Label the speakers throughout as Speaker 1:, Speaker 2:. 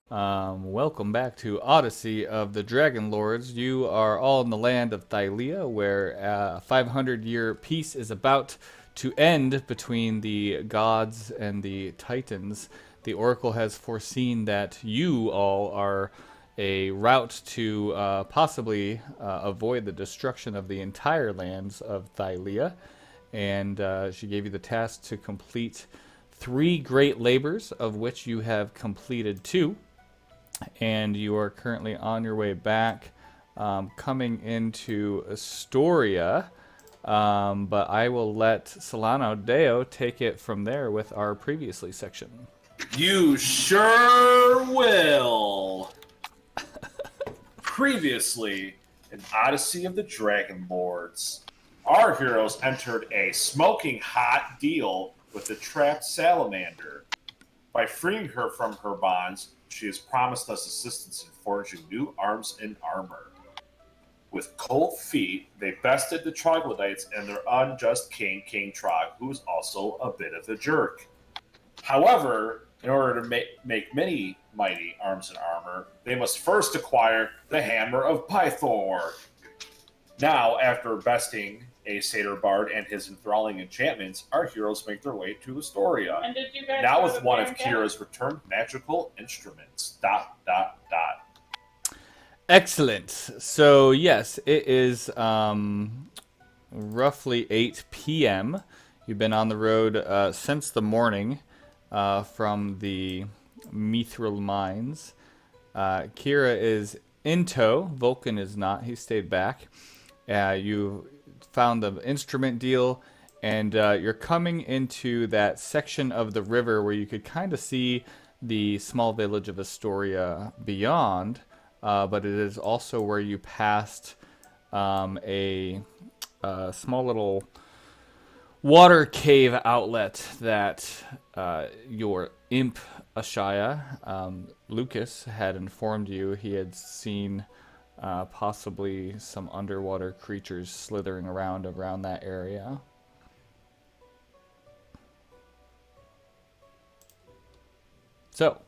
Speaker 1: Welcome back to Odyssey of the Dragonlords. You are all in the land of Thylea, where a 500-year peace is about to end between the gods and the titans. The Oracle has foreseen that you all are a route to possibly avoid the destruction of the entire lands of Thylea, and she gave you the task to complete 3 great labors, of which you have completed 2, and you are currently on your way back, coming into Estoria. But I will let Solano Deo take it from there with our previously section.
Speaker 2: You sure will. Previously, in Odyssey of the Dragonlords, our heroes entered a smoking hot deal with the trapped salamander. By freeing her from her bonds, she has promised us assistance in forging new arms and armor. With cold feet, they bested the troglodytes and their unjust king, King Trog, who is also a bit of a jerk. However, in order to make many mighty arms and armor, they must first acquire the Hammer of Pythor. Now, after besting a satyr bard and his enthralling enchantments, our heroes make their way to Estoria.
Speaker 3: And did you guys
Speaker 2: Now
Speaker 3: go
Speaker 2: with
Speaker 3: to
Speaker 2: one of
Speaker 3: Bandana?
Speaker 2: Kira's returned magical instruments. ...
Speaker 1: Excellent. So yes, it is roughly 8 p.m. You've been on the road since the morning from the Mithril mines. Kira is in tow. Vulcan is not. He stayed back. You found the instrument deal, and you're coming into that section of the river where you could kind of see the small village of Estoria beyond, but it is also where you passed a small little water cave outlet that your imp Ashaya, Lucas, had informed you he had seen possibly some underwater creatures slithering around that area. So,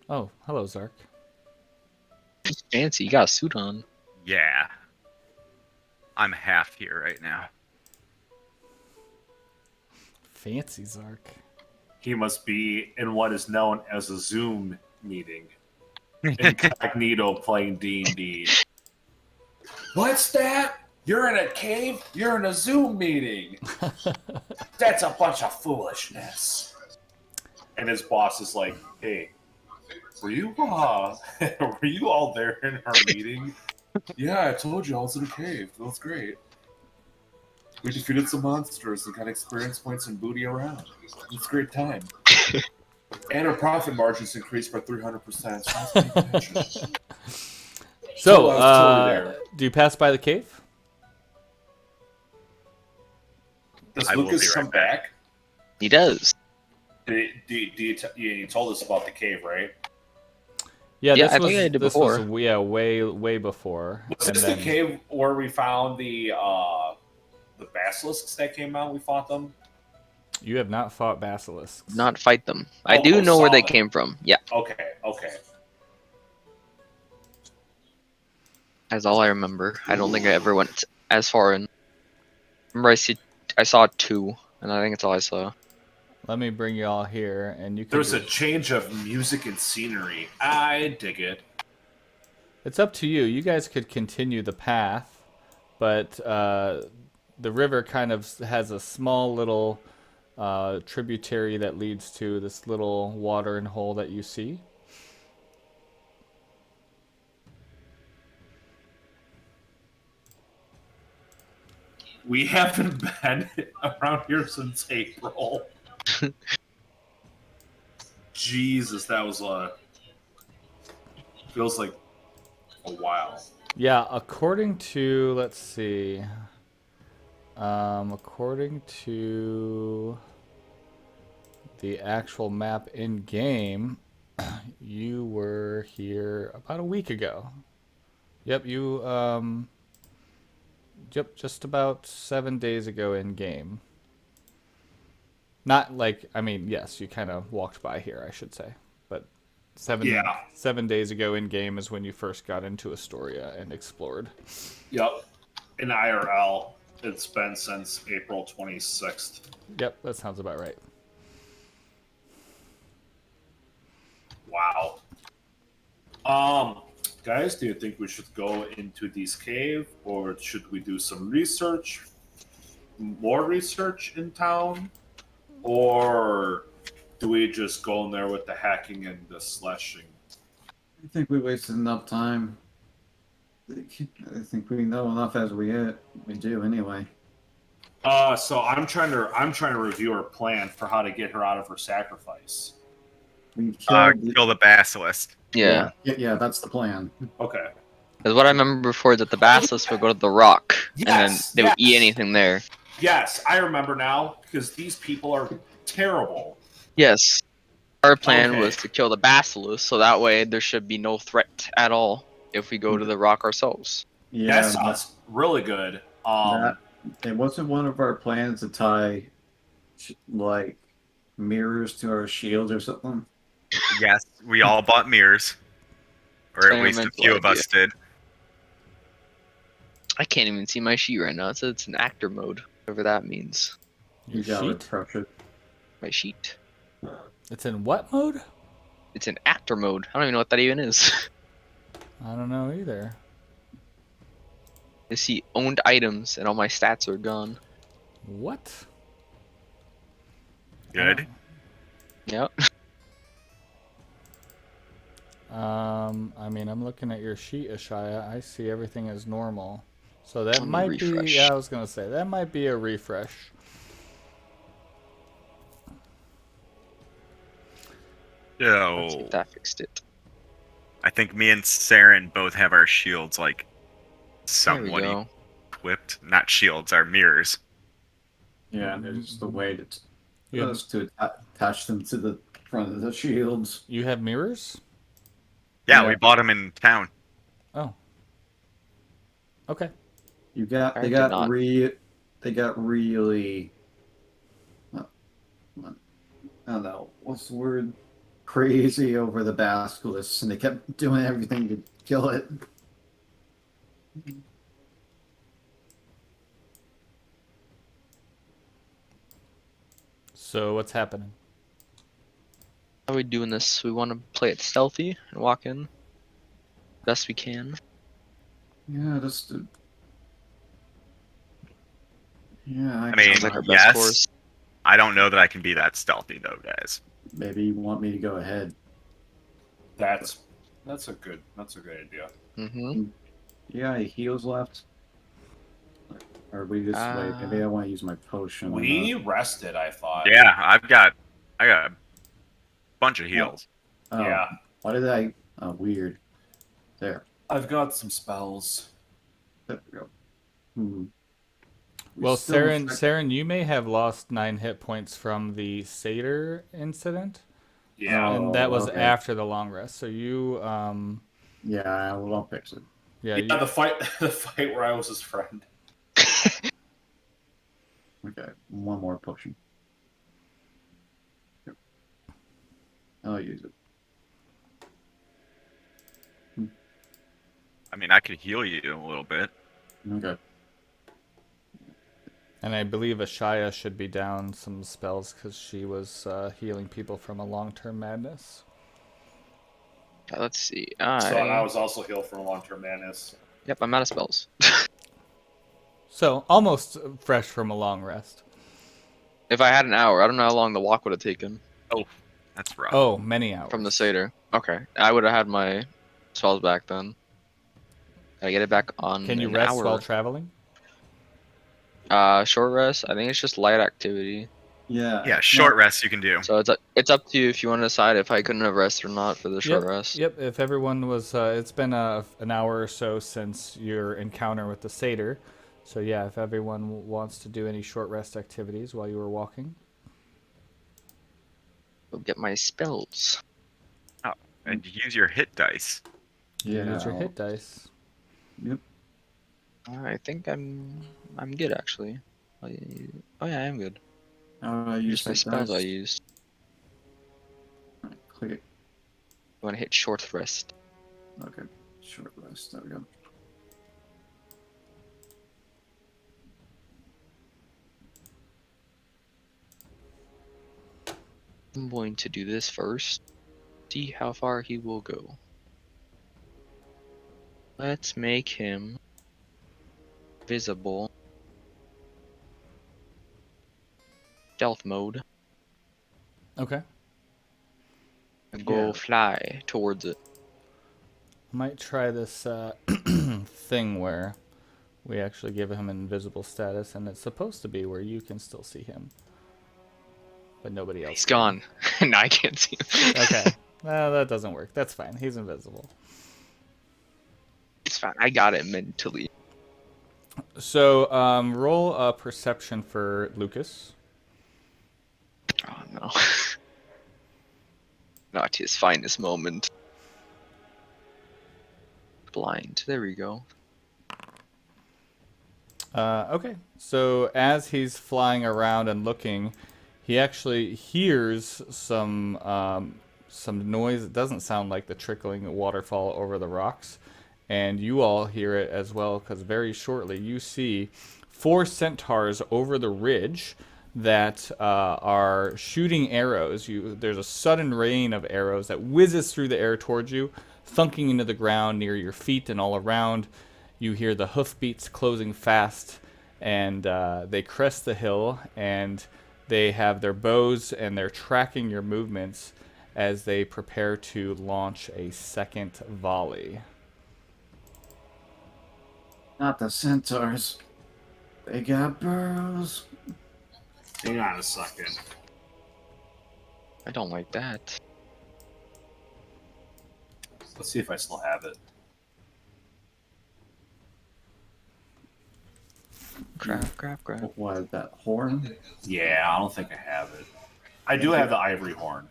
Speaker 1: oh, hello, Zark.
Speaker 4: Fancy, you got a suit on.
Speaker 5: Yeah. I'm half here right now.
Speaker 1: Fancy Zark.
Speaker 2: He must be in what is known as a Zoom meeting. Incognito playing D&D. What's that? You're in a cave? You're in a Zoom meeting. That's a bunch of foolishness. And his boss is like, hey, were you all there in our meeting? Yeah, I told you I was in a cave. That was great. We defeated some monsters and got experience points and booty around. It's a great time. And our profit margins increased by 300%.
Speaker 1: So,
Speaker 2: I was totally there.
Speaker 1: do you pass by the cave?
Speaker 2: Does
Speaker 5: I will
Speaker 2: Lucas
Speaker 5: be right
Speaker 2: come back?
Speaker 4: He does.
Speaker 2: You told us about the cave, right?
Speaker 1: Yeah,
Speaker 4: Yeah,
Speaker 1: this
Speaker 4: I
Speaker 1: was,
Speaker 4: think I did
Speaker 1: this
Speaker 4: before.
Speaker 1: was way before.
Speaker 2: Was
Speaker 1: And
Speaker 2: this
Speaker 1: then
Speaker 2: the cave where we found the basilisks that came out? We fought them.
Speaker 1: you have not fought basilisks.
Speaker 4: Not fight them. I
Speaker 2: Oh,
Speaker 4: do know where
Speaker 2: saw
Speaker 4: they
Speaker 2: them.
Speaker 4: came from. Yeah,
Speaker 2: Okay.
Speaker 4: that's all I remember. I don't think I ever went as far in. Remember, I saw 2, and I think that's all I saw.
Speaker 1: Let me bring you all here, and you can.
Speaker 2: There's a change of music and scenery. I dig it.
Speaker 1: It's up to you. You guys could continue the path, but the river kind of has a small little tributary that leads to this little watering hole that you see.
Speaker 2: We haven't been around here since April. Jesus, that was feels like a while.
Speaker 1: Yeah, according to, let's see, according to the actual map in game, you were here about a week ago. Yep, just about 7 days ago in game. Not like, I mean, yes, you kind of walked by here, I should say.
Speaker 2: Yeah.
Speaker 1: 7 days ago in game is when you first got into Astoria and explored.
Speaker 2: Yep. In IRL, it's been since April 26th.
Speaker 1: Yep, that sounds about right.
Speaker 2: Wow. Guys, do you think we should go into this cave, or should we do some research, more research in town, or do we just go in there with the hacking and the slashing?
Speaker 3: I think we wasted enough time. I think we know enough as we do anyway.
Speaker 2: So I'm trying to review her plan for how to get her out of her sacrifice.
Speaker 3: We killed
Speaker 5: Kill the basilisk.
Speaker 4: Yeah.
Speaker 3: yeah, that's the plan.
Speaker 2: Okay.
Speaker 4: Because what I remember before is that the Basilisk would go to the rock, and then
Speaker 2: Yes,
Speaker 4: they would eat
Speaker 2: yes.
Speaker 4: anything there.
Speaker 2: Yes, I remember now because these people are terrible.
Speaker 4: Yes. Our plan
Speaker 2: Okay.
Speaker 4: was to kill the Basilisk, so that way there should be no threat at all if we go to the rock ourselves.
Speaker 3: Yeah,
Speaker 2: That sounds really good.
Speaker 3: it wasn't one of our plans to tie like mirrors to our shields or something.
Speaker 5: Yes, we all bought mirrors. Or at least a
Speaker 4: Experimental
Speaker 5: few of us
Speaker 4: idea.
Speaker 5: did.
Speaker 4: I can't even see my sheet right now. It says it's an actor mode, whatever that means.
Speaker 1: Your
Speaker 3: You gotta
Speaker 1: sheet?
Speaker 3: refresh it.
Speaker 4: My sheet.
Speaker 1: It's in what mode?
Speaker 4: It's an actor mode. I don't even know what that even is.
Speaker 1: I don't know either.
Speaker 4: I see owned items, and all my stats are gone.
Speaker 1: What?
Speaker 5: Good.
Speaker 4: Yep.
Speaker 1: I mean, I'm looking at your sheet, Ashaya. I see everything as normal. So that
Speaker 4: Let me
Speaker 1: might be,
Speaker 4: refresh.
Speaker 1: yeah, I was gonna say, that might be a refresh.
Speaker 4: Let's see
Speaker 5: So
Speaker 4: if that fixed it.
Speaker 5: I think me and Saren both have our shields like
Speaker 4: There we
Speaker 5: somewhat
Speaker 4: go.
Speaker 5: equipped. Not shields, our mirrors.
Speaker 3: Yeah, there's the way
Speaker 1: You have,
Speaker 3: to attach them to the front of the shields.
Speaker 1: you have mirrors?
Speaker 5: Yeah,
Speaker 3: Yeah.
Speaker 5: we bought them in town.
Speaker 1: Oh. Okay.
Speaker 3: They
Speaker 4: I did
Speaker 3: got
Speaker 4: not.
Speaker 3: they got really I don't know what's the word, crazy over the Basilisks, and they kept doing everything to kill it.
Speaker 1: So what's happening?
Speaker 4: How are we doing this? We want to play it stealthy and walk in best we can.
Speaker 3: Yeah, yeah.
Speaker 5: I mean,
Speaker 4: Sounds like our best
Speaker 5: yes.
Speaker 4: course.
Speaker 5: I don't know that I can be that stealthy though, guys.
Speaker 3: maybe you want me to go ahead.
Speaker 2: That's a good idea.
Speaker 4: Mm-hmm.
Speaker 3: Yeah, any heals left? Or we just wait? Maybe I want to use my potion.
Speaker 2: We rested, I thought.
Speaker 5: Yeah, I got a bunch of heals.
Speaker 3: Oh,
Speaker 2: Yeah.
Speaker 3: Why did I? Oh, weird. There.
Speaker 2: I've got some spells.
Speaker 3: There we go. Hmm. We
Speaker 1: Well,
Speaker 3: still
Speaker 1: Saren, you may have lost 9 hit points from the satyr incident,
Speaker 2: Yeah.
Speaker 3: Oh,
Speaker 1: and that was
Speaker 3: okay.
Speaker 1: after the long rest. So you,
Speaker 3: Yeah, well, I'll fix it.
Speaker 1: yeah,
Speaker 2: Yeah, the fight where I was his friend.
Speaker 3: Okay, one more potion. Yep. I'll use it.
Speaker 5: I mean, I could heal you a little bit.
Speaker 3: Okay.
Speaker 1: and I believe Ashaya should be down some spells because she was healing people from a long-term madness.
Speaker 4: Let's see.
Speaker 2: So I was also healed from long-term madness.
Speaker 4: Yep, I'm out of spells.
Speaker 1: So almost fresh from a long rest.
Speaker 4: If I had an hour, I don't know how long the walk would have taken
Speaker 5: That's rough.
Speaker 1: Oh, many hours.
Speaker 4: from the satyr. Okay, I would have had my spells back then. Gotta get it back on.
Speaker 1: Can you
Speaker 4: an
Speaker 1: rest
Speaker 4: hour.
Speaker 1: while traveling?
Speaker 4: Short rest. I think it's just light activity.
Speaker 3: Yeah.
Speaker 5: Yeah, short rest you can do.
Speaker 4: So it's up to you if you want to decide if I couldn't have rested or not for the short rest.
Speaker 1: Yep. If everyone was, it's been an hour or so since your encounter with the satyr. So yeah, if everyone wants to do any short rest activities while you were walking.
Speaker 4: Go get my spells.
Speaker 5: And use your hit dice.
Speaker 3: Yeah.
Speaker 1: Use your hit dice.
Speaker 3: Yep.
Speaker 4: I think I'm good actually. Oh yeah, I am good.
Speaker 3: I use
Speaker 4: Just my spells I used.
Speaker 3: Click it.
Speaker 4: want to hit short rest.
Speaker 3: Okay, short rest. There we go.
Speaker 4: I'm going to do this first. See how far he will go. Let's make him visible. Stealth mode.
Speaker 1: Okay.
Speaker 4: And go
Speaker 3: Yeah.
Speaker 4: fly towards it.
Speaker 1: Might try this thing where we actually give him invisible status, and it's supposed to be where you can still see him, but nobody else.
Speaker 4: He's
Speaker 1: can.
Speaker 4: gone. Now I can't see him.
Speaker 1: Okay. That doesn't work. That's fine. He's invisible.
Speaker 4: It's fine. I got it mentally.
Speaker 1: So, roll a perception for Lucas.
Speaker 4: Oh no. Not his finest moment. Blind. There we go.
Speaker 1: Okay. So, as he's flying around and looking, he actually hears some noise. It doesn't sound like the trickling waterfall over the rocks. And you all hear it as well, because very shortly you see 4 centaurs over the ridge that are shooting arrows. There's a sudden rain of arrows that whizzes through the air towards you, thunking into the ground near your feet and all around. You hear the hoofbeats closing fast, and they crest the hill, and they have their bows, and they're tracking your movements as they prepare to launch a second volley.
Speaker 3: Not the centaurs. They got burrows.
Speaker 2: Hang on a second.
Speaker 4: I don't like that.
Speaker 2: Let's see if I still have it.
Speaker 4: Grab.
Speaker 3: What, that horn?
Speaker 2: Yeah, I don't think I have it. I do have the ivory horn.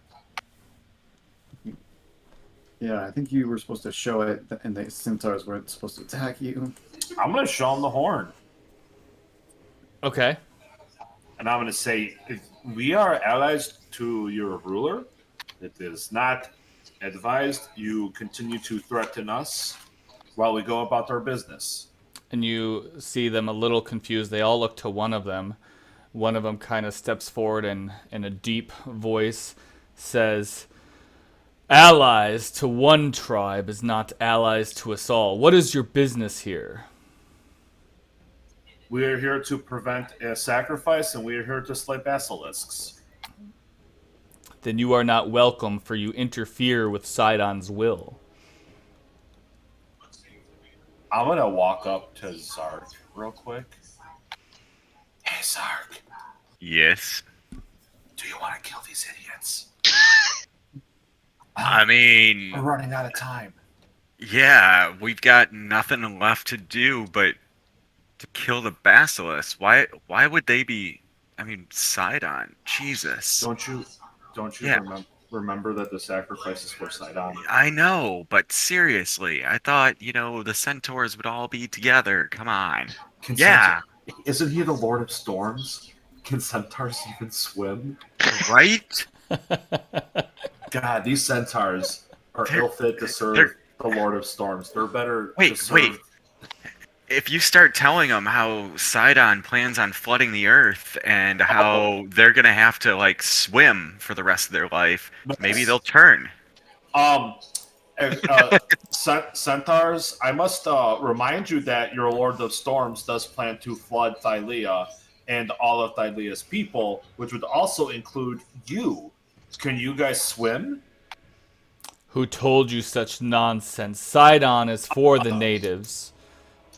Speaker 3: Yeah, I think you were supposed to show it, and the centaurs weren't supposed to attack you.
Speaker 2: I'm going to show him the horn.
Speaker 1: Okay.
Speaker 2: And I'm going to say, if we are allies to your ruler. It is not advised you continue to threaten us while we go about our business.
Speaker 1: And you see them a little confused. They all look to one of them. One of them kind of steps forward and in a deep voice says, "Allies to one tribe is not allies to us all. What is your business here?"
Speaker 2: We are here to prevent a sacrifice, and we are here to slay basilisks.
Speaker 1: "Then you are not welcome, for you interfere with Sidon's will."
Speaker 2: I'm going to walk up to Zark real quick. Hey, Zark.
Speaker 5: Yes.
Speaker 2: Do you want to kill these idiots?
Speaker 5: I mean,
Speaker 2: We're running out of time.
Speaker 5: yeah, we've got nothing left to do but to kill the Basilisk. Why would they be, I mean, Sidon? Jesus.
Speaker 2: Don't you
Speaker 5: Yeah.
Speaker 2: remember that the sacrifice is for Sidon?
Speaker 5: I know, but seriously, I thought, the centaurs would all be together. Come on. Yeah.
Speaker 2: Isn't he the Lord of Storms? Can centaurs even swim?
Speaker 5: Right?
Speaker 2: God, these centaurs are
Speaker 5: They're-
Speaker 2: ill-fit to serve
Speaker 5: they're-
Speaker 2: the Lord of Storms. They're better to
Speaker 5: Wait.
Speaker 2: serve...
Speaker 5: If you start telling them how Sidon plans on flooding the earth and how they're going to have to, swim for the rest of their life, maybe they'll turn.
Speaker 2: Centaurs, I must remind you that your Lord of Storms does plan to flood Thylea and all of Thylea's people, which would also include you. Can you guys swim?
Speaker 1: "Who told you such nonsense? Sidon is for the natives.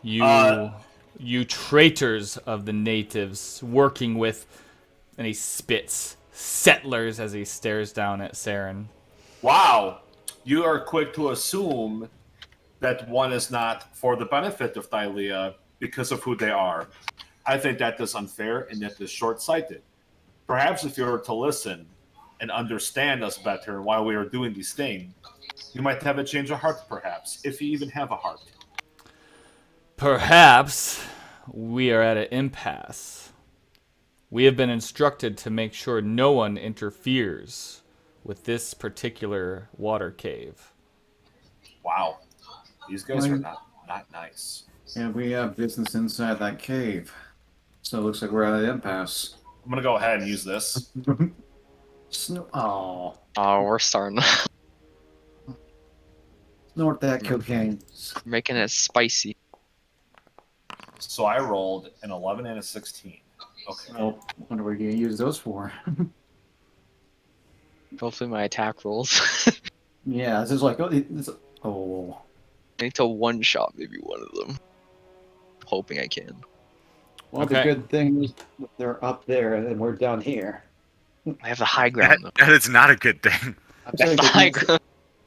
Speaker 1: You traitors of the natives, working with," and he spits, "settlers," as he stares down at Saren.
Speaker 2: Wow, you are quick to assume that one is not for the benefit of Thylea because of who they are. I think that is unfair and that is short-sighted. Perhaps if you were to listen and understand us better while we are doing these things, you might have a change of heart, perhaps, if you even have a heart.
Speaker 1: "Perhaps we are at an impasse. We have been instructed to make sure no one interferes with this particular water cave.
Speaker 2: Wow. These guys are not nice.
Speaker 3: Yeah, we have business inside that cave. So it looks like we're at an impasse.
Speaker 2: I'm gonna go ahead and use this.
Speaker 3: Oh,
Speaker 4: Oh, we're starting.
Speaker 3: snort that cocaine.
Speaker 4: Making it spicy.
Speaker 2: So I rolled an 11 and a 16. Okay.
Speaker 3: Well, what are we going to use those for?
Speaker 4: Hopefully my attack rolls.
Speaker 3: Yeah, this is like, oh.
Speaker 4: I need to one-shot maybe one of them. Hoping I can.
Speaker 3: Well,
Speaker 1: Okay.
Speaker 3: the good thing is that they're up there and we're down here.
Speaker 4: I have the high ground though.
Speaker 5: That is not a good thing.
Speaker 3: I'm
Speaker 4: That's
Speaker 3: saying,
Speaker 4: the
Speaker 3: they
Speaker 4: high
Speaker 3: can't,
Speaker 4: ground.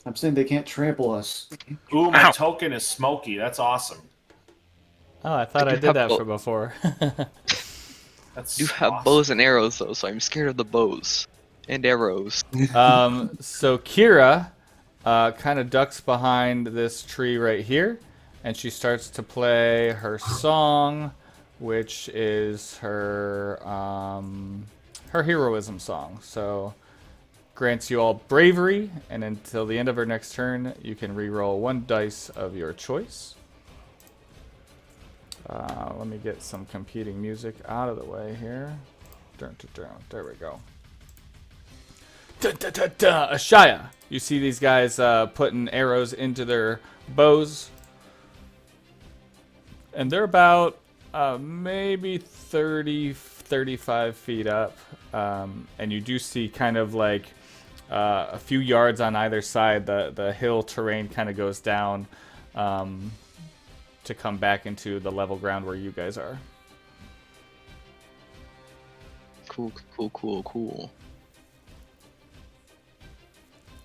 Speaker 3: I'm saying they can't trample us.
Speaker 2: Ooh, my
Speaker 5: Ow.
Speaker 2: token is smoky. That's awesome.
Speaker 1: Oh, I thought
Speaker 4: I
Speaker 1: I
Speaker 4: do
Speaker 1: did
Speaker 4: have
Speaker 1: that
Speaker 4: bow-
Speaker 1: for before.
Speaker 2: That's
Speaker 4: You have
Speaker 2: awesome.
Speaker 4: bows and arrows though, so I'm scared of the bows and arrows.
Speaker 1: So Kira kind of ducks behind this tree right here, and she starts to play her song, which is her her heroism song. So grants you all bravery, and until the end of her next turn, you can re-roll 1 dice of your choice. Let me get some competing music out of the way here. There we go. Ashaya. You see these guys putting arrows into their bows. And they're about maybe 30, 35 feet up. And you do see kind of like a few yards on either side. The hill terrain kind of goes down to come back into the level ground where you guys are.
Speaker 4: Cool.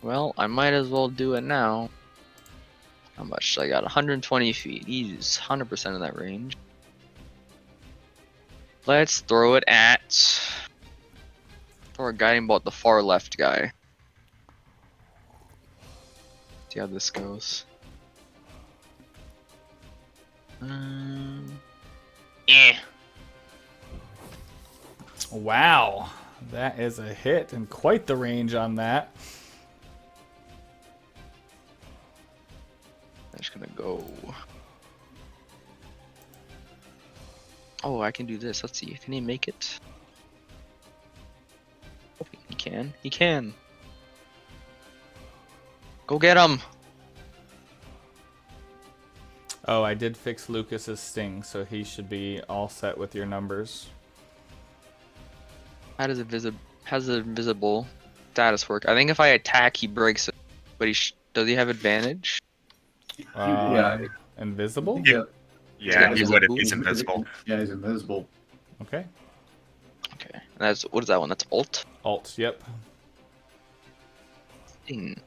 Speaker 4: Well, I might as well do it now. How much? I got 120 feet. He's 100% of that range. Let's throw it at... Throw a guiding bolt at the far left guy. See how this goes. Eh.
Speaker 1: Wow. That is a hit and quite the range on that.
Speaker 4: I'm just gonna go. Oh, I can do this. Let's see. Can he make it? He can. He can. Go get him.
Speaker 1: Oh, I did fix Lucas's sting, so he should be all set with your numbers.
Speaker 4: How does the invisible status work? I think if I attack, he breaks it. But does he have advantage?
Speaker 3: Yeah.
Speaker 1: Invisible?
Speaker 5: Yeah. Yeah, he
Speaker 4: he's
Speaker 5: would if he's invisible.
Speaker 3: Yeah, he's invisible.
Speaker 1: Okay.
Speaker 4: Okay. And that's what is that one? That's alt.
Speaker 1: Alt, yep.
Speaker 4: Ding.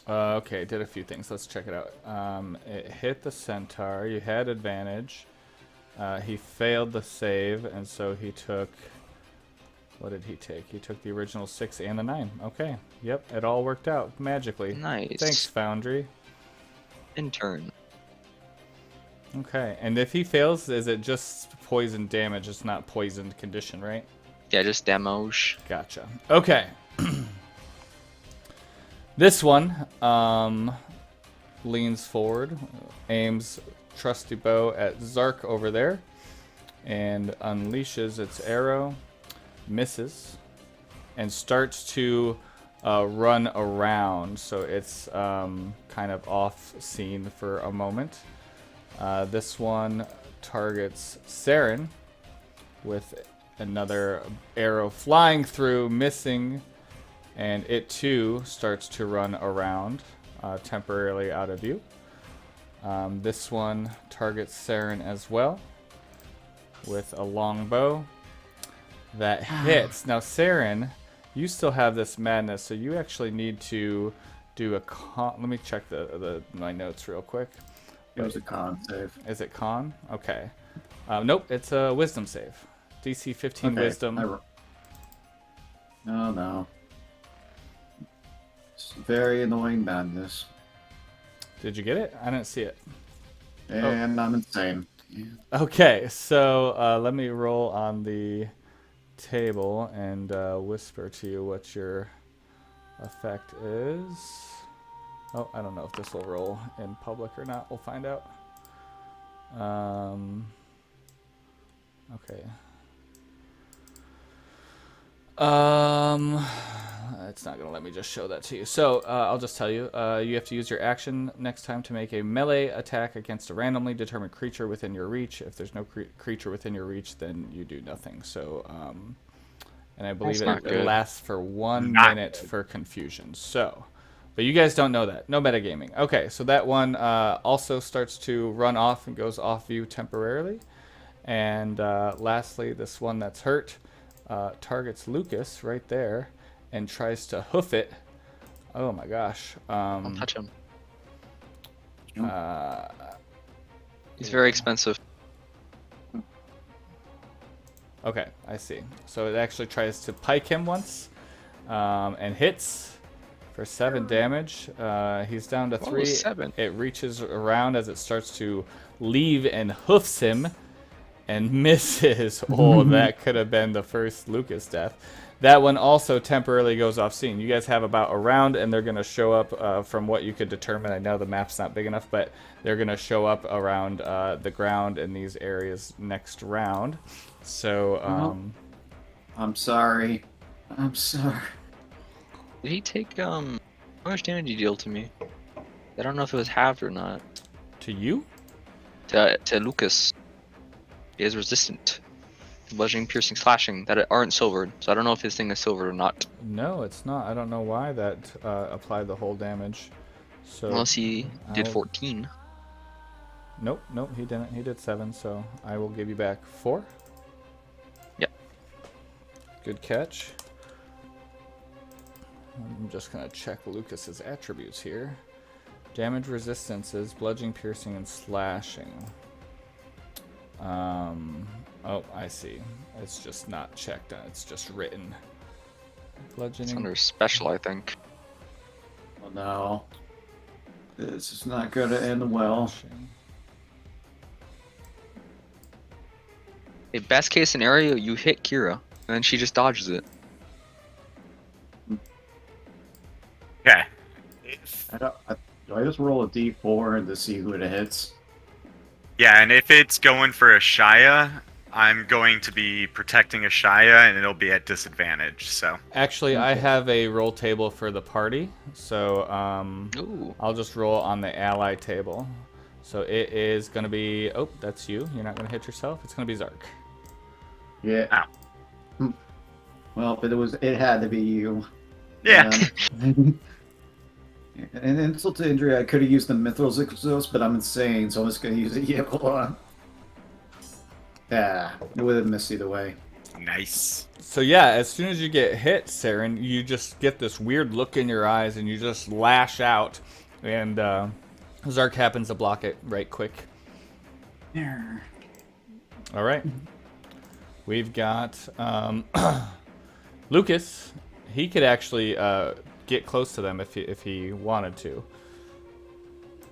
Speaker 1: Okay, did a few things. Let's check it out. It hit the centaur. You had advantage. He failed the save, and so he took... What did he take? He took the original 6 and the 9. Okay. Yep, it all worked out magically.
Speaker 4: Nice.
Speaker 1: Thanks, Foundry.
Speaker 4: Intern.
Speaker 1: Okay, and if he fails, is it just poison damage? It's not poisoned condition, right?
Speaker 4: Yeah, just damage.
Speaker 1: Gotcha. Okay. This one leans forward, aims trusty bow at Zark over there, and unleashes its arrow, misses, and starts to run around. So it's kind of off scene for a moment. This one targets Saren with another arrow flying through, missing, and it too starts to run around, temporarily out of view. This one targets Saren as well with a long bow that hits. Now, Saren, you still have this madness, so you actually need to do a con. Let me check my notes real quick.
Speaker 3: It was a con save.
Speaker 1: Is it con? Okay. Nope, it's a wisdom save. DC 15
Speaker 3: Okay,
Speaker 1: wisdom.
Speaker 3: Oh, no. It's very annoying madness.
Speaker 1: Did you get it? I didn't see it.
Speaker 3: And I'm insane.
Speaker 1: Okay, so let me roll on the table and whisper to you what your effect is. Oh, I don't know if this will roll in public or not. We'll find out. Okay. It's not going to let me just show that to you. So, I'll just tell you. You have to use your action next time to make a melee attack against a randomly determined creature within your reach. If there's no creature within your reach, then you do nothing. So, and I believe it lasts for 1 minute for confusion. So, but you guys don't know that. No metagaming. Okay, so that one also starts to run off and goes off view temporarily. And lastly, this one that's hurt targets Lucas right there and tries to hoof it. Oh my gosh.
Speaker 4: Don't touch him. He's very expensive.
Speaker 1: Okay, I see. So it actually tries to pike him once and hits for 7 damage. He's down to 3.
Speaker 4: 7.
Speaker 1: It reaches around as it starts to leave and hoofs him and misses. Oh, that could have been the first Lucas death. That one also temporarily goes off scene. You guys have about a round, and they're going to show up from what you could determine. I know the map's not big enough, but they're going to show up around the ground in these areas next round. So,
Speaker 3: I'm sorry. I'm sorry.
Speaker 4: Did he take how much damage did he deal to me? I don't know if it was halved or not.
Speaker 1: To you?
Speaker 4: To Lucas. He is resistant to bludgeoning, piercing, slashing that aren't silvered. So I don't know if his thing is silvered or not.
Speaker 1: No, it's not. I don't know why that applied the whole damage. So
Speaker 4: unless he did 14.
Speaker 1: Nope, he didn't. He did 7, so I will give you back 4.
Speaker 4: Yep.
Speaker 1: Good catch. I'm just going to check Lucas's attributes here. Damage resistances, bludgeoning, piercing, and slashing. Oh, I see. It's just not checked. It's just written. Bludgeoning.
Speaker 4: It's under special, I think.
Speaker 3: Oh no. This is not going to end well.
Speaker 4: A best case scenario, you hit Kira, and then she just dodges it.
Speaker 5: Okay.
Speaker 3: Do I just roll a d4 and to see who it hits?
Speaker 5: Yeah, and if it's going for Ashaya, I'm going to be protecting Ashaya, and it'll be at disadvantage. So
Speaker 1: actually, I have a roll table for the party, so I'll just roll on the ally table. So it is going to be. Oh, that's you. You're not going to hit yourself. It's going to be Zark.
Speaker 3: Yeah.
Speaker 5: Ow.
Speaker 3: Well, but it had to be you.
Speaker 5: yeah.
Speaker 3: An insult to injury, I could have used the Mithril Exos, but I'm insane, so I'm just going to use it. Yeah, hold on. Yeah, it would have missed either way.
Speaker 5: Nice.
Speaker 1: So yeah, as soon as you get hit, Saren, you just get this weird look in your eyes, and you just lash out, and Zark happens to block it right quick.
Speaker 3: Yeah.
Speaker 1: All right. We've got Lucas. He could actually get close to them if he wanted to.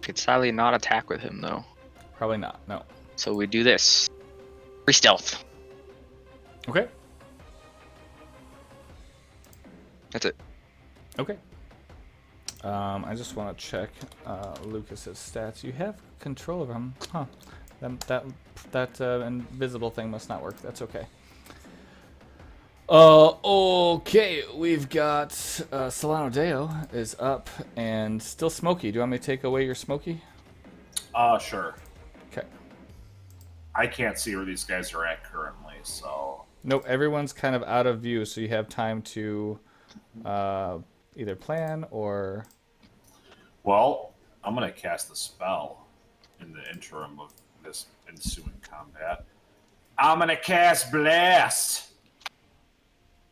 Speaker 4: Could sadly not attack with him though.
Speaker 1: Probably not. No.
Speaker 4: So we do this. Free stealth.
Speaker 1: Okay.
Speaker 4: That's it.
Speaker 1: Okay. I just want to check Lucas's stats. You have control of him, huh? That invisible thing must not work. That's okay. Okay, we've got Solano Deo is up and still Smokey. Do you want me to take away your Smokey?
Speaker 2: Sure.
Speaker 1: Okay.
Speaker 2: I can't see where these guys are at currently, so.
Speaker 1: Nope, everyone's kind of out of view, so you have time to either plan or.
Speaker 2: Well, I'm gonna cast the spell in the interim of this ensuing combat. I'm gonna cast Blast.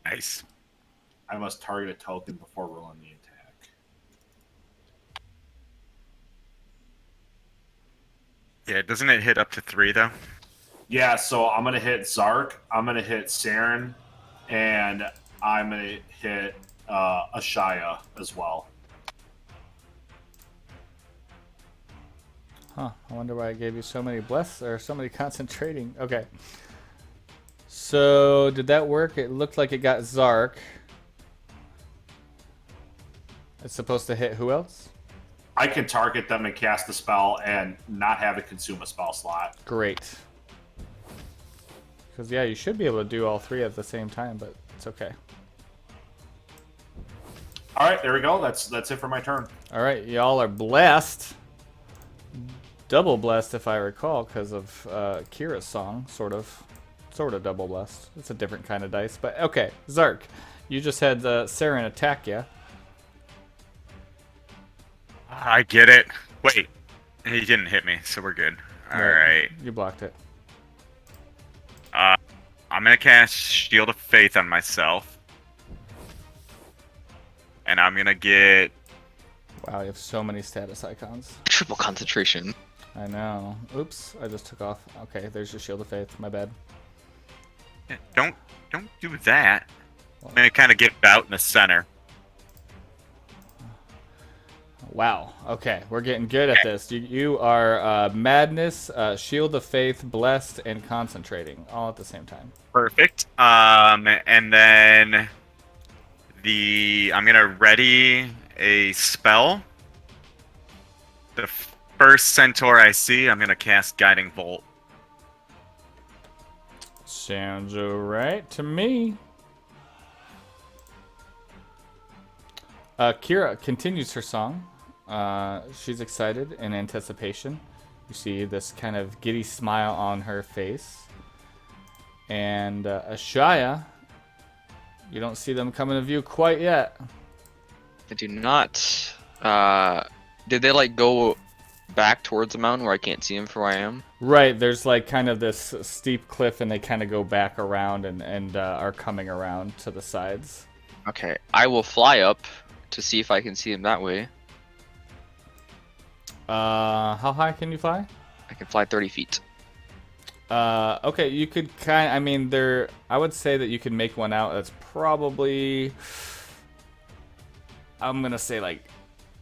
Speaker 5: Nice.
Speaker 2: I must target a token before rolling the attack.
Speaker 5: Yeah, doesn't it hit up to 3 though?
Speaker 2: Yeah, so I'm gonna hit Zark, I'm gonna hit Saren, and I'm gonna hit Ashaya as well.
Speaker 1: Huh, I wonder why I gave you so many bless or so many concentrating. Okay. So, did that work? It looked like it got Zark. It's supposed to hit who else?
Speaker 2: I can target them and cast the spell and not have it consume a spell slot.
Speaker 1: Great. Because, yeah, you should be able to do all three at the same time, but it's okay.
Speaker 2: All right, there we go. That's it for my turn.
Speaker 1: All right, y'all are blessed. Double blessed, if I recall, because of Kira's song, sort of double blessed. It's a different kind of dice, but okay. Zark, you just had Saren attack you.
Speaker 5: I get it. Wait, he didn't hit me, so we're good. All right.
Speaker 1: You blocked it.
Speaker 5: I'm gonna cast Shield of Faith on myself, and I'm gonna get.
Speaker 1: Wow, you have so many status icons.
Speaker 4: Triple concentration.
Speaker 1: I know. Oops, I just took off. Okay, there's your Shield of Faith. My bad.
Speaker 5: Don't do that. I'm gonna kind of get out in the center.
Speaker 1: Wow. Okay, we're getting good at this. You are Madness, Shield of Faith, Blessed, and Concentrating all at the same time.
Speaker 5: Perfect. And then I'm gonna ready a spell. The first centaur I see, I'm gonna cast Guiding Bolt.
Speaker 1: Sounds alright to me. Kira continues her song. She's excited in anticipation. You see this kind of giddy smile on her face. And Ashaya, you don't see them coming to view quite yet.
Speaker 4: I do not. Did they like go back towards the mountain where I can't see them for where I am?
Speaker 1: Right, there's like kind of this steep cliff and they kind of go back around and are coming around to the sides.
Speaker 4: Okay, I will fly up to see if I can see them that way.
Speaker 1: How high can you fly?
Speaker 4: I can fly 30 feet.
Speaker 1: Okay, you could I mean, I would say that you can make one out that's probably, I'm gonna say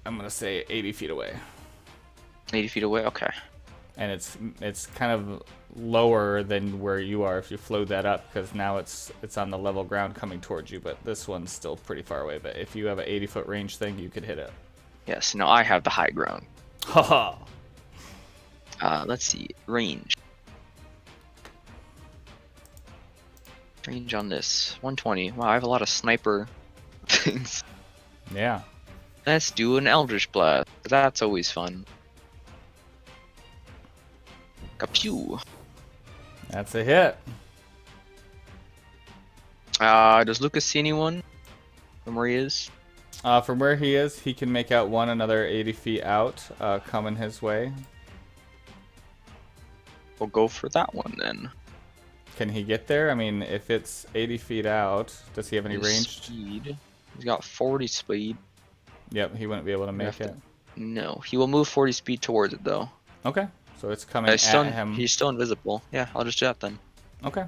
Speaker 1: 80 feet away.
Speaker 4: 80 feet away? Okay.
Speaker 1: And it's kind of lower than where you are if you float that up, because now it's on the level ground coming towards you, but this one's still pretty far away. But if you have an 80-foot range thing, you could hit it.
Speaker 4: Yes, no, I have the high ground.
Speaker 1: Haha.
Speaker 4: Let's see. Range. Range on this. 120. Wow, I have a lot of sniper things.
Speaker 1: Yeah.
Speaker 4: Let's do an Eldritch Blast. That's always fun. Kapew.
Speaker 1: That's a hit.
Speaker 4: Does Lucas see anyone from where he is?
Speaker 1: From where he is, he can make out one another 80 feet out, coming his way.
Speaker 4: We'll go for that one then.
Speaker 1: Can he get there? I mean, if it's 80 feet out, does he have any
Speaker 4: His
Speaker 1: range?
Speaker 4: Speed. He's got 40 speed.
Speaker 1: Yep, he wouldn't be able to make it.
Speaker 4: No, he will move 40 speed towards it though.
Speaker 1: Okay, so it's coming at him.
Speaker 4: He's still invisible. Yeah, I'll just do that then.
Speaker 1: Okay.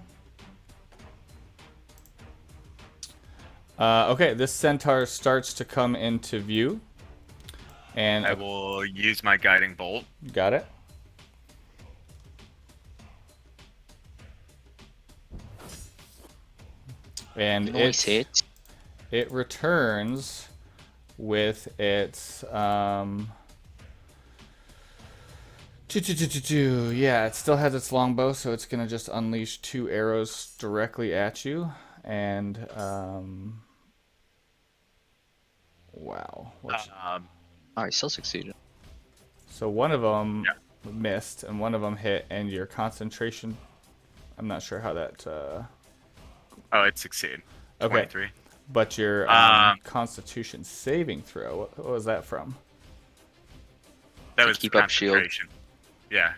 Speaker 1: Okay, this centaur starts to come into view. And
Speaker 5: I will use my Guiding Bolt.
Speaker 1: got it. And
Speaker 4: Nice hit.
Speaker 1: it returns with its yeah, it still has its longbow, so it's gonna just unleash 2 arrows directly at you. And wow.
Speaker 4: Oh, he still succeeded.
Speaker 1: So one of them missed, and one of them hit, and your concentration. I'm not sure how that.
Speaker 5: Oh, it succeeded.
Speaker 1: Okay.
Speaker 5: 23.
Speaker 1: But your Constitution saving throw. What was that from?
Speaker 5: That
Speaker 4: To
Speaker 5: was
Speaker 4: keep up shield.
Speaker 5: concentration. Yeah.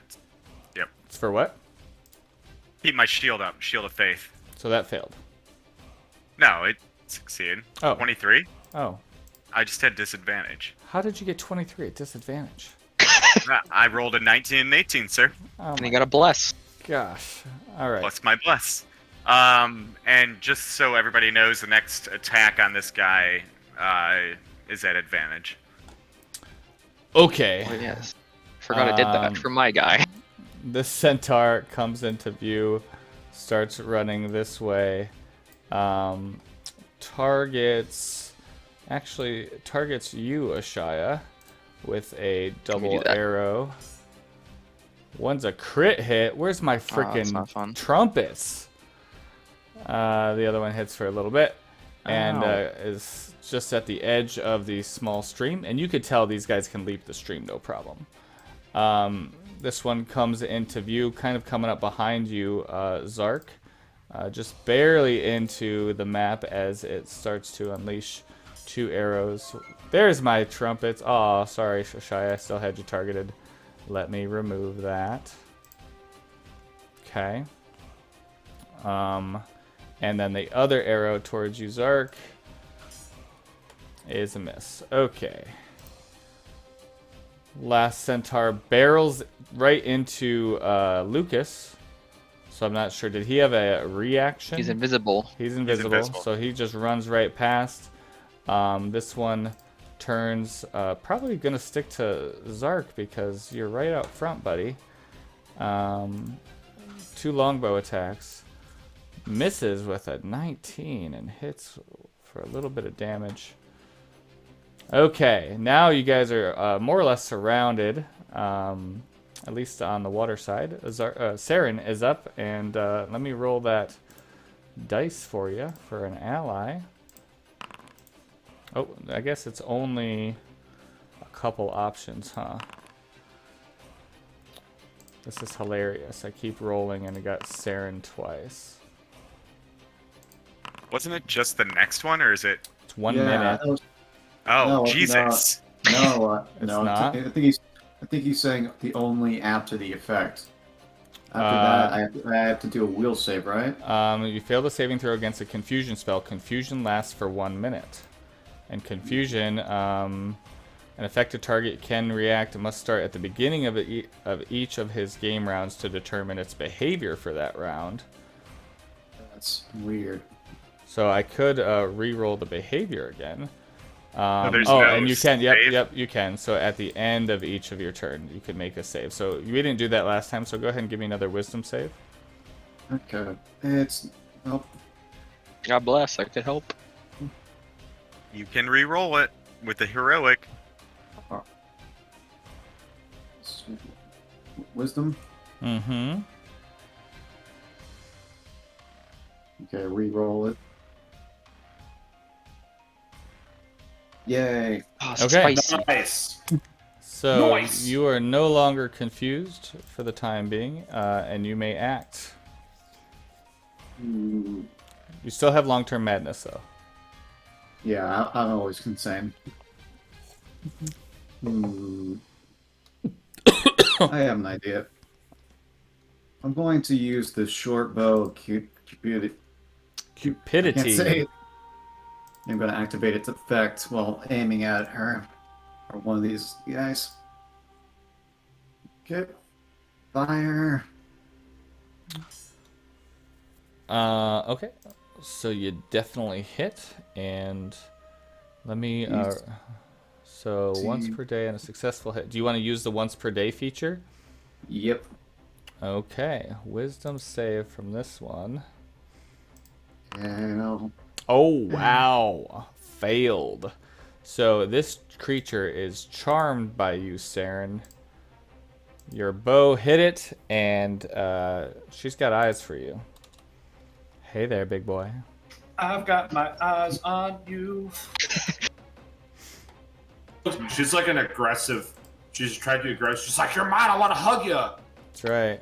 Speaker 5: Yep.
Speaker 1: It's for what?
Speaker 5: Keep my shield up. Shield of Faith.
Speaker 1: So that failed.
Speaker 5: No, it succeeded.
Speaker 1: Oh.
Speaker 5: 23.
Speaker 1: Oh,
Speaker 5: I just had disadvantage.
Speaker 1: how did you get 23 at disadvantage?
Speaker 5: I rolled a 19 and 18, sir.
Speaker 1: Oh
Speaker 4: And
Speaker 1: my
Speaker 4: he got a bless.
Speaker 1: gosh! All right.
Speaker 5: Plus my bless. And just so everybody knows, the next attack on this guy is at advantage.
Speaker 1: Okay.
Speaker 4: Oh, yes. Forgot I did that for my guy.
Speaker 1: This centaur comes into view. starts running this way. Targets you, Ashaya, with a double
Speaker 4: that.
Speaker 1: arrow. One's a crit hit. Where's my
Speaker 4: that's
Speaker 1: freaking
Speaker 4: not fun.
Speaker 1: trumpets? The other one hits for a little bit and
Speaker 4: Ow.
Speaker 1: is just at the edge of the small stream. And you could tell these guys can leap the stream, no problem. This one comes into view, kind of coming up behind you, Zark. Just barely into the map as it starts to unleash 2 arrows. There's my trumpets. Oh, sorry, Shashai, I still had you targeted. Let me remove that. Okay. And then the other arrow towards you, Zark, is a miss. Okay. Last Centaur barrels right into Lucas. So I'm not sure. Did he have a reaction?
Speaker 4: He's invisible.
Speaker 1: He's invisible, so he just runs right past. This one turns, probably going to stick to Zark because you're right out front, buddy. 2 longbow attacks. Misses with a 19 and hits for a little bit of damage. Okay, now you guys are more or less surrounded, at least on the water side. Saren is up, and let me roll that dice for you for an ally. Oh, I guess it's only a couple options, huh? This is hilarious. I keep rolling, and I got Saren twice.
Speaker 5: Wasn't it just the next one, or is it?
Speaker 1: It's 1 minute.
Speaker 5: Oh,
Speaker 3: No,
Speaker 5: Jesus.
Speaker 3: No,
Speaker 1: It's
Speaker 3: no.
Speaker 1: not?
Speaker 3: I think he's saying the only after the effect. After that, I have to do a will save, right?
Speaker 1: You failed a saving throw against a confusion spell. Confusion lasts for 1 minute. And confusion, an affected target can react and must start at the beginning of each of his game rounds to determine its behavior for that round.
Speaker 3: That's weird.
Speaker 1: So I could re-roll the behavior again.
Speaker 5: there's
Speaker 1: Oh,
Speaker 5: no
Speaker 1: and you can.
Speaker 5: save?
Speaker 1: Yep, you can. So at the end of each of your turn, you can make a save. So we didn't do that last time, so go ahead and give me another wisdom save.
Speaker 3: Okay. It's well,
Speaker 4: God bless. I could help.
Speaker 5: You can re-roll it with the heroic.
Speaker 3: wisdom.
Speaker 1: Mm-hmm.
Speaker 3: Okay, re-roll it. Yay.
Speaker 4: Oh,
Speaker 1: Okay.
Speaker 4: spicy.
Speaker 2: Nice.
Speaker 1: So
Speaker 2: Nice.
Speaker 1: you are no longer confused for the time being, and you may act.
Speaker 3: Mm,
Speaker 1: You still have long-term madness, though.
Speaker 3: yeah, I'm always concerned. I have an idea. I'm going to use the short bow cupidity. I can't
Speaker 1: Cupidity.
Speaker 3: say it. I'm going to activate its effect while aiming at her or one of these guys. Okay. Fire.
Speaker 1: Okay. So you definitely hit, and let me.
Speaker 3: Jeez.
Speaker 1: So once per day and a successful hit. Do you want to use the once per day feature?
Speaker 3: Yep.
Speaker 1: Okay. Wisdom save from this one.
Speaker 3: Yeah.
Speaker 1: Oh, wow. Failed. So this creature is charmed by you, Saren. Your bow hit it, and she's got eyes for you. Hey there, big boy.
Speaker 2: I've got my eyes on you. She's like an aggressive. She's trying to be aggressive. She's like, "You're mine. I want to hug you."
Speaker 1: That's right.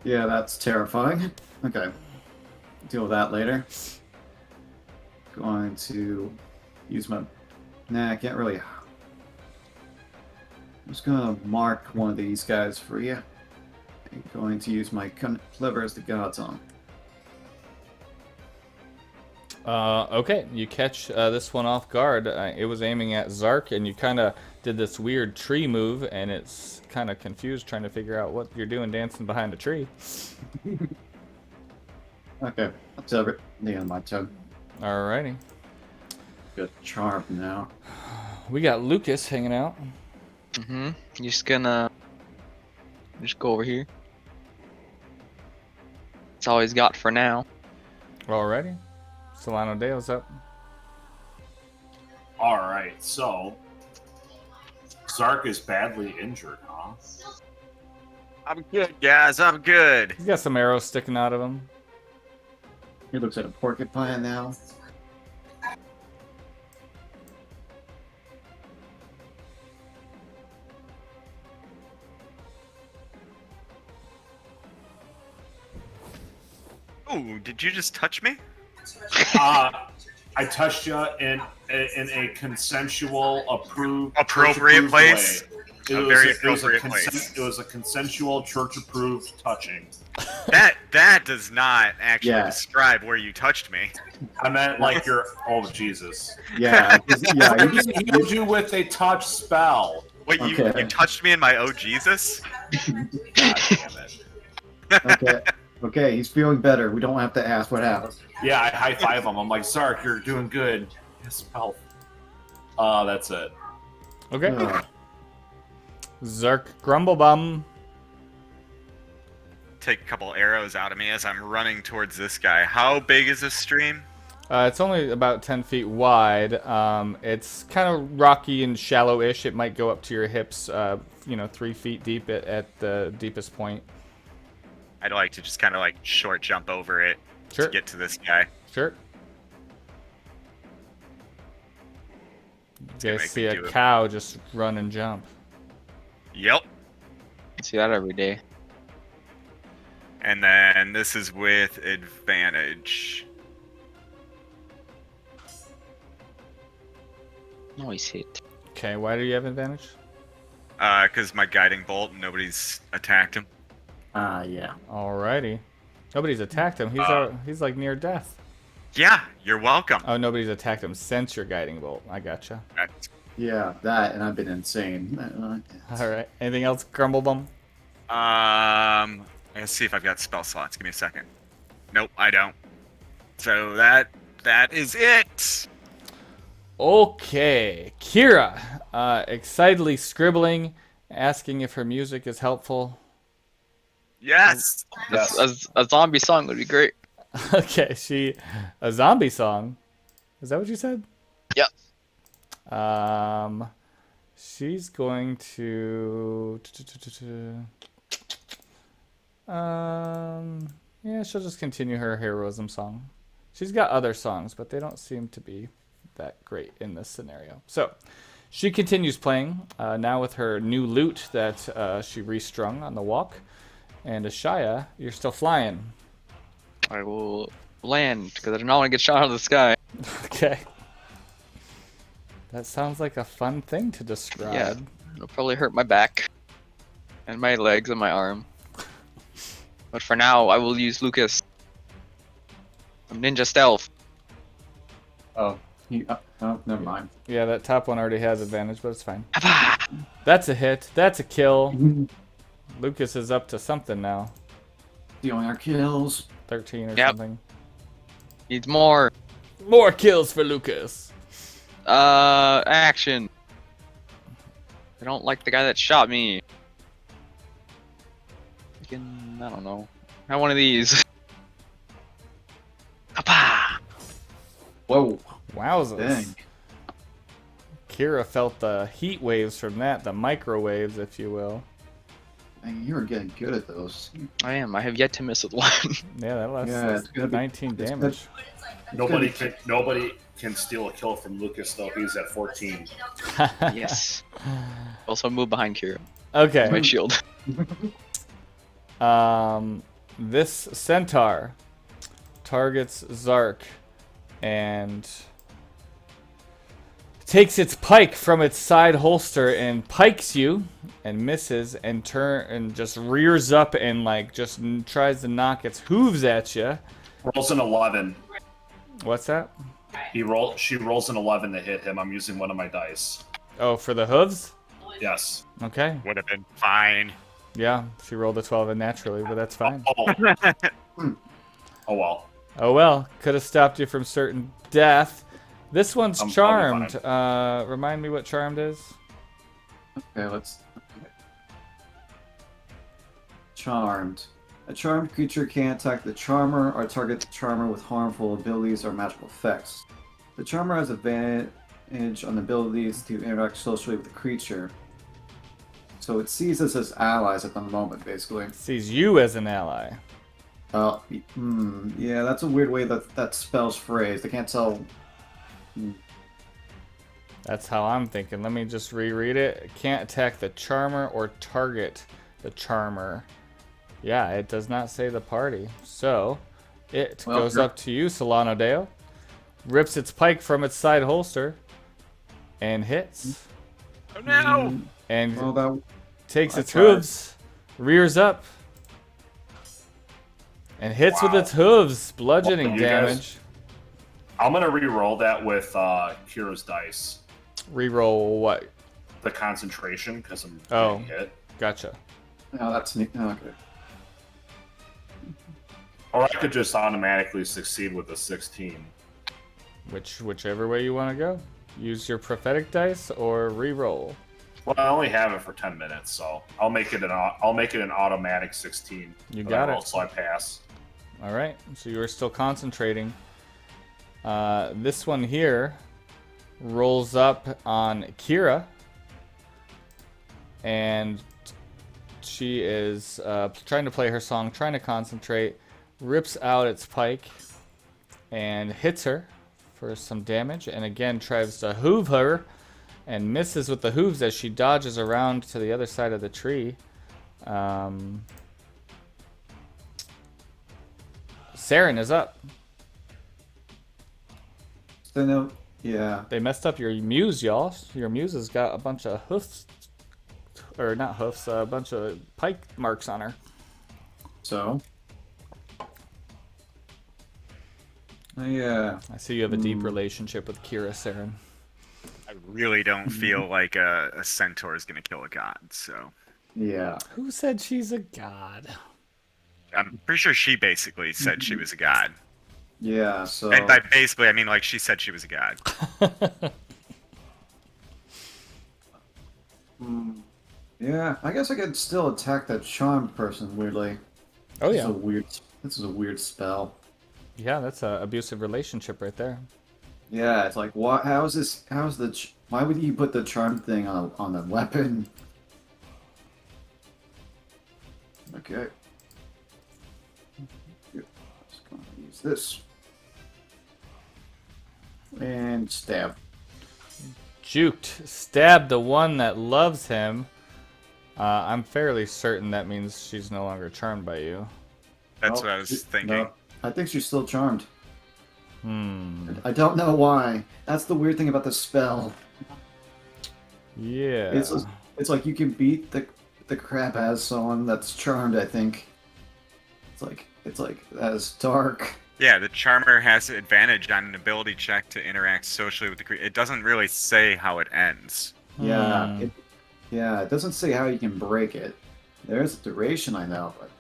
Speaker 3: Yeah, that's terrifying. Okay. Deal with that later. Going to use my... Nah, I can't really... I'm just gonna mark one of these guys for you. I'm going to use my clever as the gods on.
Speaker 1: Okay, you catch this one off guard. It was aiming at Zark, and you kind of did this weird tree move, and it's kind of confused trying to figure out what you're doing dancing behind a tree.
Speaker 3: Okay, that's the end of my turn.
Speaker 1: Alrighty.
Speaker 3: Good charm now.
Speaker 1: We got Lucas hanging out.
Speaker 4: Mm-hmm. He's gonna Just go over here. That's all he's got for now.
Speaker 1: Alrighty. Solano Dale's up.
Speaker 2: All right, so Zark is badly injured, huh?
Speaker 5: I'm good, guys. I'm good.
Speaker 1: He's got some arrows sticking out of him.
Speaker 3: He looks at a porcupine now.
Speaker 5: Ooh, did you just touch me?
Speaker 2: I touched you in a consensual,
Speaker 5: Appropriate place?
Speaker 2: way.
Speaker 5: Very appropriate place.
Speaker 2: It was a consensual, church-approved touching.
Speaker 5: That does not actually
Speaker 3: Yeah.
Speaker 5: describe where you touched me.
Speaker 2: I meant like your. Oh Jesus!
Speaker 3: Yeah, yeah.
Speaker 2: I just healed you with a touch spell.
Speaker 5: Wait,
Speaker 3: Okay.
Speaker 5: you touched me in my oh Jesus?
Speaker 2: God damn it!
Speaker 3: Okay, okay. He's feeling better. We don't have to ask what happened.
Speaker 2: Yeah, I high five him. I'm like, Zark, you're doing good. Yes, spell. That's it.
Speaker 1: Okay.
Speaker 3: Ugh.
Speaker 1: Zark Grumblebum.
Speaker 5: Take a couple arrows out of me as I'm running towards this guy. How big is this stream?
Speaker 1: It's only about 10 feet wide. It's kind of rocky and shallow-ish. It might go up to your hips, 3 feet deep at the deepest point.
Speaker 5: I'd like to just kind of like short jump over it
Speaker 1: Sure.
Speaker 5: to get to this guy.
Speaker 1: Sure. You
Speaker 5: gonna
Speaker 1: guys
Speaker 5: make
Speaker 1: see
Speaker 5: me
Speaker 1: a
Speaker 5: do it.
Speaker 1: cow just run and jump.
Speaker 5: Yep.
Speaker 4: See that every day.
Speaker 5: And then this is with advantage.
Speaker 4: Nice hit.
Speaker 1: Okay, why do you have advantage?
Speaker 5: Because my guiding bolt, nobody's attacked him.
Speaker 3: Yeah.
Speaker 1: Alrighty. Nobody's attacked him. He's like near death.
Speaker 5: Yeah, you're welcome.
Speaker 1: Oh, nobody's attacked him since your guiding bolt. I gotcha.
Speaker 5: That's-
Speaker 3: Yeah, that, and I've been insane.
Speaker 1: Alright. Anything else, Grumblebum?
Speaker 5: Let's see if I've got spell slots. Give me a second. Nope, I don't. So that is it.
Speaker 1: Okay. Kira, excitedly scribbling, asking if her music is helpful.
Speaker 5: Yes.
Speaker 2: Yes.
Speaker 4: A zombie song would be great.
Speaker 1: Okay, a zombie song. Is that what you said?
Speaker 4: Yep.
Speaker 1: She's going to. Yeah, she'll just continue her heroism song. She's got other songs, but they don't seem to be that great in this scenario. So, she continues playing, now with her new lute that she restrung on the walk. And Ashaya, you're still flying.
Speaker 4: I will land because I do not want to get shot out of the sky.
Speaker 1: Okay. That sounds like a fun thing to describe.
Speaker 4: Yeah. It'll probably hurt my back and my legs and my arm. But for now, I will use Lucas. I'm ninja stealth.
Speaker 3: Oh, never mind.
Speaker 1: Yeah, that top one already has advantage, but it's fine.
Speaker 4: Apa!
Speaker 1: That's a hit. That's a kill. Lucas is up to something now.
Speaker 3: Stealing our kills.
Speaker 1: 13 or
Speaker 4: Yep.
Speaker 1: something.
Speaker 4: Needs more.
Speaker 1: More kills for Lucas.
Speaker 4: Action. I don't like the guy that shot me. I don't know. Have one of these. Apa!
Speaker 3: Whoa.
Speaker 1: Wowzers.
Speaker 3: Dang.
Speaker 1: Kira felt the heat waves from that, the microwaves, if you will.
Speaker 3: Dang, you were getting good at those.
Speaker 4: I am. I have yet to miss with one.
Speaker 1: Yeah, that lasts
Speaker 3: Yeah, it's gonna be-
Speaker 1: 19
Speaker 3: it's
Speaker 1: damage.
Speaker 2: Nobody can steal a kill from Lucas though. He's at 14.
Speaker 4: Yes. Also move behind Kira.
Speaker 1: Okay.
Speaker 4: My shield.
Speaker 1: This centaur targets Zark and takes its pike from its side holster and pikes you and misses and just rears up and just tries to knock its hooves at you.
Speaker 2: Rolls an 11.
Speaker 1: What's that?
Speaker 2: She rolls an 11 to hit him. I'm using one of my dice.
Speaker 1: Oh, for the hooves?
Speaker 2: Yes.
Speaker 1: Okay.
Speaker 5: Would have been fine.
Speaker 1: Yeah, she rolled a 12 naturally, but that's fine.
Speaker 2: Oh well.
Speaker 1: Oh well, could have stopped you from certain death. This one's
Speaker 2: I'll be
Speaker 1: charmed.
Speaker 2: fine.
Speaker 1: Remind me what charmed is?
Speaker 3: Okay, let's. charmed. A charmed creature can't attack the charmer or target the charmer with harmful abilities or magical effects. The charmer has advantage on abilities to interact socially with the creature. So it sees us as allies at the moment, basically.
Speaker 1: Sees you as an ally.
Speaker 3: Yeah, that's a weird way that spell's phrased. I can't tell.
Speaker 1: That's how I'm thinking. Let me just reread it. Can't attack the charmer or target the charmer. Yeah, it does not say the party. So, it goes up to you, Solano Deo. Rips its pike from its side holster. And hits.
Speaker 5: Oh no!
Speaker 1: And takes its hooves. Rears up. And hits with its hooves. Bludgeoning damage.
Speaker 2: I'm going to re-roll that with Kira's dice.
Speaker 1: Reroll what?
Speaker 2: The concentration, because I'm getting hit.
Speaker 1: Gotcha.
Speaker 3: No, that's neat. Okay.
Speaker 2: Or I could just automatically succeed with a 16.
Speaker 1: Whichever way you want to go. Use your prophetic dice or re-roll.
Speaker 2: Well, I only have it for 10 minutes, so I'll make it an automatic 16.
Speaker 1: You got it.
Speaker 2: So I pass.
Speaker 1: All right. So you are still concentrating. This one here rolls up on Kira, and she is trying to play her song, trying to concentrate. Rips out its pike and hits her for some damage, and again tries to hoove her and misses with the hooves as she dodges around to the other side of the tree. Saren is up.
Speaker 3: So no, yeah.
Speaker 1: They messed up your muse, y'all. Your muse has got a bunch of hoofs, or not hoofs, a bunch of pike marks on her.
Speaker 3: So. Yeah.
Speaker 1: I see you have a deep relationship with Kira, Saren.
Speaker 5: I really don't feel like a centaur is going to kill a god, so.
Speaker 3: Yeah.
Speaker 1: Who said she's a god?
Speaker 5: I'm pretty sure she basically said she was a god.
Speaker 3: Yeah, so.
Speaker 5: And by basically, I mean, like, she said she was a god.
Speaker 3: Yeah, I guess I could still attack that charmed person, weirdly.
Speaker 1: Oh, yeah.
Speaker 3: This is a weird spell.
Speaker 1: Yeah, that's an abusive relationship right there.
Speaker 3: Yeah, it's like, what? Why would you put the charm thing on the weapon? Okay. Just gonna use this. And stab.
Speaker 1: Juked. Stabbed the one that loves him. I'm fairly certain that means she's no longer charmed by you.
Speaker 5: That's what I was thinking.
Speaker 3: No, I think she's still charmed. I don't know why. That's the weird thing about the spell.
Speaker 1: Yeah.
Speaker 3: It's like you can beat the crap as someone that's charmed, I think. It's like that's dark.
Speaker 5: Yeah, the charmer has advantage on an ability check to interact socially with the creature. It doesn't really say how it ends.
Speaker 3: Yeah. It doesn't say how you can break it. There's a duration, I know, but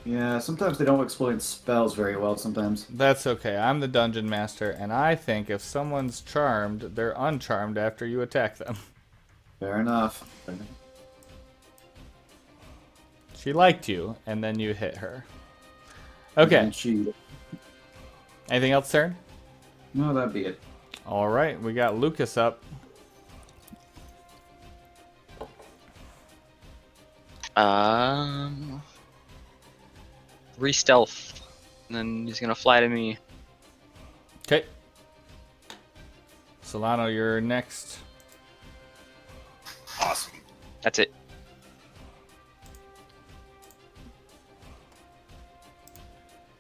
Speaker 3: yeah, sometimes they don't explain spells very well sometimes.
Speaker 1: That's okay. I'm the dungeon master, and I think if someone's charmed, they're uncharmed after you attack them.
Speaker 3: Fair enough.
Speaker 1: She liked you, and then you hit her. Okay.
Speaker 3: And
Speaker 1: Anything else, Saren?
Speaker 3: No, that'd be it.
Speaker 1: All right. We got Lucas up.
Speaker 4: Re-stealth. And then he's gonna fly to me.
Speaker 1: Okay. Solano, you're next.
Speaker 2: Awesome.
Speaker 4: That's it.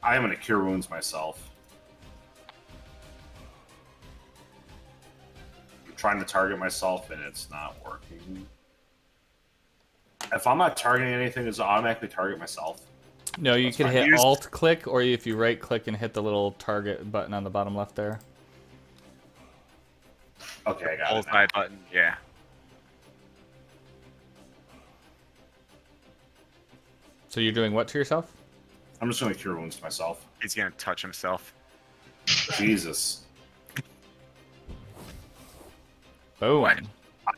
Speaker 2: I am going to cure wounds myself. I'm trying to target myself and it's not working. If I'm not targeting anything, does it automatically target myself?
Speaker 1: No, you
Speaker 2: That's
Speaker 1: can
Speaker 2: fine.
Speaker 1: hit Alt click, or if you right click and hit the little target button on the bottom left there.
Speaker 2: Okay, I got it.
Speaker 5: Bullseye button, yeah.
Speaker 1: So you're doing what to yourself?
Speaker 2: I'm just going to cure wounds myself.
Speaker 5: He's gonna touch himself.
Speaker 2: Jesus.
Speaker 1: Boom.
Speaker 2: I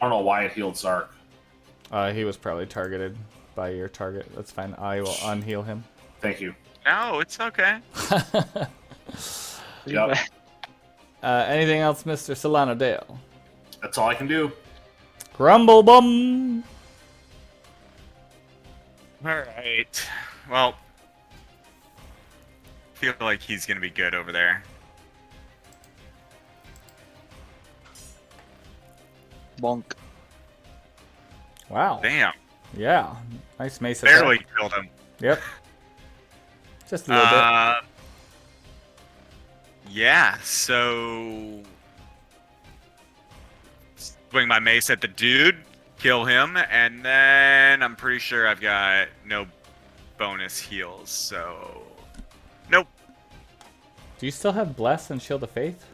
Speaker 2: don't know why it healed Zark.
Speaker 1: He was probably targeted. by your target. That's fine. I will unheal him.
Speaker 2: Thank you.
Speaker 5: No, it's okay.
Speaker 2: Yep.
Speaker 1: Anything else, Mr. Solano Dale?
Speaker 2: That's all I can do.
Speaker 1: Grumble bum.
Speaker 5: All right. Well, feel like he's gonna be good over there.
Speaker 4: Bonk.
Speaker 1: Wow.
Speaker 5: Damn.
Speaker 1: Yeah. Nice mace attack.
Speaker 5: Barely killed him.
Speaker 1: Yep. Just a little bit.
Speaker 5: Yeah, so swing my mace at the dude, kill him, and then I'm pretty sure I've got no bonus heals, so nope.
Speaker 1: Do you still have Bless and Shield of Faith?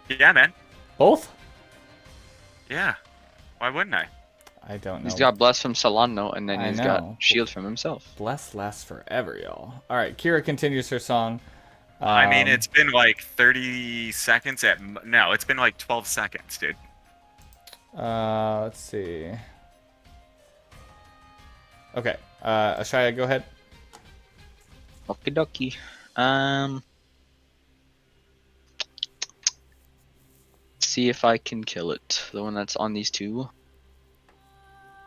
Speaker 5: Yeah, man.
Speaker 1: Both?
Speaker 5: Yeah. Why wouldn't I?
Speaker 1: I don't know.
Speaker 4: He's got Bless from Solano, and then
Speaker 1: I
Speaker 4: he's
Speaker 1: know.
Speaker 4: got Shield from himself.
Speaker 1: Bless lasts forever, y'all. All right, Kira continues her song.
Speaker 5: I mean, it's been like 30 seconds no, it's been like 12 seconds, dude.
Speaker 1: Let's see. Okay, Ashaya, go ahead.
Speaker 4: Okie dokie. See if I can kill it. The one that's on these two.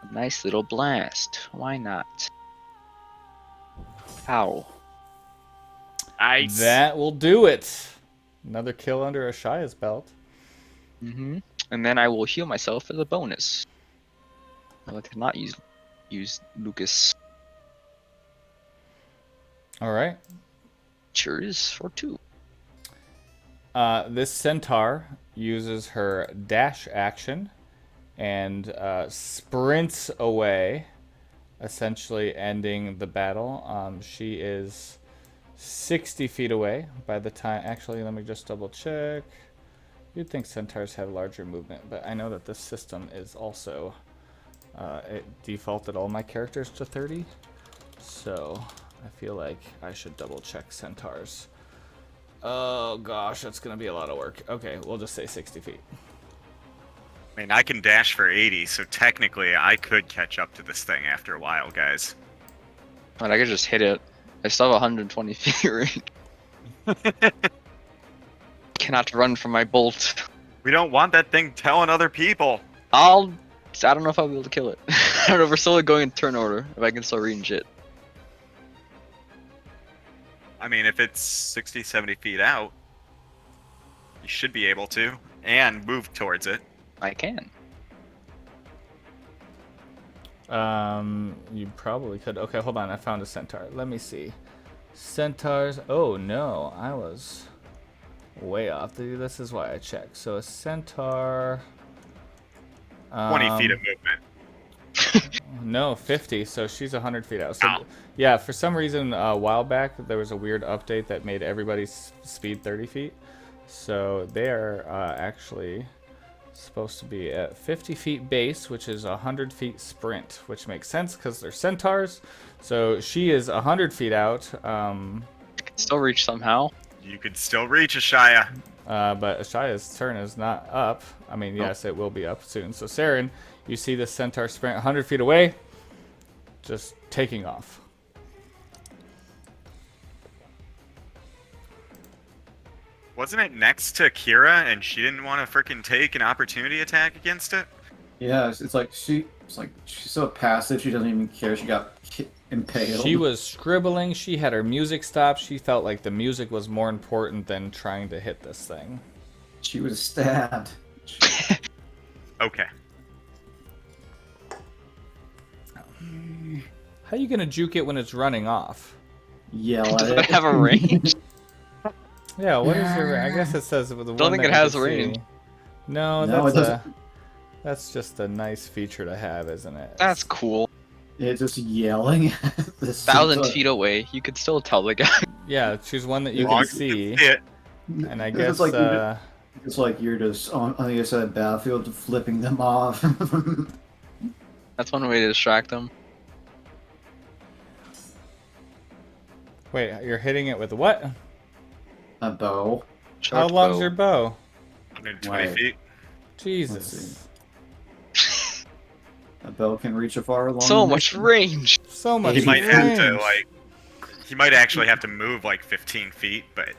Speaker 4: A nice little blast. Why not? Ow.
Speaker 5: Nice.
Speaker 1: That will do it. Another kill under Ashaya's belt.
Speaker 4: And then I will heal myself as a bonus. I cannot use Lucas.
Speaker 1: All right.
Speaker 4: Cheers for 2.
Speaker 1: This centaur uses her dash action and sprints away, essentially ending the battle. She is 60 feet away by the time... Actually, let me just double check. You'd think centaurs have larger movement, but I know that this system is also... it defaulted all my characters to 30, so I feel like I should double check centaurs. Oh gosh, that's gonna be a lot of work. Okay, we'll just say 60 feet.
Speaker 5: I mean, I can dash for 80, so technically I could catch up to this thing after a while, guys.
Speaker 4: But I could just hit it. I still have 120 feet range. Cannot run from my bolt.
Speaker 5: We don't want that thing telling other people.
Speaker 4: I don't know if I'll be able to kill it. I don't know if we're still going in turn order. If I can still range it.
Speaker 5: I mean, if it's 60, 70 feet out, you should be able to, and move towards it.
Speaker 4: I can.
Speaker 1: You probably could. Okay, hold on. I found a centaur. Let me see. Centaurs. Oh no, I was way off. This is why I checked. So a centaur.
Speaker 5: 20 feet of movement.
Speaker 1: No, 50. So she's 100 feet out. So yeah, for some reason, a while back there was a weird update that made everybody's speed 30 feet. So they are actually supposed to be at 50 feet base, which is 100 feet sprint, which makes sense because they're centaurs. So she is 100 feet out.
Speaker 4: Still reach somehow.
Speaker 5: You could still reach Ashaya.
Speaker 1: But Ashaya's turn is not up. I mean, yes, it will be up soon. So Saren, you see the centaur sprint 100 feet away, just taking off.
Speaker 5: Wasn't it next to Kira, and she didn't want to freaking take an opportunity attack against it?
Speaker 3: Yeah, it's like she's so passive. She doesn't even care. She got impaled.
Speaker 1: She was scribbling. She had her music stopped. She felt like the music was more important than trying to hit this thing.
Speaker 3: She was stabbed.
Speaker 5: Okay.
Speaker 1: How are you gonna juke it when it's running off?
Speaker 3: Yell
Speaker 4: Does
Speaker 3: at
Speaker 4: it
Speaker 3: it.
Speaker 4: have a range?
Speaker 1: Yeah, what is your? I guess it says with the
Speaker 4: Don't
Speaker 1: one
Speaker 4: think
Speaker 1: that
Speaker 4: it
Speaker 1: you
Speaker 4: has
Speaker 1: can
Speaker 4: range.
Speaker 1: see. No,
Speaker 3: No, it doesn't.
Speaker 1: that's just a nice feature to have, isn't it?
Speaker 4: That's cool.
Speaker 3: It's just yelling at the
Speaker 4: 1,000 feet away, you could still tell the guy.
Speaker 1: Yeah, choose one that you
Speaker 5: Long
Speaker 1: can
Speaker 5: as
Speaker 1: see,
Speaker 5: it.
Speaker 1: and I
Speaker 3: It's
Speaker 1: guess
Speaker 3: like it's like you're just on the other side of the battlefield flipping them off.
Speaker 4: That's one way to distract them.
Speaker 1: wait, you're hitting it with what?
Speaker 3: A bow.
Speaker 1: How
Speaker 4: Short
Speaker 1: long's
Speaker 4: bow.
Speaker 1: your bow?
Speaker 5: 120
Speaker 3: Wait.
Speaker 5: feet.
Speaker 1: Jesus.
Speaker 3: A bow can reach afar along
Speaker 4: So
Speaker 3: the
Speaker 4: much
Speaker 3: mission.
Speaker 4: range.
Speaker 1: So much
Speaker 5: He might have to
Speaker 1: range.
Speaker 5: like. He might actually have to move like 15 feet, but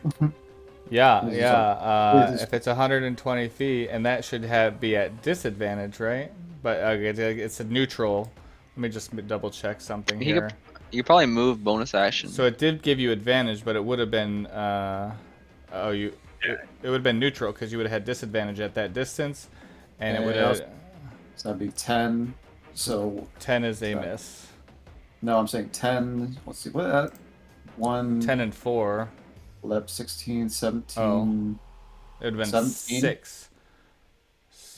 Speaker 1: Yeah,
Speaker 3: This is
Speaker 1: yeah.
Speaker 3: this is-
Speaker 1: If it's 120 feet, and that should be at disadvantage, right? But it's a neutral. Let me just double check something
Speaker 4: You
Speaker 1: here.
Speaker 4: could probably move bonus action.
Speaker 1: So it did give you advantage, but it would have been it would have been neutral because you would have had disadvantage at that distance, and it would have
Speaker 3: So that'd be 10. So
Speaker 1: 10 is a
Speaker 3: Sorry.
Speaker 1: miss.
Speaker 3: no, I'm saying 10. Let's see what that 1,
Speaker 1: 10 and 4.
Speaker 3: 11, 16, 17.
Speaker 1: It would have been
Speaker 3: 17?
Speaker 1: 6.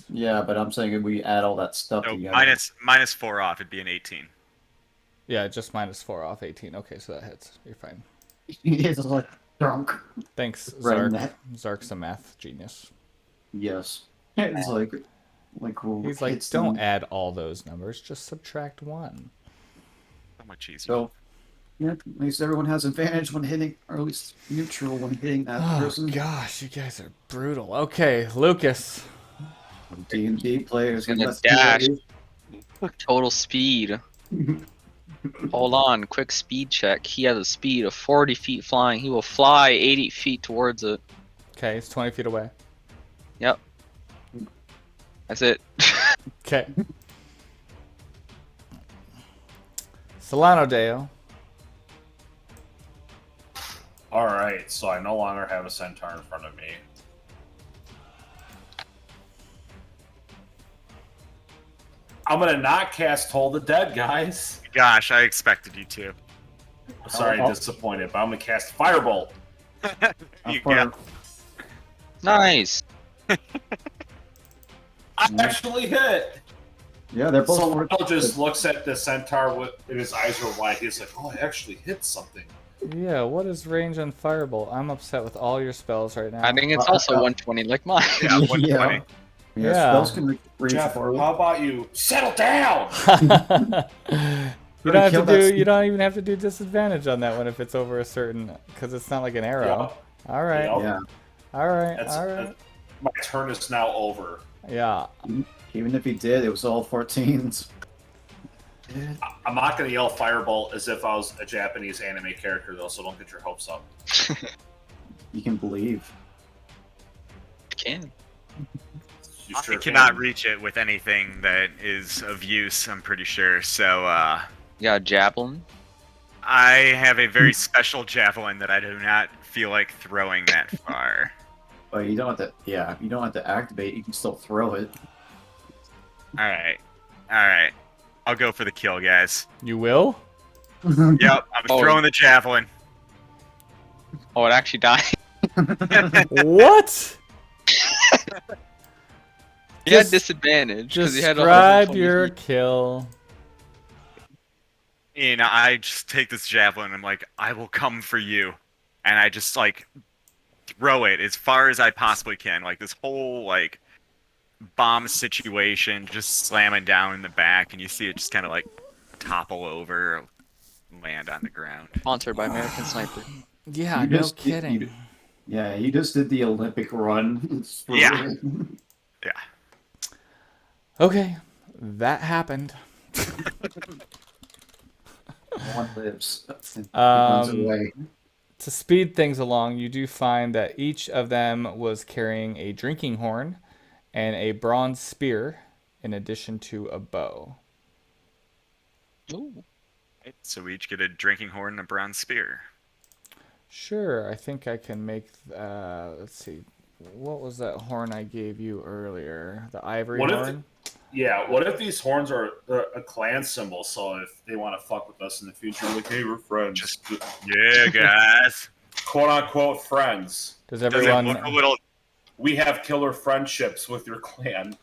Speaker 3: Yeah, but I'm saying if we add all that stuff
Speaker 5: no,
Speaker 3: together.
Speaker 5: minus 4 off, it'd be an 18.
Speaker 1: Yeah, just minus 4 off 18. Okay, so that hits. You're fine.
Speaker 3: He's just like drunk.
Speaker 1: Thanks,
Speaker 3: Right in
Speaker 1: Zark.
Speaker 3: that.
Speaker 1: Zark's a math genius.
Speaker 3: Yes. It's like
Speaker 1: He's like,
Speaker 3: it's
Speaker 1: don't
Speaker 3: the-
Speaker 1: add all those numbers, just subtract 1.
Speaker 5: So much easier.
Speaker 3: So yeah, at least everyone has advantage when hitting, or at least neutral when hitting that
Speaker 1: Oh
Speaker 3: person.
Speaker 1: gosh, you guys are brutal. Okay, Lucas.
Speaker 3: D&D players
Speaker 4: And
Speaker 3: with
Speaker 4: a
Speaker 3: less
Speaker 4: dash.
Speaker 3: ability.
Speaker 4: Total speed. Hold on, quick speed check. He has a speed of 40 feet flying. He will fly 80 feet towards it.
Speaker 1: Okay, it's 20 feet away.
Speaker 4: Yep. That's it.
Speaker 1: Okay. Solano Deo.
Speaker 2: All right, so I no longer have a centaur in front of me. I'm gonna not cast Toll the Dead, guys.
Speaker 5: Gosh, I expected you to.
Speaker 2: Sorry,
Speaker 3: Oh.
Speaker 2: disappointed, but I'm gonna cast Firebolt.
Speaker 5: You
Speaker 3: For-
Speaker 5: got
Speaker 4: Nice.
Speaker 2: I actually hit.
Speaker 3: Yeah, they're both.
Speaker 2: So
Speaker 3: for-
Speaker 2: Will just looks at the centaur with and his eyes are wide. He's like, "Oh, I actually hit something."
Speaker 1: Yeah, what is range on Firebolt? I'm upset with all your spells right now.
Speaker 4: I think it's also 120 like mine.
Speaker 5: yeah, 120.
Speaker 3: Yeah,
Speaker 1: Yeah.
Speaker 3: spells can reach
Speaker 2: Jeff,
Speaker 3: far.
Speaker 2: how about you settle down?
Speaker 1: You don't have to
Speaker 3: Kill that
Speaker 1: do.
Speaker 3: snake.
Speaker 1: You don't even have to do disadvantage on that one if it's over a certain, because it's not like an arrow. All right,
Speaker 2: Yep.
Speaker 3: Yeah,
Speaker 1: all right,
Speaker 2: That's,
Speaker 1: all right.
Speaker 2: my turn is now over.
Speaker 1: Yeah,
Speaker 3: even if he did, it was all 14s.
Speaker 2: I'm not gonna yell Firebolt as if I was a Japanese anime character though, so don't get your hopes up.
Speaker 3: You can believe.
Speaker 4: Can.
Speaker 2: You
Speaker 5: I
Speaker 2: sure
Speaker 5: cannot
Speaker 2: can.
Speaker 5: reach it with anything that is of use, I'm pretty sure. So,
Speaker 4: You got a javelin.
Speaker 5: I have a very special javelin that I do not feel like throwing that far.
Speaker 3: But you don't have to. Yeah, you don't have to activate. You can still throw it.
Speaker 5: Alright. Alright. I'll go for the kill, guys.
Speaker 1: you will.
Speaker 5: Yep, I'm
Speaker 4: Oh.
Speaker 5: throwing the javelin.
Speaker 4: Oh, it actually died.
Speaker 1: What?
Speaker 4: He had
Speaker 1: Just
Speaker 4: disadvantage because he had
Speaker 1: Describe
Speaker 4: 120
Speaker 1: your
Speaker 4: feet.
Speaker 1: kill.
Speaker 5: You know, I just take this javelin and I'm like, I will come for you. And I just, like, throw it as far as I possibly can. Like, this whole, like, bomb situation, just slamming down in the back, and you see it just kind of, like, topple over, land on the ground.
Speaker 4: Sponsored by American Sniper.
Speaker 1: Yeah,
Speaker 3: You
Speaker 1: no
Speaker 3: just- you-
Speaker 1: kidding.
Speaker 3: you- Yeah, he just did the Olympic run.
Speaker 5: Yeah. Yeah.
Speaker 1: Okay, that happened.
Speaker 3: One lives. And he runs
Speaker 1: Um,
Speaker 3: away.
Speaker 1: To speed things along, you do find that each of them was carrying a drinking horn and a bronze spear, in addition to a bow.
Speaker 4: Ooh.
Speaker 5: Right, so we each get a drinking horn and a bronze spear.
Speaker 1: Sure, I think I can make. Let's see, what was that horn I gave you earlier? The ivory
Speaker 2: What if
Speaker 1: horn.
Speaker 2: Yeah, what if these horns are a clan symbol? So if they want to fuck with us in the future, like, hey, we're friends,
Speaker 5: Just- Yeah, guys.
Speaker 2: quote unquote friends.
Speaker 1: Does
Speaker 5: Does it
Speaker 1: everyone?
Speaker 5: look a little...
Speaker 2: We have killer friendships with your clan.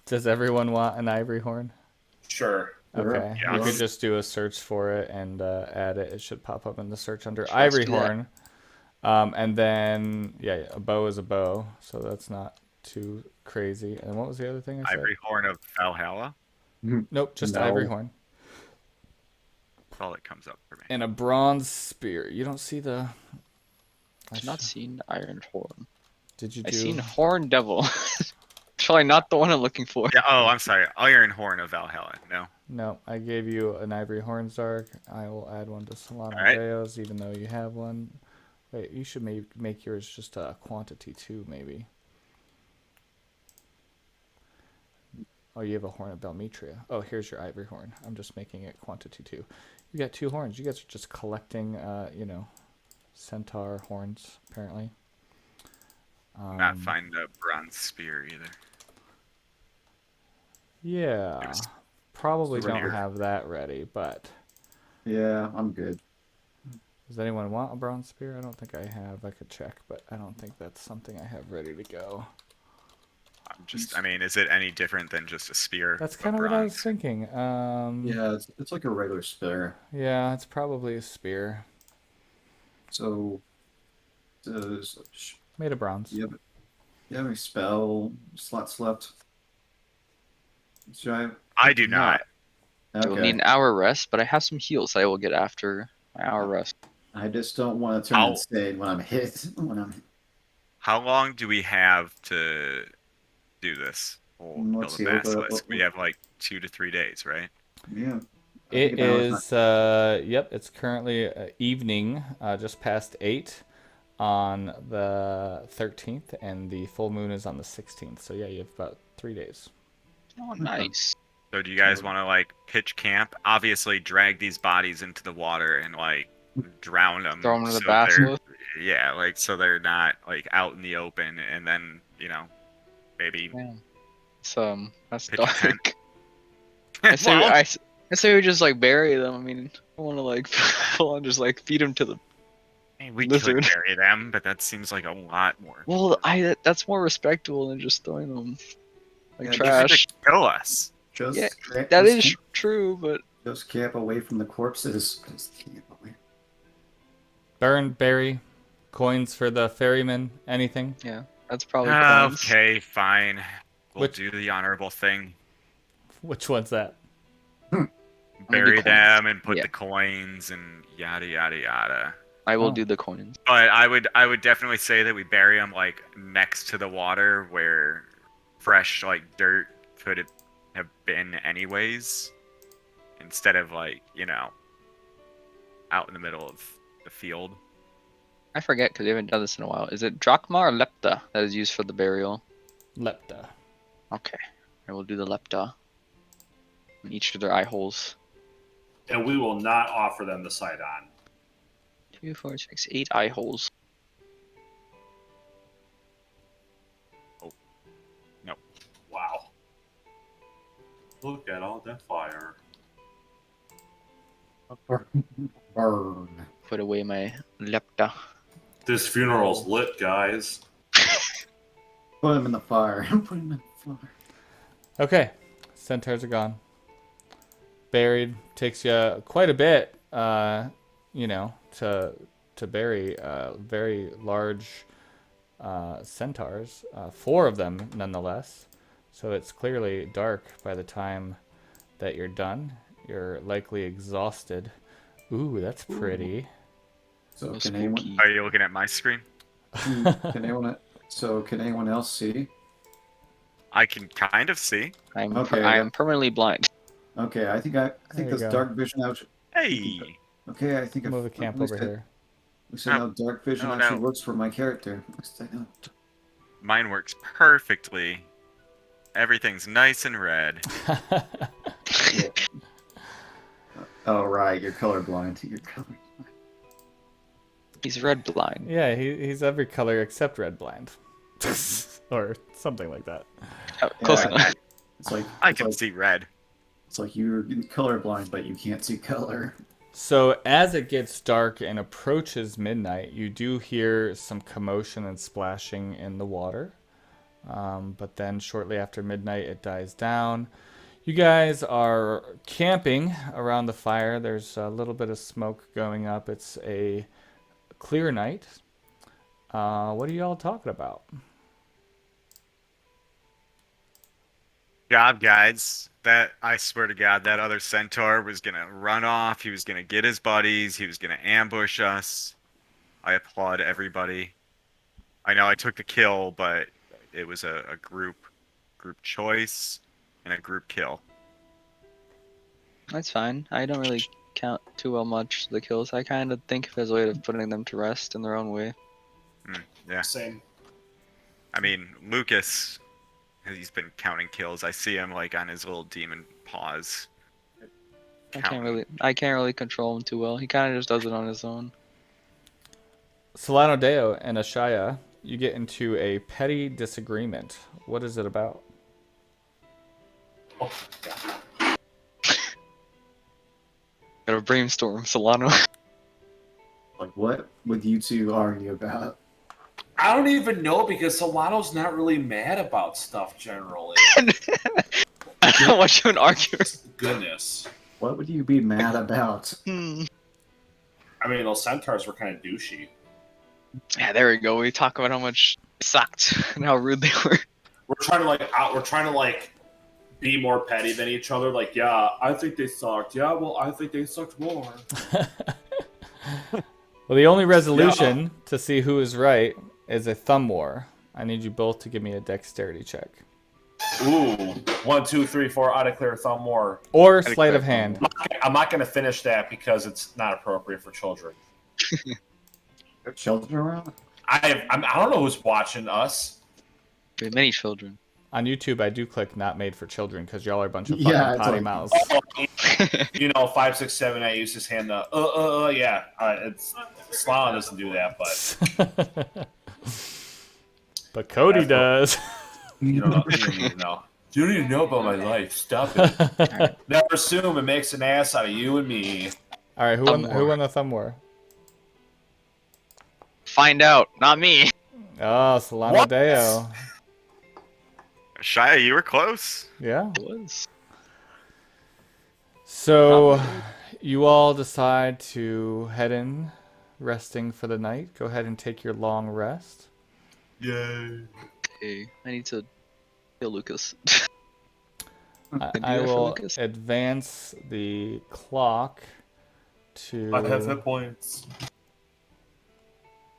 Speaker 1: Does everyone want an ivory horn?
Speaker 2: Sure.
Speaker 3: Sure.
Speaker 1: Okay,
Speaker 5: Yeah.
Speaker 1: you could just do a search for it and add it. It should pop up in the search under
Speaker 4: Sure,
Speaker 1: ivory
Speaker 4: let's do that.
Speaker 1: horn. And then yeah, a bow is a bow, so that's not too crazy. And what was the other thing I said?
Speaker 5: Ivory horn of Valhalla.
Speaker 1: Nope, just
Speaker 3: No.
Speaker 1: ivory horn.
Speaker 5: That's all that comes up for me.
Speaker 1: And a bronze spear. You don't see the.
Speaker 4: I've not seen Iron Horn.
Speaker 1: Did you
Speaker 4: I
Speaker 1: do?
Speaker 4: seen Horn Devil. probably not the one I'm looking for.
Speaker 5: Yeah. Oh, I'm sorry. Iron Horn of Valhalla. No.
Speaker 1: No, I gave you an Ivory Hornsdark. I will add one to Solana
Speaker 5: All right.
Speaker 1: Deos, even though you have one. Wait, you should make yours just a quantity too, maybe. Oh, you have a Horn of Belmetria. Oh, here's your Ivory Horn. I'm just making it quantity 2. You got 2 horns. You guys are just collecting, centaur horns, apparently.
Speaker 5: Not find a bronze spear either.
Speaker 1: Yeah,
Speaker 5: It was
Speaker 1: probably don't
Speaker 5: souvenir.
Speaker 1: have that ready, but
Speaker 3: Yeah, I'm good.
Speaker 1: does anyone want a bronze spear? I don't think I have. I could check, but I don't think that's something I have ready to go.
Speaker 5: I mean, is it any different than just a spear?
Speaker 1: That's kind of what I was
Speaker 5: bronze?
Speaker 1: thinking.
Speaker 3: Yeah, it's like a regular spear.
Speaker 1: Yeah, it's probably a spear
Speaker 3: So,
Speaker 1: made of bronze.
Speaker 3: you have any spell slots left? Should
Speaker 5: I do not.
Speaker 4: I will
Speaker 3: Okay.
Speaker 4: need an hour rest, but I have some heals I will get after my hour rest.
Speaker 3: I just don't want to turn
Speaker 5: I'll-
Speaker 3: insane when I'm hit.
Speaker 5: How long do we have to do this whole kill
Speaker 3: Let's
Speaker 5: the
Speaker 3: see,
Speaker 5: basilisk? We have like 2 to 3 days, right?
Speaker 3: Yeah. I
Speaker 1: It
Speaker 3: think an hour's
Speaker 1: is, yep, it's currently evening, just past 8 on the 13th, and the full moon is on the 16th. So yeah, you have about 3 days.
Speaker 4: Oh, nice.
Speaker 5: So do you guys want to like pitch camp? Obviously, drag these bodies into the water and like drown them.
Speaker 4: Throw 'em into the
Speaker 5: so they're-
Speaker 4: basilisk?
Speaker 5: Yeah, like so they're not like out in the open, and then maybe.
Speaker 4: Man. That's
Speaker 5: Pitch a tent.
Speaker 4: dark. I say,
Speaker 5: Well,
Speaker 4: I say we just like bury them. I mean, I want to like full on just like feed them to the.
Speaker 5: I mean, we
Speaker 4: lizard.
Speaker 5: could bury them, but that seems like a lot more.
Speaker 4: Well, that's more respectable than just throwing them like
Speaker 3: Yeah,
Speaker 5: Even
Speaker 4: trash.
Speaker 5: to kill us.
Speaker 3: Just
Speaker 4: Yeah,
Speaker 3: camp,
Speaker 4: That
Speaker 3: just
Speaker 4: is
Speaker 3: camp-
Speaker 4: true, but
Speaker 3: just camp away from the corpses. Just camp away.
Speaker 1: Burn, bury, coins for the ferryman, anything?
Speaker 4: yeah, that's probably coins.
Speaker 5: Okay, fine. We'll
Speaker 1: Which-
Speaker 5: do the honorable thing.
Speaker 1: Which one's that?
Speaker 5: Bury
Speaker 4: coins.
Speaker 5: them and put
Speaker 4: Yeah.
Speaker 5: the coins and yada yada yada.
Speaker 4: I will
Speaker 1: Oh.
Speaker 4: do the coins.
Speaker 5: But I would definitely say that we bury them like next to the water where fresh like dirt could have been anyways, instead of like out in the middle of the field.
Speaker 4: I forget because we haven't done this in a while. Is it drachma or lepta that is used for the burial?
Speaker 1: Lepta.
Speaker 4: Okay, I will do the lepta. In each of their eye holes.
Speaker 2: And we will not offer them the Sidon.
Speaker 4: 2, 4, 6, 8 eye holes.
Speaker 2: Wow. Look at all that fire.
Speaker 3: Burn.
Speaker 4: Put away my lepta.
Speaker 2: This funeral's lit, guys.
Speaker 3: Put him in the fire. Put him in the fire.
Speaker 1: Okay, centaurs are gone. Buried takes you quite a bit, to bury very large centaurs. 4 of them, nonetheless. So it's clearly dark by the time that you're done. You're likely exhausted. Ooh, that's pretty.
Speaker 3: So
Speaker 4: Oh,
Speaker 3: can anyone,
Speaker 4: spooky.
Speaker 5: Are you looking at my screen?
Speaker 3: can anyone else see?
Speaker 5: I can kind of see.
Speaker 4: I
Speaker 3: Okay,
Speaker 4: am permanently blind.
Speaker 3: Okay, I think
Speaker 1: There you
Speaker 3: this
Speaker 1: go.
Speaker 3: dark vision out.
Speaker 5: Hey.
Speaker 3: Okay, I think
Speaker 1: Move the camp
Speaker 3: at least
Speaker 1: over
Speaker 3: I-
Speaker 1: here.
Speaker 3: We said how dark vision
Speaker 5: Oh,
Speaker 3: actually
Speaker 5: no.
Speaker 3: works for my character. At least I know.
Speaker 5: Mine works perfectly. Everything's nice and red.
Speaker 3: Oh right, you're colorblind. You're colorblind.
Speaker 4: He's red blind.
Speaker 1: Yeah, he's every color except red blind. Or something like that.
Speaker 4: Oh, close
Speaker 3: Yeah.
Speaker 4: enough.
Speaker 3: It's like
Speaker 5: I
Speaker 3: it's
Speaker 5: can
Speaker 3: like,
Speaker 5: see red.
Speaker 3: It's like you're colorblind, but you can't see color.
Speaker 1: So as it gets dark and approaches midnight, you do hear some commotion and splashing in the water. But then shortly after midnight, it dies down. You guys are camping around the fire. There's a little bit of smoke going up. It's a clear night. What are you all talking about?
Speaker 5: Job, guys. That I swear to God, that other centaur was gonna run off. He was gonna get his buddies. He was gonna ambush us. I applaud everybody. I know I took the kill, but it was a group group choice, and a group kill.
Speaker 4: That's fine. I don't really count too well much the kills. I kind of think of it as a way of putting them to rest in their own way.
Speaker 5: Yeah.
Speaker 2: Same.
Speaker 5: I mean, Lucas, he's been counting kills. I see him like on his little demon paws.
Speaker 4: I can't really control him too well. He kind of just does it on his own.
Speaker 1: Solano Deo and Ashaya, you get into a petty disagreement. What is it about?
Speaker 2: Oh, God.
Speaker 4: Gotta brainstorm, Solano.
Speaker 3: Like, what would you two argue about?
Speaker 2: I don't even know because Solano's not really mad about stuff generally.
Speaker 4: I don't want you to argue.
Speaker 2: Goodness.
Speaker 3: What would you be mad about?
Speaker 2: I mean, those centaurs were kind of douchey.
Speaker 4: Yeah, there we go. We talk about how much they sucked and how rude they were.
Speaker 2: We're trying to be more petty than each other. Like, yeah, I think they sucked. Yeah, well, I think they sucked more.
Speaker 1: Well, the only resolution to see who is right is a thumb war. I need you both to give me a dexterity check.
Speaker 2: Ooh, 1, 2, 3, 4. I declare thumb war.
Speaker 1: Or sleight of hand.
Speaker 2: I'm not going to finish that because it's not appropriate for children.
Speaker 3: Are children around?
Speaker 2: I don't know who's watching us.
Speaker 4: There are many children.
Speaker 1: On YouTube, I do click not made for children because y'all are a bunch of
Speaker 3: Yeah,
Speaker 1: fucking
Speaker 3: it's
Speaker 1: potty
Speaker 3: like-
Speaker 1: mouths.
Speaker 2: You know, 5, 6, 7, 8 use his hand. Yeah. It's Solano doesn't do that, but
Speaker 1: But Cody
Speaker 2: That's
Speaker 1: does.
Speaker 2: you don't know. You don't need to know. You don't even know about my life. Stop it. Never assume it makes an ass out of you and me.
Speaker 1: All right, who won the thumb war?
Speaker 4: Find out, not me.
Speaker 1: Oh, Solano
Speaker 2: What?
Speaker 1: Deo.
Speaker 5: Shia, you were close.
Speaker 1: Yeah.
Speaker 4: It was.
Speaker 1: So you all decide to head in, resting for the night. Go ahead and take your long rest.
Speaker 2: Yay.
Speaker 4: Okay, I need to kill Lucas.
Speaker 1: I
Speaker 4: that for
Speaker 1: will
Speaker 4: Lucas?
Speaker 1: advance the clock to.
Speaker 2: I have hit points.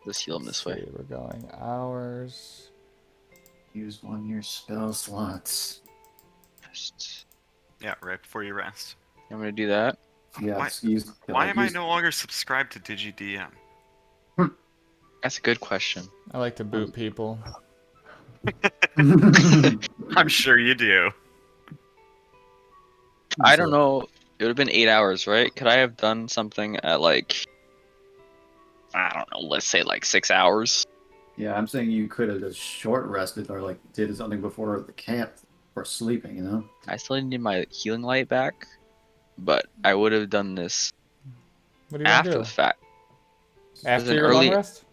Speaker 4: Just heal him this way.
Speaker 1: see, we're going hours.
Speaker 3: Use one of your spell slots.
Speaker 4: Just-
Speaker 5: Yeah, right before you rest.
Speaker 4: I'm gonna do that.
Speaker 3: Yeah,
Speaker 5: Why-
Speaker 3: it's use,
Speaker 5: Why am I
Speaker 3: use-
Speaker 5: no longer subscribed to DigiDM?
Speaker 4: That's a good question.
Speaker 1: I like to boot people.
Speaker 5: I'm sure you do.
Speaker 4: I don't know. It would have been 8 hours, right? Could I have done something at like, I don't know, let's say like 6 hours?
Speaker 3: Yeah, I'm saying you could have just short rested or like did something before the camp or sleeping, you know?
Speaker 4: I still need my healing light back, but I would have done this
Speaker 1: What do you want
Speaker 4: after
Speaker 1: to
Speaker 4: the
Speaker 1: do?
Speaker 4: fact.
Speaker 1: After
Speaker 4: an
Speaker 1: your long
Speaker 4: early-
Speaker 1: rest?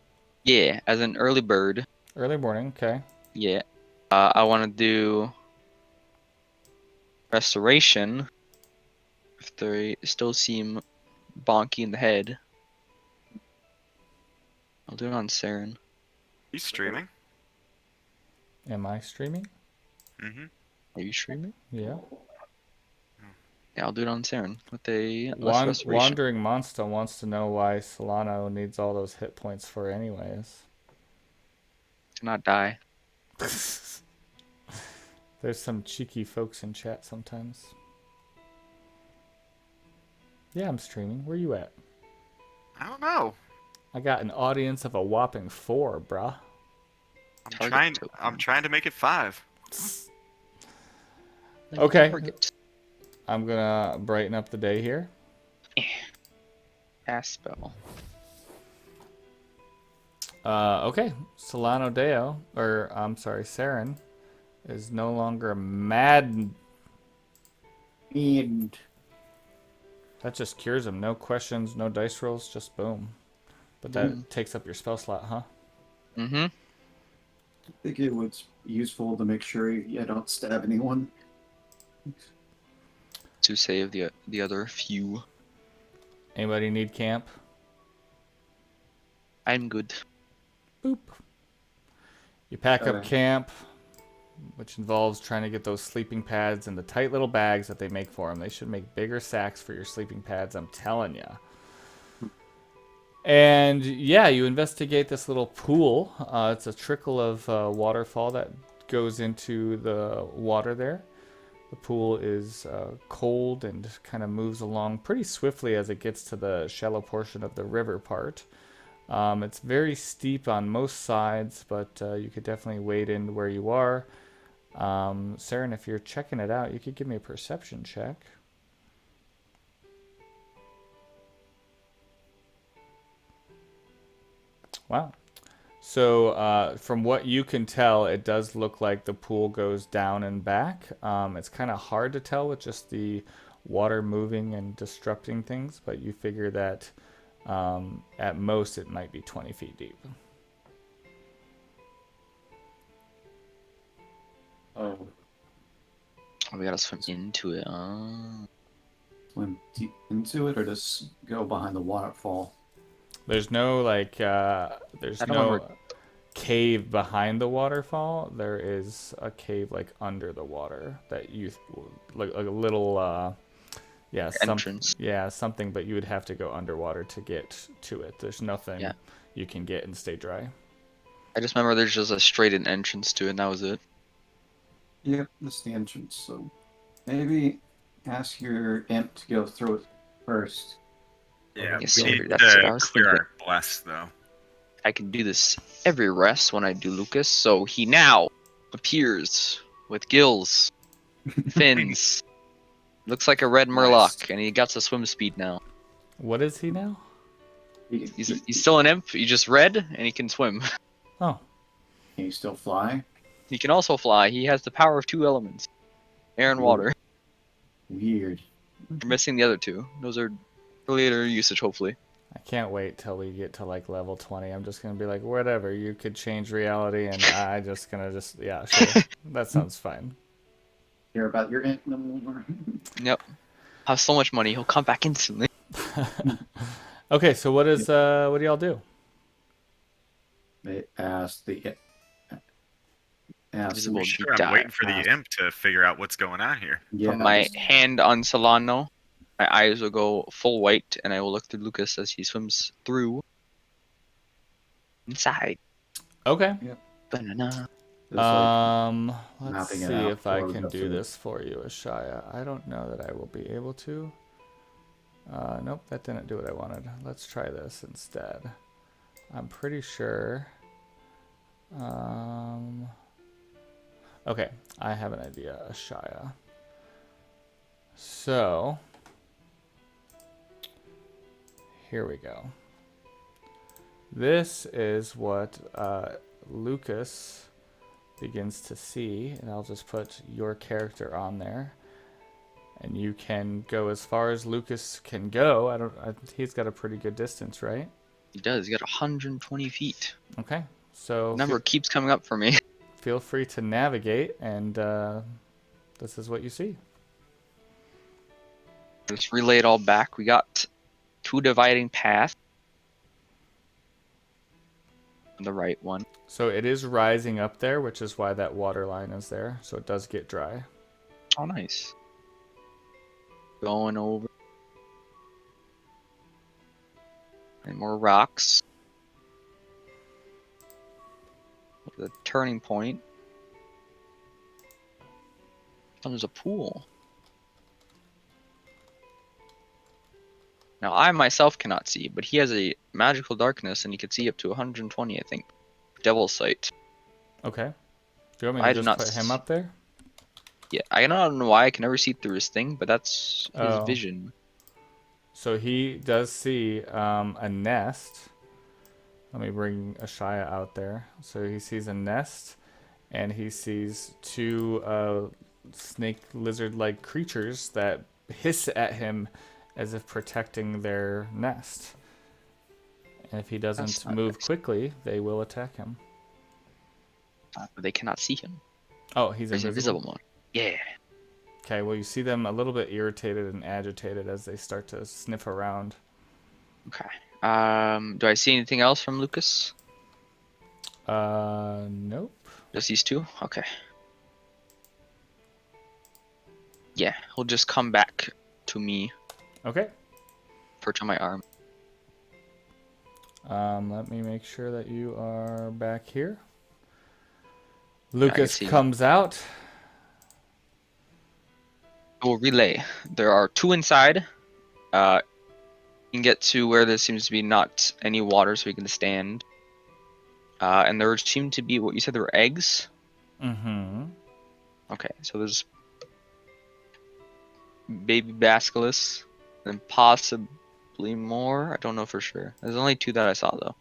Speaker 4: Yeah, as an early bird.
Speaker 1: Early morning, okay.
Speaker 4: Yeah. I want to do restoration. If they still seem bonky in the head, I'll do it on Saren.
Speaker 5: You streaming?
Speaker 1: Am I streaming?
Speaker 5: Mm-hmm.
Speaker 4: Are you streaming?
Speaker 1: Yeah.
Speaker 4: Yeah, I'll do it on Saren with a less restoration.
Speaker 1: Wandering Monster wants to know why Solano needs all those hit points for anyways.
Speaker 4: To not die.
Speaker 1: There's some cheeky folks in chat sometimes. Yeah, I'm streaming. Where you at?
Speaker 5: I don't know.
Speaker 1: I got an audience of a whopping 4, bruh.
Speaker 4: Target token.
Speaker 5: I'm trying to make it 5.
Speaker 1: Okay.
Speaker 4: Target.
Speaker 1: I'm gonna brighten up the day here.
Speaker 4: Cast spell.
Speaker 1: Okay. Solano Deo, or I'm sorry, Saren, is no longer mad.
Speaker 3: And
Speaker 1: That just cures him. No questions, no dice rolls, just boom. But that takes up your spell slot, huh?
Speaker 4: Mm-hmm.
Speaker 3: I think it was useful to make sure you don't stab anyone.
Speaker 4: To save the other few.
Speaker 1: Anybody need camp?
Speaker 4: I'm good.
Speaker 1: Boop. You pack up
Speaker 3: Okay.
Speaker 1: camp, which involves trying to get those sleeping pads in the tight little bags that they make for them. They should make bigger sacks for your sleeping pads, I'm telling ya. And yeah, you investigate this little pool. It's a trickle of waterfall that goes into the water there. The pool is cold and kind of moves along pretty swiftly as it gets to the shallow portion of the river part. It's very steep on most sides, but you could definitely wade in where you are. Saren, if you're checking it out, you could give me a perception check. Wow. So from what you can tell, it does look like the pool goes down and back. It's kind of hard to tell with just the water moving and disrupting things, but you figure that at most it might be 20 feet deep.
Speaker 3: Oh,
Speaker 4: We gotta swim into it.
Speaker 3: swim deep into it or just go behind the waterfall?
Speaker 1: There's no like there's
Speaker 4: I don't
Speaker 1: no
Speaker 4: remember.
Speaker 1: cave behind the waterfall. There is a cave like under the water that you like a little
Speaker 4: Entrance.
Speaker 1: something, but you would have to go underwater to get to it. There's nothing you can get and stay dry.
Speaker 4: I just remember there's just a straight in entrance to it, and that was it.
Speaker 3: Yep, that's the entrance. So maybe ask your imp to go through it first.
Speaker 5: Yeah,
Speaker 4: Yes,
Speaker 5: we
Speaker 4: sir,
Speaker 5: need
Speaker 4: that's what I
Speaker 5: to
Speaker 4: was
Speaker 5: clear
Speaker 4: thinking.
Speaker 5: our bless though.
Speaker 4: I can do this every rest when I do Lucas, so he now appears with gills, fins. Looks like a red murloc, and he got the swim speed now.
Speaker 1: What is he now?
Speaker 4: He's still an imp, he just red, and he can swim.
Speaker 1: Oh,
Speaker 3: Can you still fly?
Speaker 4: He can also fly, he has the power of 2 elements. Air and water.
Speaker 3: Weird.
Speaker 4: We're missing the other 2. Those are for later usage, hopefully.
Speaker 1: I can't wait till we get to like level 20. I'm just gonna be like, whatever, you could change reality, and I just yeah, sure, that sounds fine.
Speaker 3: Hear about your imp no more.
Speaker 4: Yep. Have so much money, he'll come back instantly.
Speaker 1: Okay, so what do y'all do?
Speaker 3: They asked the asked
Speaker 4: Visible deep
Speaker 5: Sure, I'm
Speaker 4: dive.
Speaker 5: waiting for the imp to figure out what's going on here.
Speaker 4: From my hand on Solano, my eyes will go full white, and I will look through Lucas as he swims through inside.
Speaker 1: Okay.
Speaker 4: Banana.
Speaker 1: Let's
Speaker 3: mapping it
Speaker 1: see
Speaker 3: out
Speaker 1: if I
Speaker 3: before we
Speaker 1: can
Speaker 3: go
Speaker 1: do
Speaker 3: through.
Speaker 1: this for you, Ashaya. I don't know that I will be able to. Nope, that didn't do what I wanted. Let's try this instead. I'm pretty sure. Okay, I have an idea, Ashaya. So, here we go. This is what Lucas begins to see, and I'll just put your character on there. And you can go as far as Lucas can go. He's got a pretty good distance, right?
Speaker 4: He does. He got 120 feet.
Speaker 1: Okay, so
Speaker 4: Number keeps coming up for me.
Speaker 1: feel free to navigate, and this is what you see.
Speaker 4: Let's relay it all back. We got 2 dividing paths. The right one.
Speaker 1: So it is rising up there, which is why that water line is there. So it does get dry.
Speaker 4: Oh, nice. Going over. And more rocks. The turning point. Oh, there's a pool. Now, I myself cannot see, but he has a magical darkness, and he can see up to 120, I think. Devil's Sight.
Speaker 1: Okay. Do you want me to just put him up there?
Speaker 4: Yeah, I don't know why I can never see through his thing, but that's his vision.
Speaker 1: So he does see a nest. Let me bring Ashaya out there. So he sees a nest, and he sees 2 snake lizard-like creatures that hiss at him as if protecting their nest. And if he doesn't move quickly, they will attack him.
Speaker 4: But they cannot see him.
Speaker 1: Oh, he's
Speaker 4: There's
Speaker 1: invisible.
Speaker 4: invisible mode. Yeah.
Speaker 1: Okay, well, you see them a little bit irritated and agitated as they start to sniff around.
Speaker 4: Okay. Do I see anything else from Lucas?
Speaker 1: Nope.
Speaker 4: Just these 2? Okay. Yeah, he'll just come back to me.
Speaker 1: Okay.
Speaker 4: Perch on my arm.
Speaker 1: Let me make sure that you are back here. Lucas
Speaker 4: see.
Speaker 1: comes out.
Speaker 4: We'll relay. There are 2 inside. You can get to where there seems to be not any water, so we can stand. And there seem to be what you said. There were eggs.
Speaker 1: Mm-hmm.
Speaker 4: Okay, so there's baby basilisks and possibly more. I don't know for sure. There's only 2 that I saw though.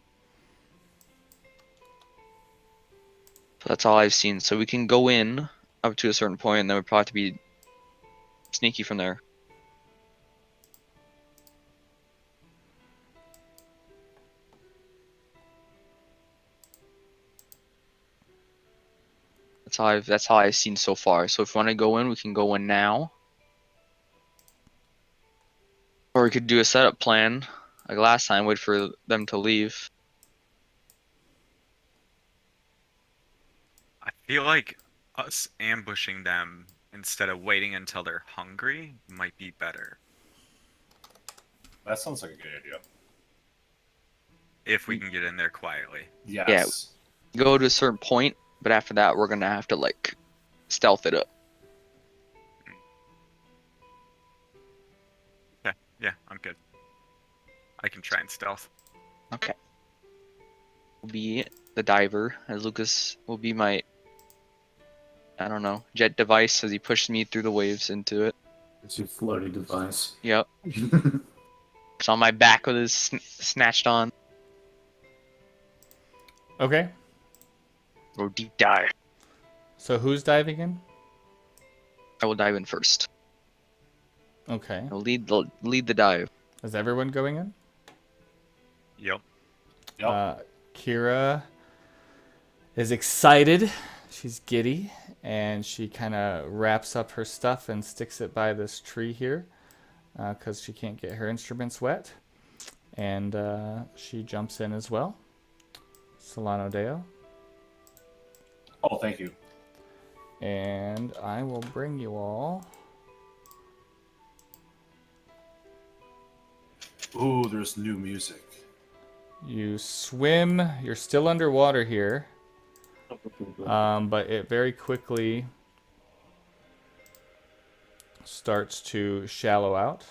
Speaker 4: So that's all I've seen. So we can go in up to a certain point, and then we probably have to be sneaky from there. That's how I've seen so far. So if we want to go in, we can go in now. Or we could do a setup plan, like last time, wait for them to leave.
Speaker 5: I feel like us ambushing them instead of waiting until they're hungry might be better.
Speaker 2: That sounds like a good idea.
Speaker 5: If we can get in there quietly.
Speaker 2: Yes.
Speaker 4: Go to a certain point, but after that, we're gonna have to like stealth it up.
Speaker 5: Yeah, I'm good. I can try and stealth.
Speaker 4: Okay. Will be the diver, as Lucas will be my, I don't know, jet device as he pushes me through the waves into it.
Speaker 3: It's your floating device.
Speaker 4: Yep. It's on my back with his snatched on.
Speaker 1: Okay.
Speaker 4: Or deep dive.
Speaker 1: So who's diving in?
Speaker 4: I will dive in first.
Speaker 1: Okay.
Speaker 4: I'll lead the dive.
Speaker 1: Is everyone going in?
Speaker 5: Yep.
Speaker 2: Yep.
Speaker 1: Kira is excited. She's giddy, and she kind of wraps up her stuff and sticks it by this tree here because she can't get her instruments wet. And she jumps in as well. Solano Deo.
Speaker 2: Oh, thank you.
Speaker 1: And I will bring you all.
Speaker 2: Ooh, there's new music.
Speaker 1: You swim. You're still underwater here. But it very quickly starts to shallow out.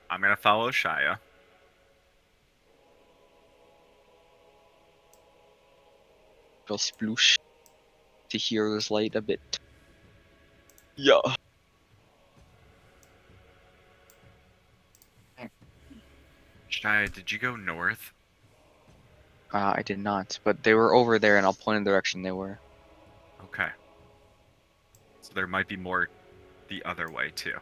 Speaker 5: I'm gonna follow Shia.
Speaker 4: Go sploosh to hear this light a bit. Yeah.
Speaker 5: Shia, did you go north?
Speaker 4: I did not, but they were over there, and I'll point in the direction they were.
Speaker 5: Okay. So there might be more the other way too.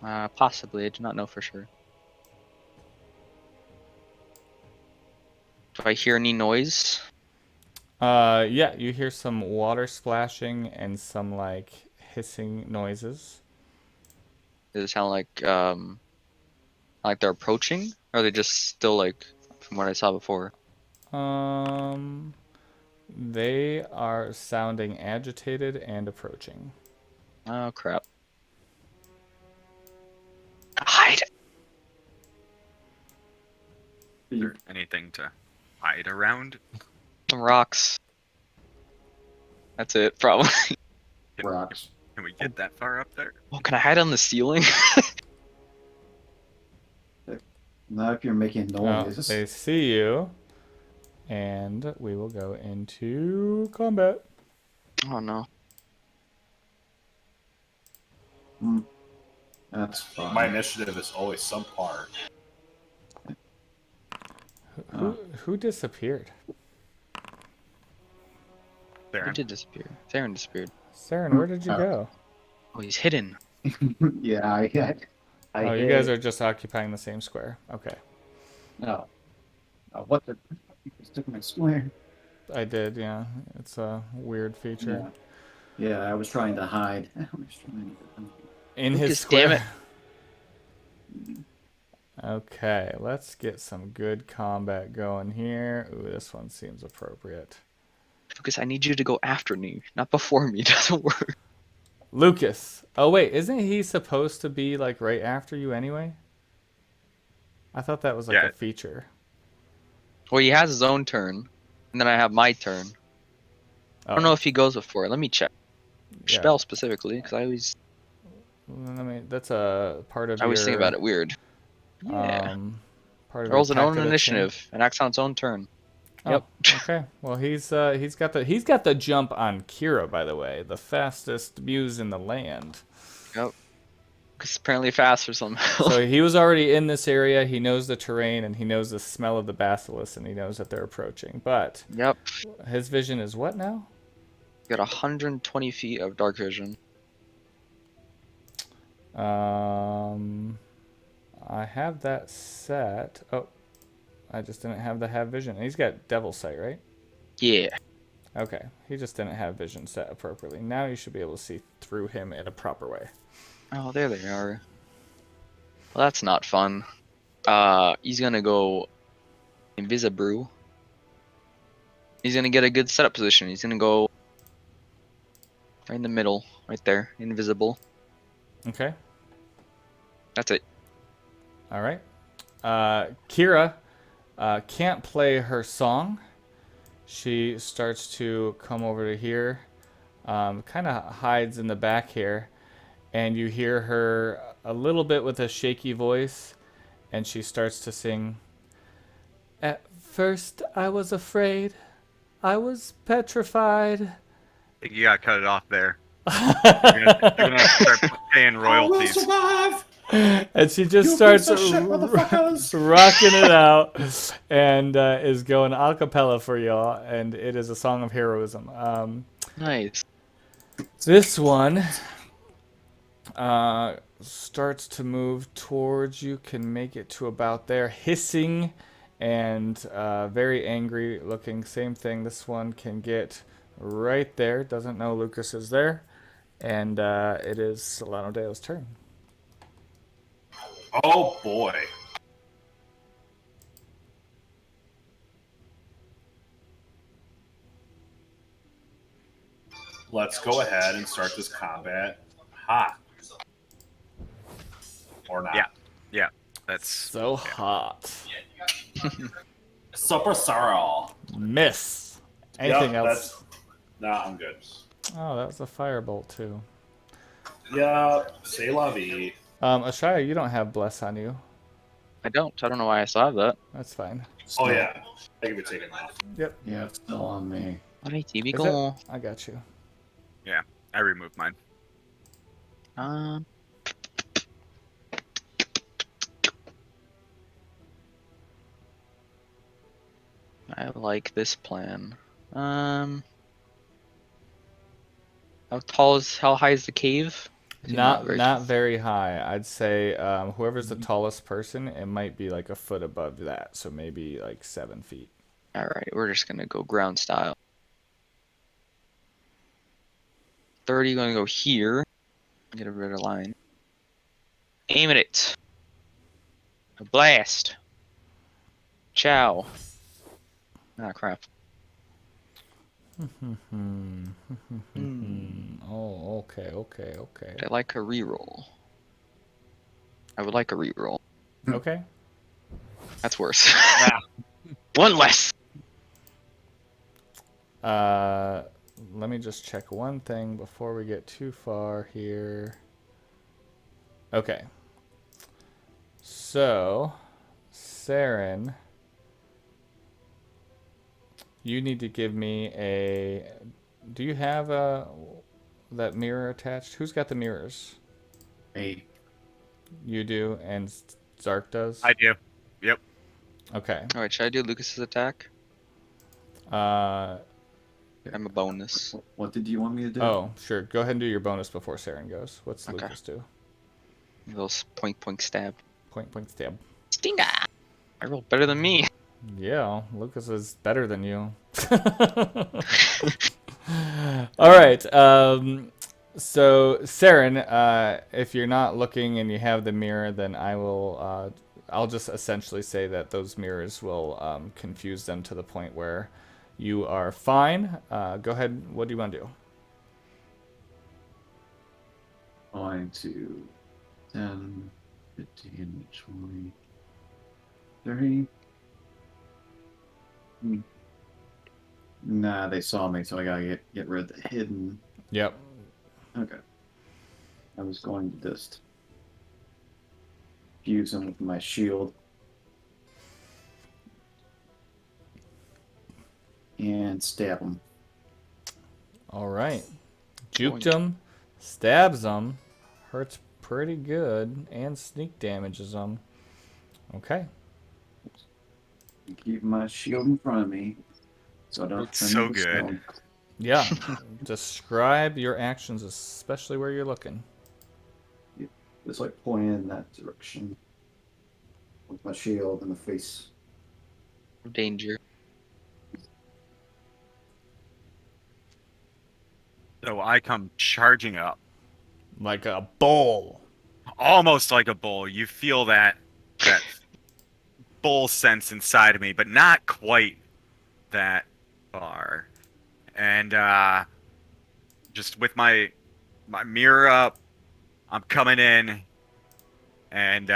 Speaker 4: Possibly. I do not know for sure. Do I hear any noise?
Speaker 1: Yeah, you hear some water splashing and some like hissing noises.
Speaker 4: Does it sound like they're approaching? Or are they just still like from what I saw before?
Speaker 1: They are sounding agitated and approaching.
Speaker 4: Oh crap. Hide!
Speaker 5: Is there anything to hide around?
Speaker 4: Some rocks. That's it, probably.
Speaker 3: Rocks.
Speaker 5: Can we get that far up there?
Speaker 4: Oh, can I hide on the ceiling?
Speaker 3: Not if you're making
Speaker 1: Oh,
Speaker 3: noise.
Speaker 1: they see you, and we will go into combat.
Speaker 4: Oh no.
Speaker 3: That's fine.
Speaker 2: My initiative is always subpar.
Speaker 1: Who disappeared?
Speaker 4: Who
Speaker 5: There.
Speaker 4: did disappear? Theron disappeared.
Speaker 1: Saren, where did you go?
Speaker 4: Oh, he's hidden.
Speaker 3: Yeah, I
Speaker 1: Oh, you guys are just occupying the same square. Okay.
Speaker 3: No. What the? You took my square.
Speaker 1: I did, yeah. It's a weird feature.
Speaker 3: Yeah, I was trying to hide.
Speaker 1: In
Speaker 4: Lucas,
Speaker 1: his square.
Speaker 4: damn it.
Speaker 1: Okay, let's get some good combat going here. Ooh, this one seems appropriate.
Speaker 4: Lucas, I need you to go after me, not before me. It doesn't work.
Speaker 1: Lucas. Oh, wait, isn't he supposed to be, like, right after you anyway? I thought that was, like,
Speaker 5: Yeah.
Speaker 1: a feature.
Speaker 4: Well, he has his own turn. And then I have my turn. I don't know if he goes before. Let me check.
Speaker 1: Yeah.
Speaker 4: Spell specifically, because I always
Speaker 1: That's a part of
Speaker 4: think
Speaker 1: your.
Speaker 4: about it weird. Yeah.
Speaker 1: Part of
Speaker 4: Rolls
Speaker 1: your
Speaker 4: an own
Speaker 1: tactic
Speaker 4: initiative and acts on its own turn. Yep.
Speaker 1: Okay. Well, he's got the jump on Kira, by the way, the fastest muse in the land.
Speaker 4: Yep. Because apparently faster somehow.
Speaker 1: So he was already in this area. He knows the terrain and he knows the smell of the basilisk and he knows that they're approaching. But
Speaker 4: Yep.
Speaker 1: his vision is what now?
Speaker 4: Got 120 feet of dark vision.
Speaker 1: I have that set. Oh, I just didn't have the have vision. He's got devil sight, right?
Speaker 4: Yeah.
Speaker 1: Okay. He just didn't have vision set appropriately. Now you should be able to see through him in a proper way.
Speaker 4: Oh, there they are. Well, that's not fun. He's gonna go Invisibrew. He's gonna get a good setup position. He's gonna go right in the middle, right there, invisible.
Speaker 1: Okay.
Speaker 4: That's it.
Speaker 1: All right. Kira can't play her song. She starts to come over to here, kind of hides in the back here, and you hear her a little bit with a shaky voice, and she starts to sing. At first I was afraid. I was petrified.
Speaker 5: I think you gotta cut it off there. You're gonna have to start paying royalties.
Speaker 1: And she just starts rocking it out and is going a cappella for y'all, and it is a song of heroism.
Speaker 4: Nice.
Speaker 1: This one starts to move towards you, can make it to about there, hissing and very angry looking. Same thing, this one can get right there, doesn't know Lucas is there, and it is Solano Deo's turn.
Speaker 2: Oh boy. Let's go ahead and start this combat hot. Or not.
Speaker 5: Yeah. That's
Speaker 1: So hot.
Speaker 2: Super sorrow.
Speaker 1: Miss. Anything else?
Speaker 2: Nah, I'm good.
Speaker 1: Oh, that was a firebolt too.
Speaker 2: Yeah, c'est la vie.
Speaker 1: Ashaya, you don't have bless on you.
Speaker 4: I don't know why I still have that.
Speaker 1: That's fine.
Speaker 2: Oh yeah, I can be taken off.
Speaker 1: Yep.
Speaker 3: Yeah, it's still on me.
Speaker 4: Alright, here we
Speaker 1: Is
Speaker 4: go.
Speaker 1: it? I got you.
Speaker 5: I removed mine.
Speaker 4: I like this plan. How high is the cave? Is it
Speaker 1: Not very high. I'd say whoever's the tallest person, it might be like a foot above that, so maybe like 7 feet.
Speaker 4: Alright, we're just gonna go ground style. 30 gonna go here. Get a rid of line. Aim at it. A blast. Ciao. Ah, crap.
Speaker 1: Oh, okay.
Speaker 4: I like a reroll. I would like a reroll.
Speaker 1: Okay.
Speaker 4: That's worse. One less.
Speaker 1: Let me just check one thing before we get too far here. Okay. So, Saren, you need to give me a... Do you have that mirror attached? Who's got the mirrors?
Speaker 3: Me.
Speaker 1: You do, and Zark does?
Speaker 5: I do. Yep.
Speaker 1: Okay.
Speaker 4: Alright, should I do Lucas's attack? I'm a bonus.
Speaker 3: What did you want me to do?
Speaker 1: Oh, sure. Go ahead and do your bonus before Saren goes. What's
Speaker 4: Okay.
Speaker 1: Lucas do?
Speaker 4: A little point stab.
Speaker 1: Point, stab.
Speaker 4: Stinger! I rolled better than me.
Speaker 1: Yeah, Lucas is better than you. All right. So, Saren, if you're not looking and you have the mirror, then I will. I'll just essentially say that those mirrors will confuse them to the point where you are fine. Go ahead. What do you want to do?
Speaker 3: Going to 10, 15, 20, 30. Nah, they saw me, so I gotta get rid of the hidden.
Speaker 1: Yep.
Speaker 3: Okay. I was going to just fuse him with my shield. And stab him.
Speaker 1: All right. Juked him, stabs him, hurts pretty good, and sneak damages him. Okay.
Speaker 3: Keep my shield in front of me, so I don't
Speaker 5: Looks
Speaker 3: turn
Speaker 5: so
Speaker 3: into
Speaker 5: good.
Speaker 3: stone.
Speaker 1: Yeah. Describe your actions, especially where you're looking.
Speaker 3: Just like pointing in that direction with my shield in the face.
Speaker 4: Danger.
Speaker 5: So I come charging up,
Speaker 1: Like a bull.
Speaker 5: almost like a bull. You feel that bull sense inside of me, but not quite that far. And just with my mirror up, I'm coming in, and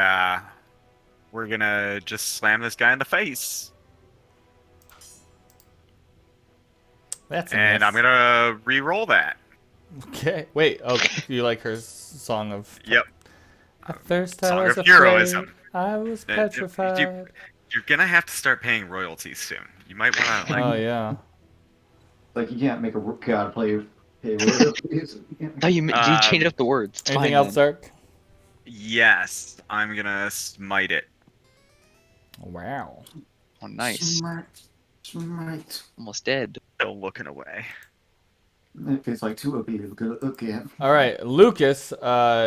Speaker 5: we're gonna just slam this guy in the face.
Speaker 1: That's a
Speaker 5: And
Speaker 1: miss.
Speaker 5: I'm gonna re-roll that.
Speaker 1: Okay. Wait. Oh, you like her song of...
Speaker 5: Yep.
Speaker 1: At first I
Speaker 5: Song
Speaker 1: was
Speaker 5: of
Speaker 1: afraid.
Speaker 5: heroism.
Speaker 1: I was
Speaker 5: You-
Speaker 1: petrified.
Speaker 5: You're gonna have to start paying royalties soon. You might want to like.
Speaker 1: Oh, yeah.
Speaker 3: Like you can't make a god pay royalties.
Speaker 4: No, you changed up the words. It's
Speaker 1: Anything
Speaker 4: fine,
Speaker 1: else,
Speaker 4: man.
Speaker 1: Zark?
Speaker 5: Yes, I'm gonna smite it.
Speaker 1: Wow.
Speaker 4: Oh, nice.
Speaker 3: Smite.
Speaker 4: Almost dead.
Speaker 5: Still looking away.
Speaker 3: It feels like two of you good look at.
Speaker 1: All right, Lucas.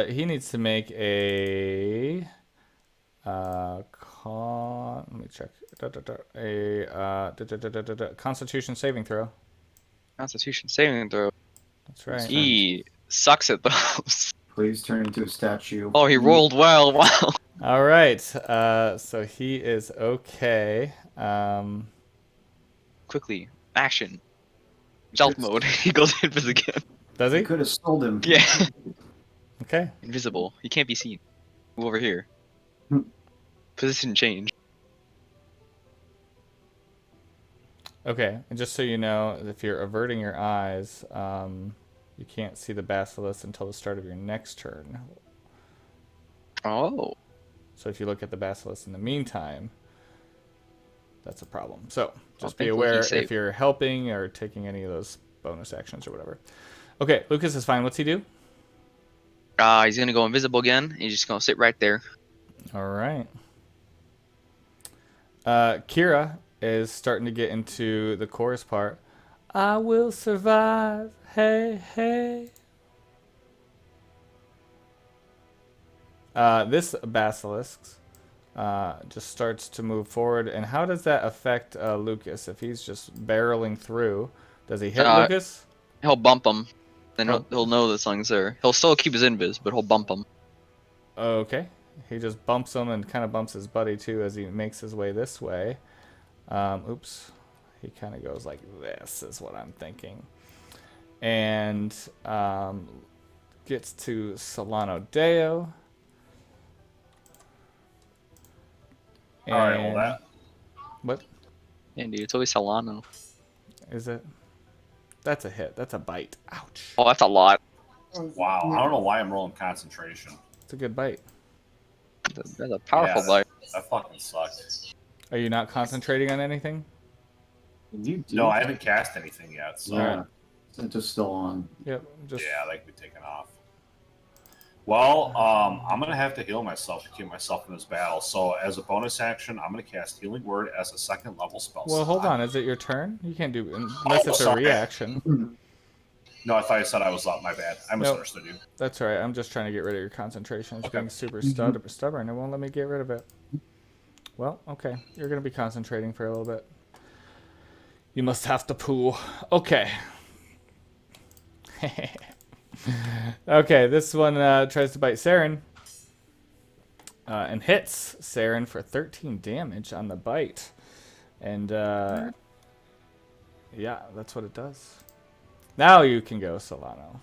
Speaker 1: He needs to make a. Let me check. Constitution saving throw.
Speaker 4: Constitution saving throw.
Speaker 1: That's right.
Speaker 4: He sucks at those.
Speaker 3: Please turn into a statue.
Speaker 4: Oh, he rolled well. Wow.
Speaker 1: All right. So he is okay.
Speaker 4: Quickly, action. Stealth mode. He goes invisible again.
Speaker 1: Does
Speaker 3: I
Speaker 1: he?
Speaker 3: could have sold him.
Speaker 4: Yeah.
Speaker 1: Okay.
Speaker 4: Invisible. He can't be seen. Move over here.
Speaker 3: Hmm.
Speaker 4: Position change.
Speaker 1: Okay. And just so you know, if you're averting your eyes, you can't see the basilisk until the start of your next turn.
Speaker 4: Oh.
Speaker 1: So if you look at the basilisk in the meantime, that's a problem. So just be
Speaker 4: thankfully
Speaker 1: aware
Speaker 4: he's safe.
Speaker 1: if you're helping or taking any of those bonus actions or whatever. Okay, Lucas is fine. What's he do?
Speaker 4: He's gonna go invisible again. He's just gonna sit right there.
Speaker 1: All right. Kira is starting to get into the chorus part. I will survive. Hey, hey. This basilisk just starts to move forward. And how does that affect Lucas if he's just barreling through? Does he hit Lucas?
Speaker 4: He'll bump him. Then
Speaker 1: Oh.
Speaker 4: he'll know the song's there. He'll still keep his invis, but he'll bump him.
Speaker 1: Okay. He just bumps him and kind of bumps his buddy too as he makes his way this way. Oops. He kind of goes like this is what I'm thinking. And gets to Solano Deo.
Speaker 2: All right, hold that.
Speaker 1: What
Speaker 4: Yeah, dude, it's always Solano.
Speaker 1: is it? That's a hit. That's a bite. Ouch.
Speaker 4: Oh, that's a lot.
Speaker 2: Wow, I don't know why I'm rolling concentration.
Speaker 1: It's a good bite.
Speaker 4: That's a powerful
Speaker 2: Yeah.
Speaker 4: bite.
Speaker 2: That fucking sucked.
Speaker 1: Are you not concentrating on anything?
Speaker 3: You do.
Speaker 2: No, I haven't cast anything yet, so
Speaker 3: Yeah. It's just still on.
Speaker 1: Yep. Just
Speaker 2: yeah, they can be taken off. Well, I'm gonna have to heal myself to keep myself in this battle. So, as a bonus action, I'm gonna cast Healing Word as a second level spell.
Speaker 1: Well, hold on. Is it your turn? You can't do unless it's a
Speaker 2: sorry.
Speaker 1: reaction.
Speaker 2: No, I thought you said I was up. My bad. I misunderstood you.
Speaker 1: That's all right. I'm just trying to get rid of your concentration. It's
Speaker 2: Okay.
Speaker 1: being super stubborn. It won't let me get rid of it. Well, okay. You're going to be concentrating for a little bit. You must have to poo. Okay. Okay, this one tries to bite Saren. And hits Saren for 13 damage on the bite. And, yeah, that's what it does. Now you can go, Solano.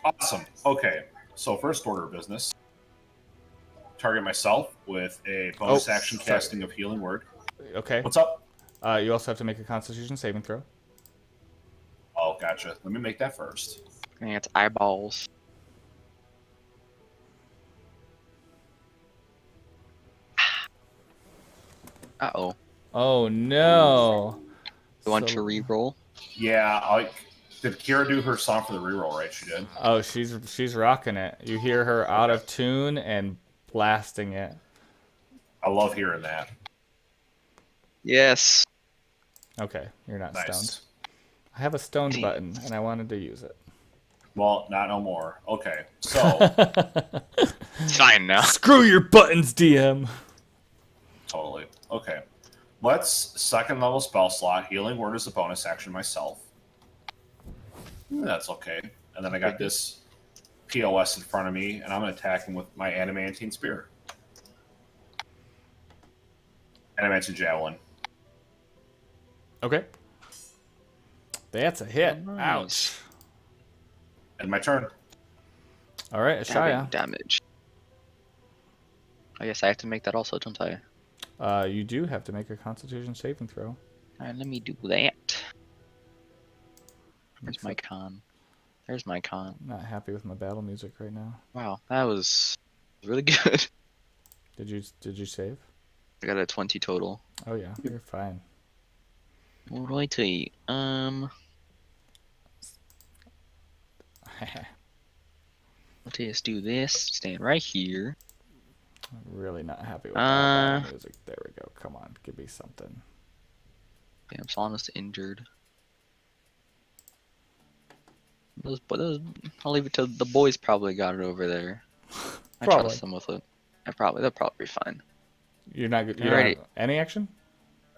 Speaker 2: Awesome. Okay, so first order of business. Target myself with a bonus action
Speaker 1: sorry.
Speaker 2: casting of Healing Word.
Speaker 1: Okay.
Speaker 2: What's up?
Speaker 1: You also have to make a Constitution saving throw.
Speaker 2: gotcha. Let me make that first.
Speaker 4: I think it's eyeballs. Uh-oh.
Speaker 1: Oh no.
Speaker 4: You want
Speaker 1: So-
Speaker 4: to re-roll?
Speaker 2: Yeah, did Kira do her song for the reroll, right? She did.
Speaker 1: Oh, she's rocking it. You hear her out of tune and blasting it.
Speaker 2: I love hearing that.
Speaker 4: Yes.
Speaker 1: Okay, you're not
Speaker 2: Nice.
Speaker 1: stoned. I have a stoned
Speaker 4: Damn.
Speaker 1: button, and I wanted to use it.
Speaker 2: Well, not no more. Okay, so
Speaker 4: It's fine now.
Speaker 1: Screw your buttons, DM.
Speaker 2: totally. Okay. Let's second level spell slot. Healing word is a bonus action myself. That's okay. And then I got this POS in front of me, and I'm going to attack him with my Adamantine Spear. Adamantine Javelin.
Speaker 1: Okay. That's a hit.
Speaker 4: Oh, nice.
Speaker 1: Ouch.
Speaker 2: And my turn.
Speaker 1: All right, Ashaya.
Speaker 4: Damage. I guess I have to make that also, don't I?
Speaker 1: You do have to make a Constitution saving throw.
Speaker 4: Alright, let me do that. Where's my con? There's my con.
Speaker 1: I'm not happy with my battle music right now.
Speaker 4: Wow, that was really good.
Speaker 1: Did you save?
Speaker 4: I got a 20 total.
Speaker 1: Oh yeah, you're fine.
Speaker 4: Alrighty. Let's do this. Stand right here.
Speaker 1: I'm really not happy with my battle music. There we go. Come on, give me something.
Speaker 4: Damn, Solana's injured. Those, I'll leave it to the boys. Probably got it over there. I
Speaker 1: Probably.
Speaker 4: trust them with it. They'll probably be fine.
Speaker 1: You're not. You don't
Speaker 4: Alrighty.
Speaker 1: have any action?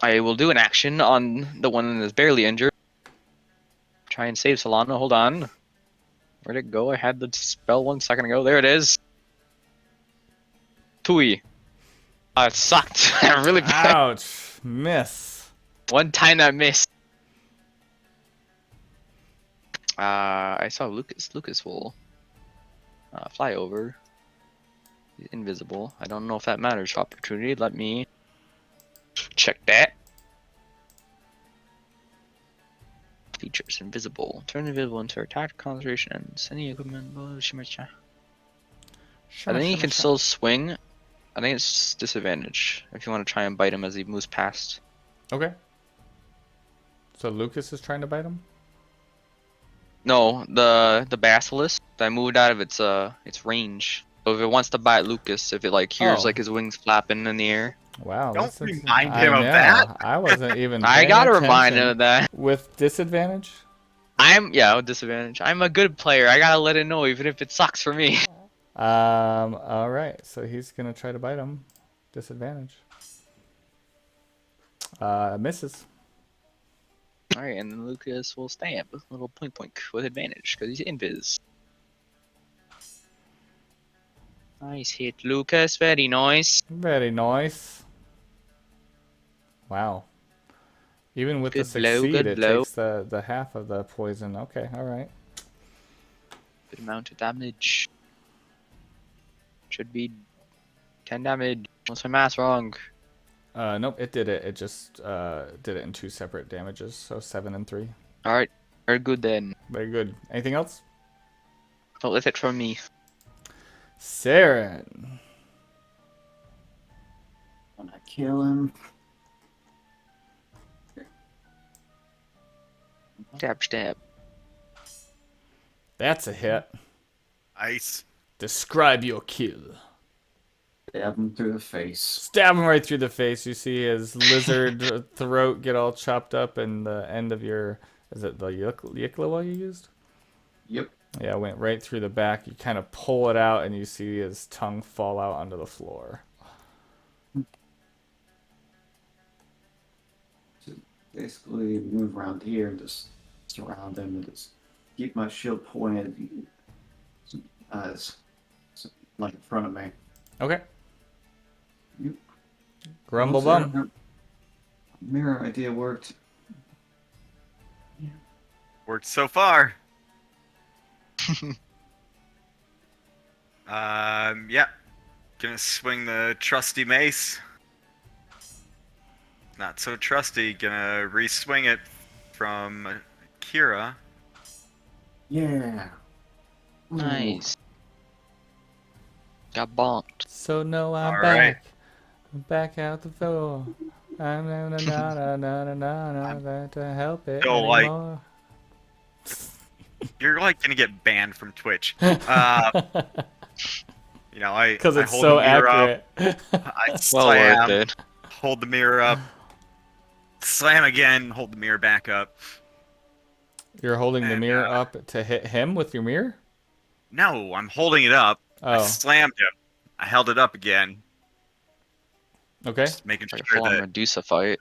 Speaker 4: I will do an action on the one that is barely injured. Try and save Solana. Hold on. Where'd it go? I had the spell 1 second ago. There it is. Tui. It sucked. Really bad.
Speaker 1: Ouch! Miss.
Speaker 4: One time I missed. I saw Lucas. Lucas will fly over. He's invisible. I don't know if that matters. Opportunity. Let me check that. Features invisible. Turn invisible into attack, concentration, and any equipment. I think he can still swing. I think it's disadvantage if you want to try and bite him as he moves past.
Speaker 1: Okay. So Lucas is trying to bite him?
Speaker 4: No, the basilisk that moved out of its range. So if it wants to bite Lucas, if it like hears
Speaker 1: Oh.
Speaker 4: like his wings flapping in the air.
Speaker 1: Wow.
Speaker 5: Don't
Speaker 1: that's
Speaker 5: remind
Speaker 1: I
Speaker 5: him of
Speaker 1: know.
Speaker 5: that.
Speaker 1: I wasn't even.
Speaker 4: I
Speaker 1: paying
Speaker 4: gotta remind him
Speaker 1: attention.
Speaker 4: of that.
Speaker 1: With disadvantage?
Speaker 4: With disadvantage. I'm a good player. I gotta let it know even if it sucks for me.
Speaker 1: All right. So he's gonna try to bite him. Disadvantage. Misses.
Speaker 4: Alright, and then Lucas will stab. A little point with advantage because he's invis. Nice hit, Lucas. Very nice.
Speaker 1: Very nice. Wow. Even with the
Speaker 4: Good blow,
Speaker 1: succeed,
Speaker 4: good
Speaker 1: it
Speaker 4: blow.
Speaker 1: takes the half of the poison. Okay, all right.
Speaker 4: Good amount of damage. Should be 10 damage. Unless my math's wrong.
Speaker 1: Nope, it did it. It just did it in 2 separate damages, so 7 and 3.
Speaker 4: Alright, very good then.
Speaker 1: Very good. Anything else?
Speaker 4: So that's it from me.
Speaker 1: Saren.
Speaker 3: When I kill him.
Speaker 4: Stab.
Speaker 1: That's a hit.
Speaker 5: Ice.
Speaker 1: Describe your kill.
Speaker 3: Stab him through the face.
Speaker 1: Stab him right through the face. You see his lizard throat get all chopped up, and the end of your... Is it the Yiklawa you used?
Speaker 3: Yep.
Speaker 1: Yeah, it went right through the back. You kind of pull it out, and you see his tongue fall out onto the floor.
Speaker 3: Basically move around here and just surround him and just keep my shield pointed as like in front of me.
Speaker 1: Okay.
Speaker 3: Yep.
Speaker 1: Grumble
Speaker 3: Also,
Speaker 1: bum.
Speaker 3: Mirror idea worked.
Speaker 5: Worked so far. Yeah. Gonna swing the trusty mace. Not so trusty. Gonna re-swing it from Kira.
Speaker 3: Yeah. Ooh.
Speaker 4: Nice. Got bonked.
Speaker 1: So no, I'm
Speaker 5: All right.
Speaker 1: back. I'm back out the door. I'm not to help it
Speaker 5: So, like,
Speaker 1: anymore.
Speaker 5: you're like gonna get banned from Twitch. You know,
Speaker 1: Because
Speaker 5: I
Speaker 1: it's
Speaker 5: hold the
Speaker 1: so
Speaker 5: mirror up,
Speaker 1: accurate.
Speaker 5: I
Speaker 4: Well worth
Speaker 5: slam,
Speaker 4: it.
Speaker 5: hold the mirror up, slam again, hold the mirror back up,
Speaker 1: You're holding the
Speaker 5: and
Speaker 1: mirror up to hit him with your mirror?
Speaker 5: no, I'm holding it up. I
Speaker 1: Oh,
Speaker 5: slammed him. I held it up again,
Speaker 1: okay.
Speaker 5: just making
Speaker 4: Like a
Speaker 5: sure
Speaker 4: full-on
Speaker 5: that
Speaker 4: Medusa fight.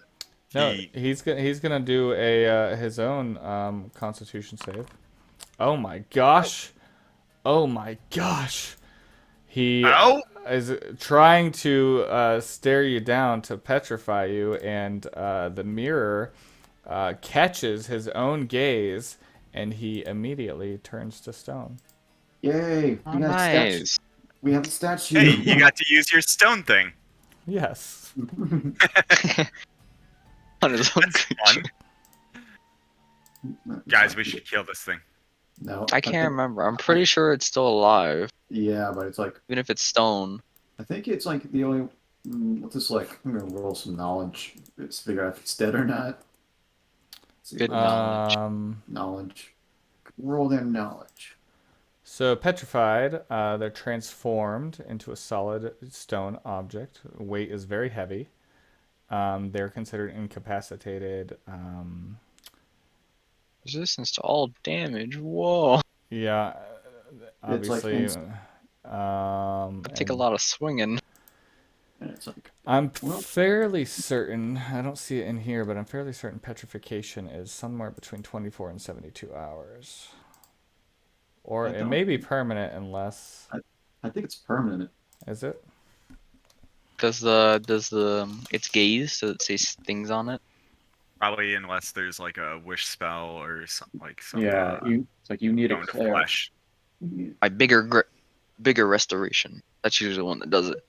Speaker 1: No,
Speaker 5: he.
Speaker 1: he's gonna do a his own Constitution save. Oh my gosh! Oh my gosh! He
Speaker 5: Oh,
Speaker 1: is trying to stare you down to petrify you, and the mirror catches his own gaze, and he immediately turns to stone.
Speaker 3: Yay!
Speaker 4: Oh,
Speaker 3: We got a statue.
Speaker 4: nice.
Speaker 3: We have a
Speaker 5: hey,
Speaker 3: statue.
Speaker 5: you got to use your stone thing.
Speaker 1: Yes.
Speaker 4: On his own
Speaker 5: That's
Speaker 4: creature.
Speaker 5: fun. Guys, we should kill this thing.
Speaker 3: No,
Speaker 4: I can't remember. I'm pretty sure it's still alive,
Speaker 3: Yeah, but it's like
Speaker 4: even if it's stone.
Speaker 3: I think it's like the only. What's this like? I'm gonna roll some knowledge. Let's figure out if it's dead or not. Let's see.
Speaker 4: Good knowledge.
Speaker 3: Knowledge. Roll them knowledge.
Speaker 1: So petrified, they're transformed into a solid stone object. Weight is very heavy. They're considered incapacitated.
Speaker 4: Resistance to all damage. Whoa.
Speaker 1: Yeah,
Speaker 3: It's like
Speaker 1: obviously.
Speaker 4: Take a
Speaker 1: And
Speaker 4: lot of swinging.
Speaker 3: and it's like
Speaker 1: I'm
Speaker 3: well,
Speaker 1: fairly certain, I don't see it in here, but I'm fairly certain petrification is somewhere between 24 and 72 hours. Or
Speaker 3: I
Speaker 1: it
Speaker 3: don't.
Speaker 1: may be permanent unless.
Speaker 3: I think it's permanent.
Speaker 1: Is it?
Speaker 4: Does its gaze, does it say things on it?
Speaker 5: Probably unless there's like a wish spell or some
Speaker 3: It's like you need a
Speaker 5: going to
Speaker 3: cleric.
Speaker 5: flesh.
Speaker 4: By bigger restoration. That's usually the one that does it.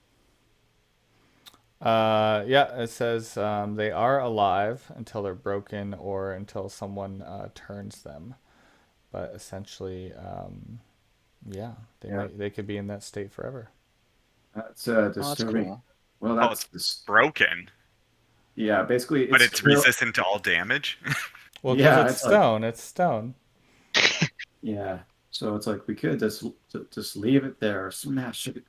Speaker 1: Yeah, it says they are alive until they're broken or until someone turns them. But essentially, yeah,
Speaker 3: Yeah.
Speaker 1: they could be in that state forever.
Speaker 3: That's
Speaker 4: Oh, that's
Speaker 3: disturbing.
Speaker 4: cool.
Speaker 3: Well,
Speaker 5: Oh,
Speaker 3: that's
Speaker 5: broken,
Speaker 3: yeah. Basically,
Speaker 5: but
Speaker 3: it's
Speaker 5: it's resistant to all damage.
Speaker 1: Well, because
Speaker 3: Yeah,
Speaker 1: it's
Speaker 3: it's like
Speaker 1: stone, it's stone.
Speaker 3: yeah. So it's like we could just leave it there, smash it,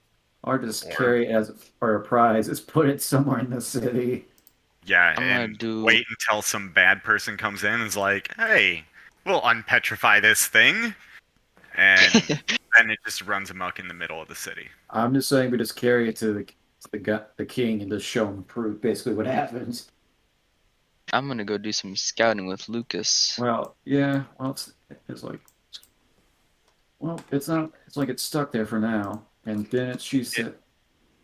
Speaker 3: or just
Speaker 5: Or
Speaker 3: carry it as for a prize. Just put it somewhere in the city.
Speaker 5: yeah,
Speaker 4: I'm gonna
Speaker 5: and
Speaker 4: do.
Speaker 5: wait until some bad person comes in and is like, "Hey, we'll unpetrify this thing," and then it just runs amok in the middle of the city.
Speaker 3: I'm just saying we just carry it to the king and just show him proof basically what happens.
Speaker 4: I'm gonna go do some scouting with Lucas.
Speaker 3: Well, yeah. Well, it's like well, it's not. It's like it's stuck there for now, and then she said,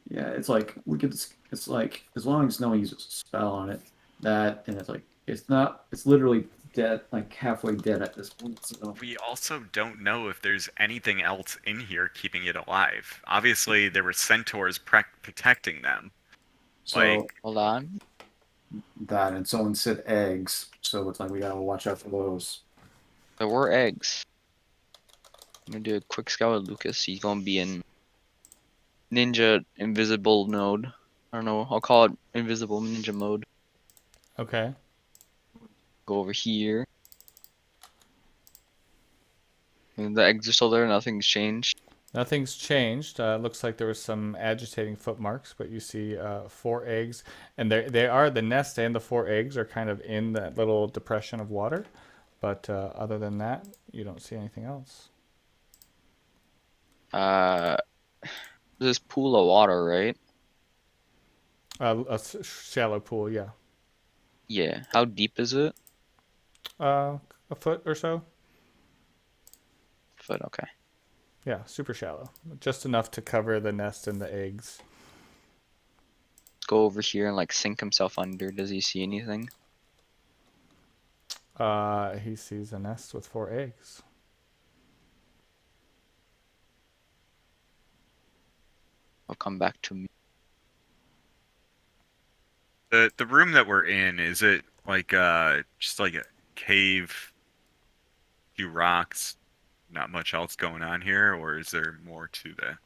Speaker 3: yeah. It's like we could. It's like as long as no one uses a spell on it, that and it's like it's not. It's literally dead, like halfway dead at this point. So
Speaker 5: We also don't know if there's anything else in here keeping it alive. Obviously, there were centaurs protecting them.
Speaker 3: so
Speaker 5: Like,
Speaker 4: Hold on.
Speaker 3: that and someone said eggs, so it's like we gotta watch out for those.
Speaker 4: There were eggs. I'm gonna do a quick scout with Lucas. He's gonna be in ninja invisible node. I don't know. I'll call it invisible ninja mode.
Speaker 1: Okay.
Speaker 4: Go over here. And the eggs are still there. Nothing's changed.
Speaker 1: Nothing's changed. Looks like there was some agitating footmarks, but you see 4 eggs, and they are the nest and the 4 eggs are kind of in that little depression of water. But other than that, you don't see anything else.
Speaker 4: This pool of water, right?
Speaker 1: Shallow pool, yeah.
Speaker 4: Yeah. How deep is it?
Speaker 1: A foot or so.
Speaker 4: Foot. Okay.
Speaker 1: Yeah, super shallow. Just enough to cover the nest and the eggs.
Speaker 4: Go over here and like sink himself under. Does he see anything?
Speaker 1: He sees a nest with 4 eggs.
Speaker 4: I'll come back to me.
Speaker 5: the room that we're in, is it like just like a cave, few rocks? not much else going on here, or is there more to the?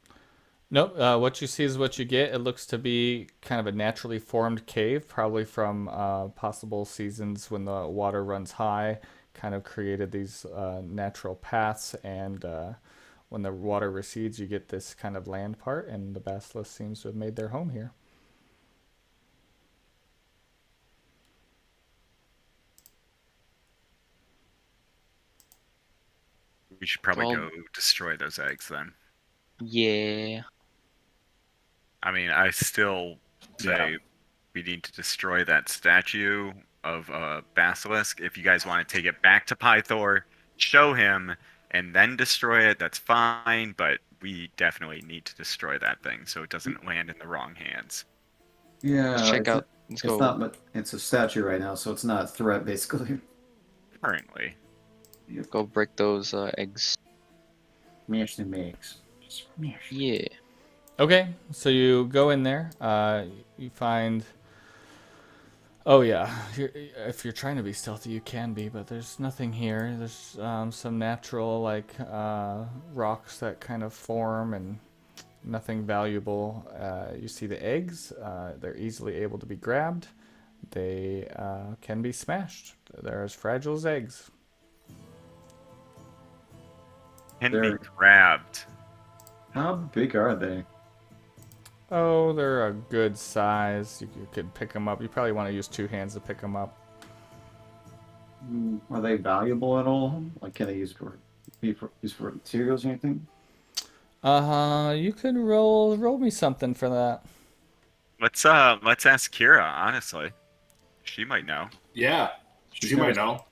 Speaker 1: Nope. What you see is what you get. It looks to be kind of a naturally formed cave, probably from possible seasons when the water runs high. Kind of created these natural paths, and when the water recedes, you get this kind of land part, and the basilisk seems to have made their home here.
Speaker 5: We should probably
Speaker 4: Well-
Speaker 5: go destroy those eggs then.
Speaker 4: Yeah.
Speaker 5: I mean, I still say we need to destroy that statue of Basilisk. If you guys want to take it back to Pythor, show him, and then destroy it, that's fine. But we definitely need to destroy that thing so it doesn't land in the wrong hands.
Speaker 3: Yeah,
Speaker 4: Let's check out. Let's
Speaker 3: It's
Speaker 4: go.
Speaker 3: not, but it's a statue right now, so it's not a threat, basically.
Speaker 5: Currently,
Speaker 4: Go break those eggs.
Speaker 3: Smash the mix. Smash.
Speaker 4: Yeah.
Speaker 1: Okay, so you go in there. You find. Oh yeah, if you're trying to be stealthy, you can be, but there's nothing here. There's some natural rocks that kind of form and nothing valuable. You see the eggs. They're easily able to be grabbed. They can be smashed. They're as fragile as eggs.
Speaker 5: can be
Speaker 3: They're-
Speaker 5: grabbed.
Speaker 3: How big are they?
Speaker 1: Oh, they're a good size. You could pick them up. You probably want to use two hands to pick them up.
Speaker 3: Are they valuable at all? Like, can they use use for materials or anything?
Speaker 1: You could roll me something for that.
Speaker 5: Let's ask Kira. Honestly, she might know.
Speaker 2: Yeah, she might know.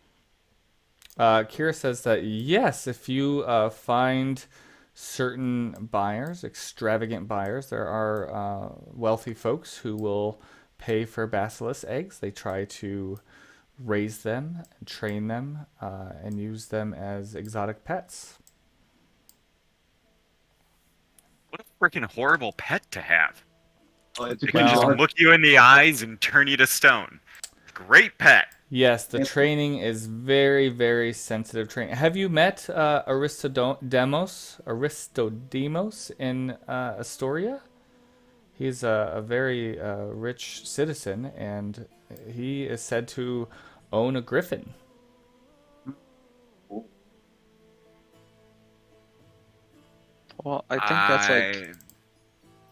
Speaker 1: Kira says that yes, if you find certain buyers, extravagant buyers, there are wealthy folks who will pay for basilisk eggs. They try to raise them, train them, and use them as exotic pets.
Speaker 5: What a freaking horrible pet to have.
Speaker 3: Well, it
Speaker 5: They can
Speaker 3: depends
Speaker 5: just
Speaker 3: on.
Speaker 5: look you in the eyes and turn you to stone. Great pet.
Speaker 1: Yes, the
Speaker 3: It's-
Speaker 1: training is very, very sensitive training. Have you met Aristodemos in Astoria? He's a very rich citizen, and he is said to own a griffin.
Speaker 4: Well, I think that's like.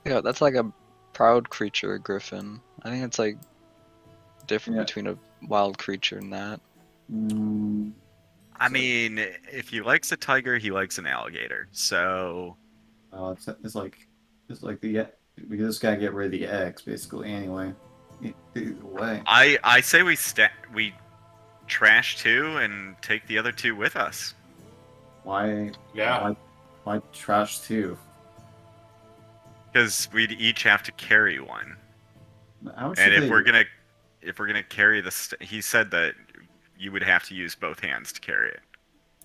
Speaker 4: Yeah, that's like a proud creature, a griffin. I think it's like different
Speaker 3: Yeah.
Speaker 4: between a wild creature and that.
Speaker 3: Mm,
Speaker 5: I mean, if he likes a tiger, he likes an alligator. So
Speaker 3: it's like we just gotta get rid of the eggs, basically. Anyway, either way.
Speaker 5: I say we trash two and take the other two with us.
Speaker 3: Why?
Speaker 2: Yeah.
Speaker 3: Why trash two?
Speaker 5: Because we'd each have to carry one.
Speaker 3: How much
Speaker 5: And
Speaker 3: should
Speaker 5: if
Speaker 3: they-
Speaker 5: we're gonna carry he said that you would have to use both hands to carry it.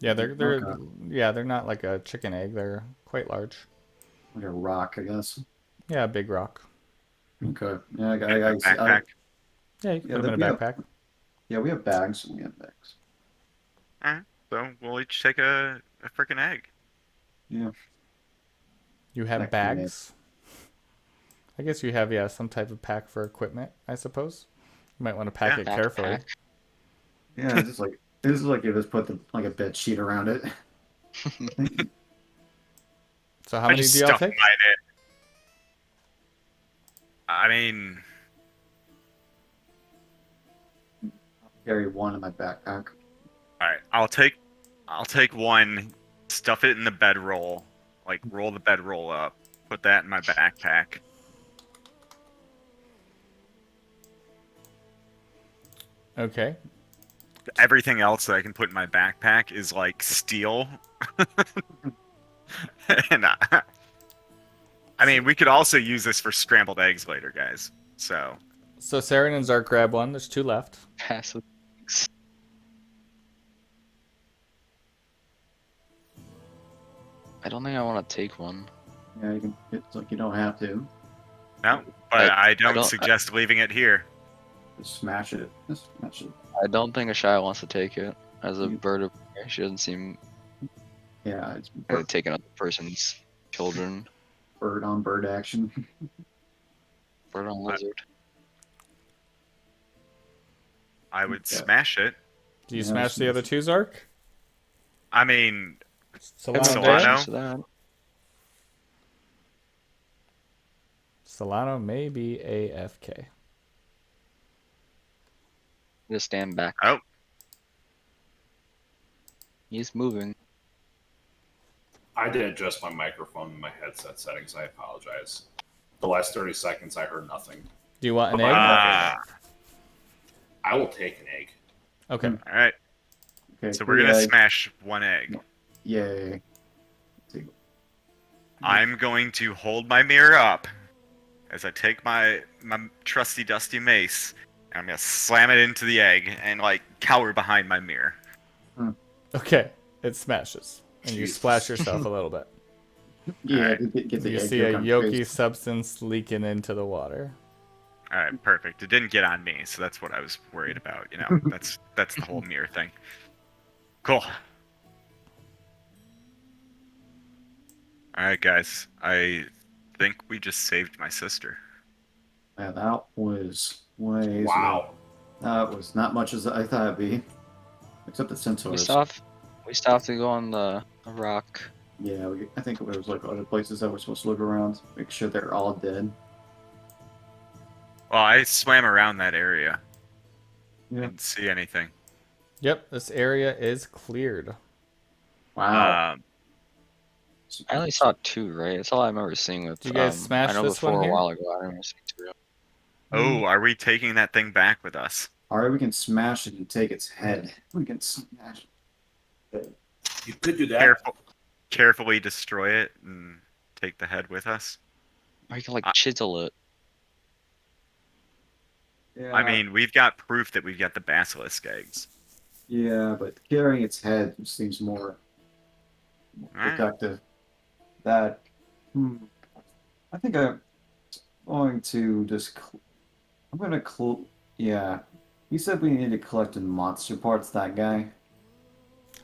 Speaker 1: Yeah, they're
Speaker 3: Okay.
Speaker 1: they're not like a chicken egg. They're quite large.
Speaker 3: Like a rock, I guess.
Speaker 1: Yeah, a big rock.
Speaker 3: Okay. Yeah,
Speaker 5: In a backpack.
Speaker 1: Yeah, you can
Speaker 3: Yeah,
Speaker 1: put them in a backpack.
Speaker 3: yeah, we have bags. We have bags.
Speaker 5: So we'll each take a freaking egg.
Speaker 3: Yeah.
Speaker 1: You have
Speaker 3: That can be
Speaker 1: bags. I guess you have some type of pack for equipment. I suppose you might want to pack
Speaker 5: Yeah.
Speaker 1: it carefully.
Speaker 4: Backpack.
Speaker 3: Yeah, it's just like you just put a bed sheet around it.
Speaker 1: So how
Speaker 5: I
Speaker 1: many
Speaker 5: just
Speaker 1: do y'all
Speaker 5: stuffed
Speaker 1: take?
Speaker 5: mine in. I mean,
Speaker 3: Carry one in my backpack.
Speaker 5: all right. I'll take one, stuff it in the bedroll, like roll the bedroll up, put that in my backpack.
Speaker 1: Okay.
Speaker 5: Everything else that I can put in my backpack is like steel. And I mean, we could also use this for scrambled eggs later, guys. So
Speaker 1: So Saren and Zark grab one. There's two left.
Speaker 4: Pass with eggs. I don't think I want to take one.
Speaker 3: Yeah, you can. It's like you don't have to.
Speaker 5: no, but I don't
Speaker 4: don't-
Speaker 5: suggest leaving it here.
Speaker 3: Just smash it. Just smash it.
Speaker 4: I don't think Ashaya wants to take it. As a
Speaker 3: You-
Speaker 4: bird of prey, she doesn't seem
Speaker 3: Yeah, it's
Speaker 4: Taking out the person's children.
Speaker 3: bird on bird action.
Speaker 4: Bird on lizard.
Speaker 5: I would
Speaker 3: Yeah.
Speaker 5: smash it.
Speaker 1: Do you
Speaker 3: Yeah,
Speaker 1: smash the
Speaker 3: smash
Speaker 1: other
Speaker 3: it.
Speaker 1: two, Zark?
Speaker 5: I mean,
Speaker 1: Solano
Speaker 5: Solano?
Speaker 1: dead?
Speaker 4: To that.
Speaker 1: Solano may be AFK.
Speaker 4: Just stand back.
Speaker 5: oh,
Speaker 4: He's moving.
Speaker 2: I did adjust my microphone and my headset settings. I apologize. The last 30 seconds, I heard nothing.
Speaker 1: Do you want an
Speaker 2: But
Speaker 1: egg?
Speaker 2: my- I will take an egg.
Speaker 1: Okay.
Speaker 5: all right.
Speaker 3: Okay,
Speaker 5: So we're gonna
Speaker 3: egg.
Speaker 5: smash one egg.
Speaker 3: Yay.
Speaker 5: I'm going to hold my mirror up as I take my trusty dusty mace, and I'm gonna slam it into the egg and like cower behind my mirror.
Speaker 1: Okay. It smashes. And you
Speaker 2: Jesus.
Speaker 1: splash yourself a little bit.
Speaker 3: Yeah,
Speaker 5: Alright.
Speaker 3: get the
Speaker 1: You
Speaker 3: egg
Speaker 1: see a
Speaker 3: yolk on
Speaker 1: yolky
Speaker 3: face.
Speaker 1: substance leaking into the water.
Speaker 5: All right, perfect. It didn't get on me, so that's what I was worried about. You know, that's the whole mirror thing. Cool. All right, guys. I think we just saved my sister.
Speaker 3: Yeah, that was way.
Speaker 2: Wow.
Speaker 3: That was not much as I thought it'd be. Except the
Speaker 4: We
Speaker 3: centaurs.
Speaker 4: still have to go on the rock.
Speaker 3: Yeah, I think there was like other places that we're supposed to look around. Make sure they're all dead.
Speaker 5: Well, I swam around that area.
Speaker 3: Yeah.
Speaker 5: Didn't see anything.
Speaker 1: Yep, this area is cleared.
Speaker 3: Wow.
Speaker 4: I only saw two, right? That's all I remember seeing with.
Speaker 1: Did you guys smash
Speaker 4: I know
Speaker 1: this
Speaker 4: before
Speaker 1: one
Speaker 4: a
Speaker 1: here?
Speaker 4: while ago. I remember seeing two.
Speaker 5: Oh, are we taking that thing back with us?
Speaker 3: Alright, we can smash it and take its head. We can smash it.
Speaker 2: You could do that.
Speaker 5: Carefully destroy it and take the head with us.
Speaker 4: Or you can like chisel it.
Speaker 3: Yeah,
Speaker 5: I mean, we've got proof that we've got the basilisk eggs.
Speaker 3: yeah, but carrying its head seems more
Speaker 5: Alright.
Speaker 3: productive. That. I think I'm going to just. I'm going to. Yeah. He said we need to collect in monster parts, that guy.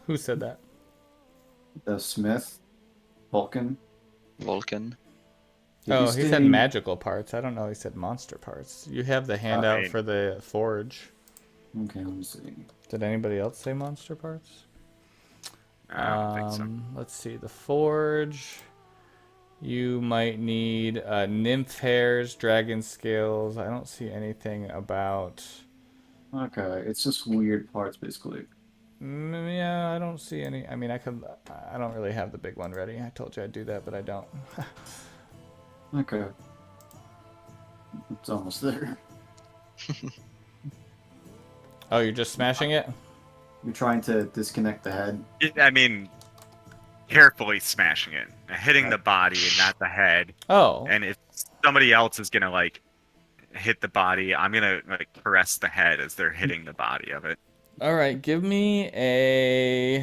Speaker 1: Who said that?
Speaker 3: The smith. Vulcan.
Speaker 4: Vulcan.
Speaker 3: Did
Speaker 1: Oh,
Speaker 3: you
Speaker 1: he said
Speaker 3: stay-
Speaker 1: magical parts. I don't know. He said monster parts. You have the handout
Speaker 5: Right.
Speaker 1: for the forge.
Speaker 3: Okay, let me see.
Speaker 1: Did anybody else say monster parts?
Speaker 5: I don't think so.
Speaker 1: Let's see. The forge. You might need nymph hairs, dragon scales. I don't see anything about.
Speaker 3: Okay, it's just weird parts, basically.
Speaker 1: Yeah, I don't see any. I mean, I don't really have the big one ready. I told you I'd do that, but I don't.
Speaker 3: Okay. It's almost there.
Speaker 1: Oh, you're just smashing it?
Speaker 3: You're trying to disconnect the head.
Speaker 5: I mean, carefully smashing it, hitting the body and not the head.
Speaker 1: Oh.
Speaker 5: And if somebody else is gonna like hit the body, I'm gonna like caress the head as they're hitting the body of it.
Speaker 1: All right, give me a.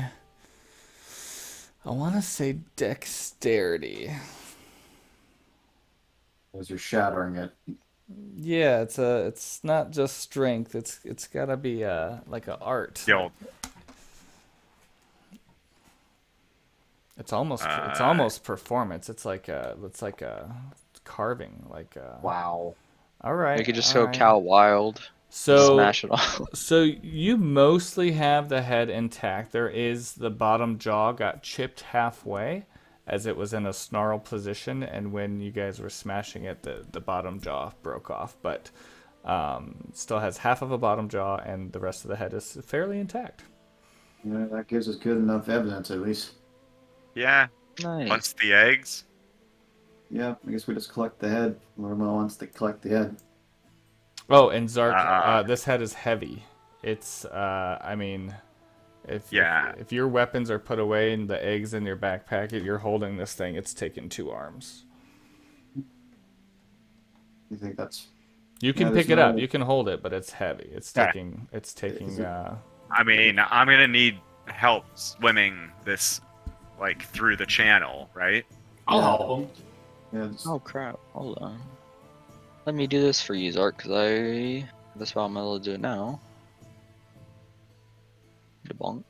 Speaker 1: I want to say dexterity.
Speaker 3: As you're shattering it.
Speaker 1: Yeah, it's not just strength. It's gotta be like a art.
Speaker 5: Skill.
Speaker 1: It's almost performance. It's like a carving.
Speaker 3: Wow.
Speaker 1: All right.
Speaker 4: You could just
Speaker 1: all
Speaker 4: go
Speaker 1: right.
Speaker 4: cow wild.
Speaker 1: So
Speaker 4: Smash it all.
Speaker 1: So you mostly have the head intact. There is the bottom jaw got chipped halfway as it was in a snarl position, and when you guys were smashing it, the bottom jaw broke off, but still has half of a bottom jaw, and the rest of the head is fairly intact.
Speaker 3: Yeah, that gives us good enough evidence, at least.
Speaker 5: Yeah.
Speaker 4: Nice.
Speaker 5: Once the eggs.
Speaker 3: Yeah, I guess we just collect the head. Whoever wants to collect the head.
Speaker 1: Oh, and Zark, this head is heavy. It's, I mean, if your weapons are put away and the eggs in your backpack, if you're holding this thing, it's taking 2 arms.
Speaker 3: You think that's...
Speaker 1: You can
Speaker 3: there's
Speaker 1: pick it up,
Speaker 3: no-
Speaker 1: you can hold it, but it's heavy. It's taking,
Speaker 5: I mean, I'm gonna need help swimming this like through the channel, right?
Speaker 2: I'll help him.
Speaker 3: Yeah, just...
Speaker 4: Oh crap! Hold on. Let me do this for you, Zark, because that's why I'm able to do it now. Bonk.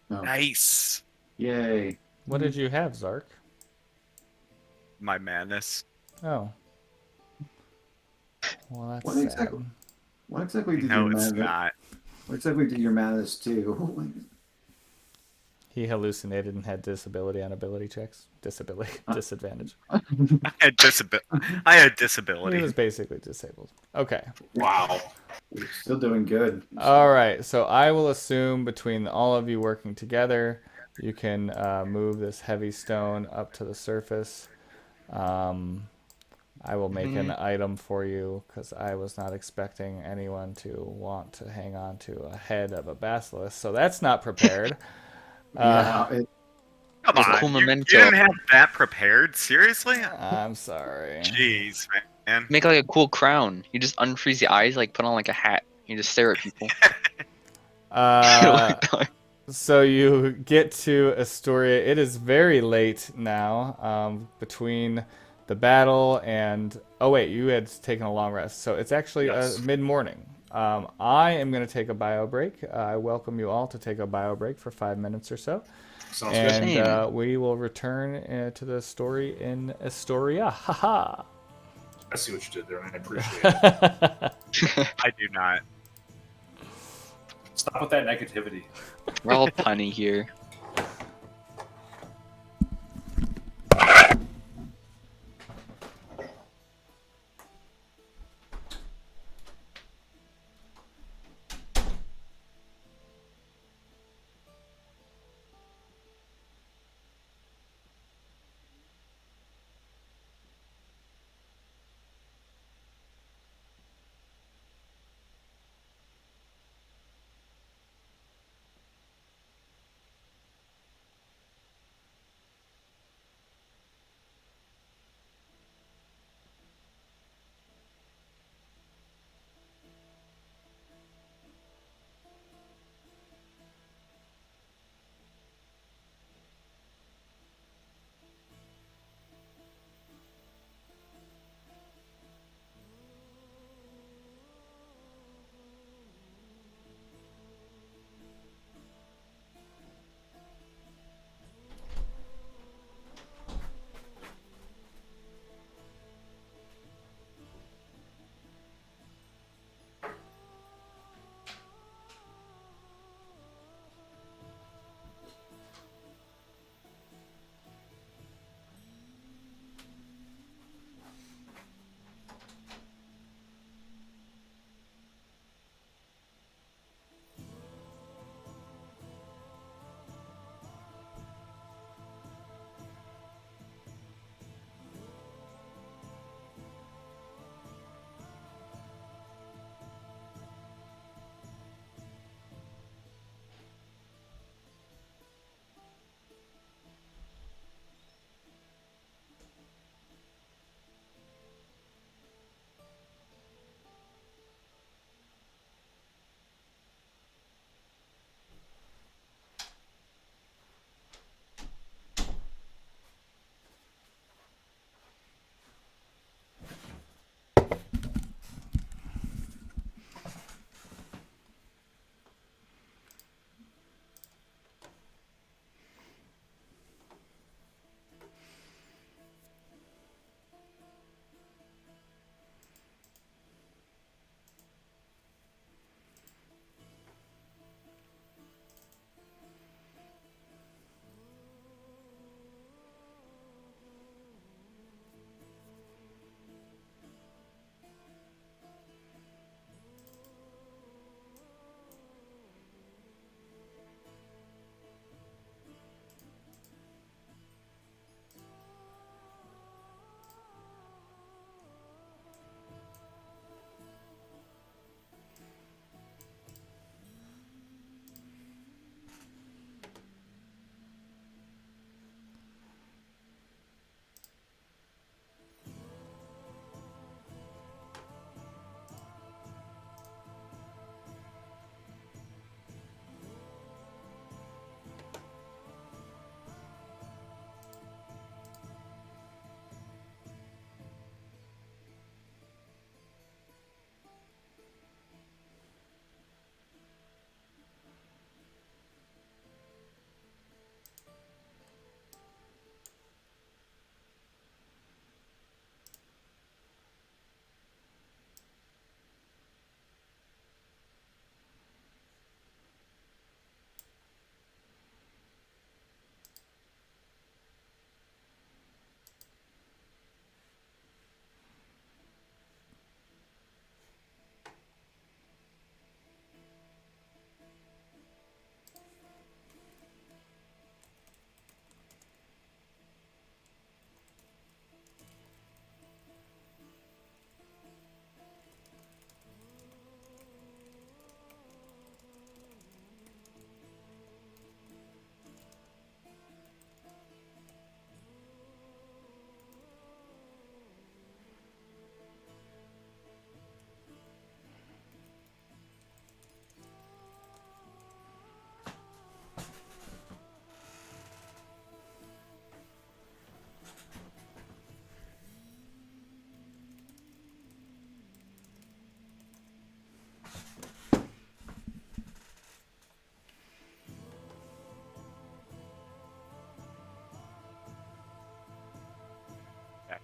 Speaker 3: No.
Speaker 5: Nice.
Speaker 3: Yay.
Speaker 1: What did you have, Zark?
Speaker 5: My madness.
Speaker 1: Oh. Well, that's
Speaker 3: What
Speaker 1: sad.
Speaker 3: exactly? What exactly did
Speaker 5: No,
Speaker 3: your
Speaker 5: it's
Speaker 3: madness?
Speaker 5: not.
Speaker 3: What exactly did your madness do?
Speaker 1: He hallucinated and had disability on ability checks. Disadvantage.
Speaker 5: I had
Speaker 1: He
Speaker 5: disability.
Speaker 1: was basically disabled. Okay.
Speaker 2: Wow.
Speaker 3: You're still doing good.
Speaker 1: All right. So I will assume between all of you working together, you can move this heavy stone up to the surface. I will make an item for you because I was not expecting anyone to want to hang on to a head of a basilisk. So that's not prepared.
Speaker 3: Yeah.
Speaker 5: Come
Speaker 4: It's a
Speaker 5: on,
Speaker 4: cool
Speaker 5: you
Speaker 4: memento.
Speaker 5: didn't have that prepared? Seriously?
Speaker 1: I'm sorry.
Speaker 5: Jeez, man.
Speaker 4: Make like a cool crown. You just unfreeze the eyes, like put on like a hat. You just stare at people.
Speaker 1: So you get to Estoria. It is very late now, between the battle and... Oh, wait, you had taken a long rest. So it's actually
Speaker 2: Yes.
Speaker 1: mid-morning. I am going to take a bio break. I welcome you all to take a bio break for 5 minutes or so.
Speaker 2: Sounds good.
Speaker 1: And we will return to the story in Estoria. Haha!
Speaker 2: I see what you did there, and I appreciate it.
Speaker 5: I do not.
Speaker 2: Stop with that negativity.
Speaker 4: We're all punny here.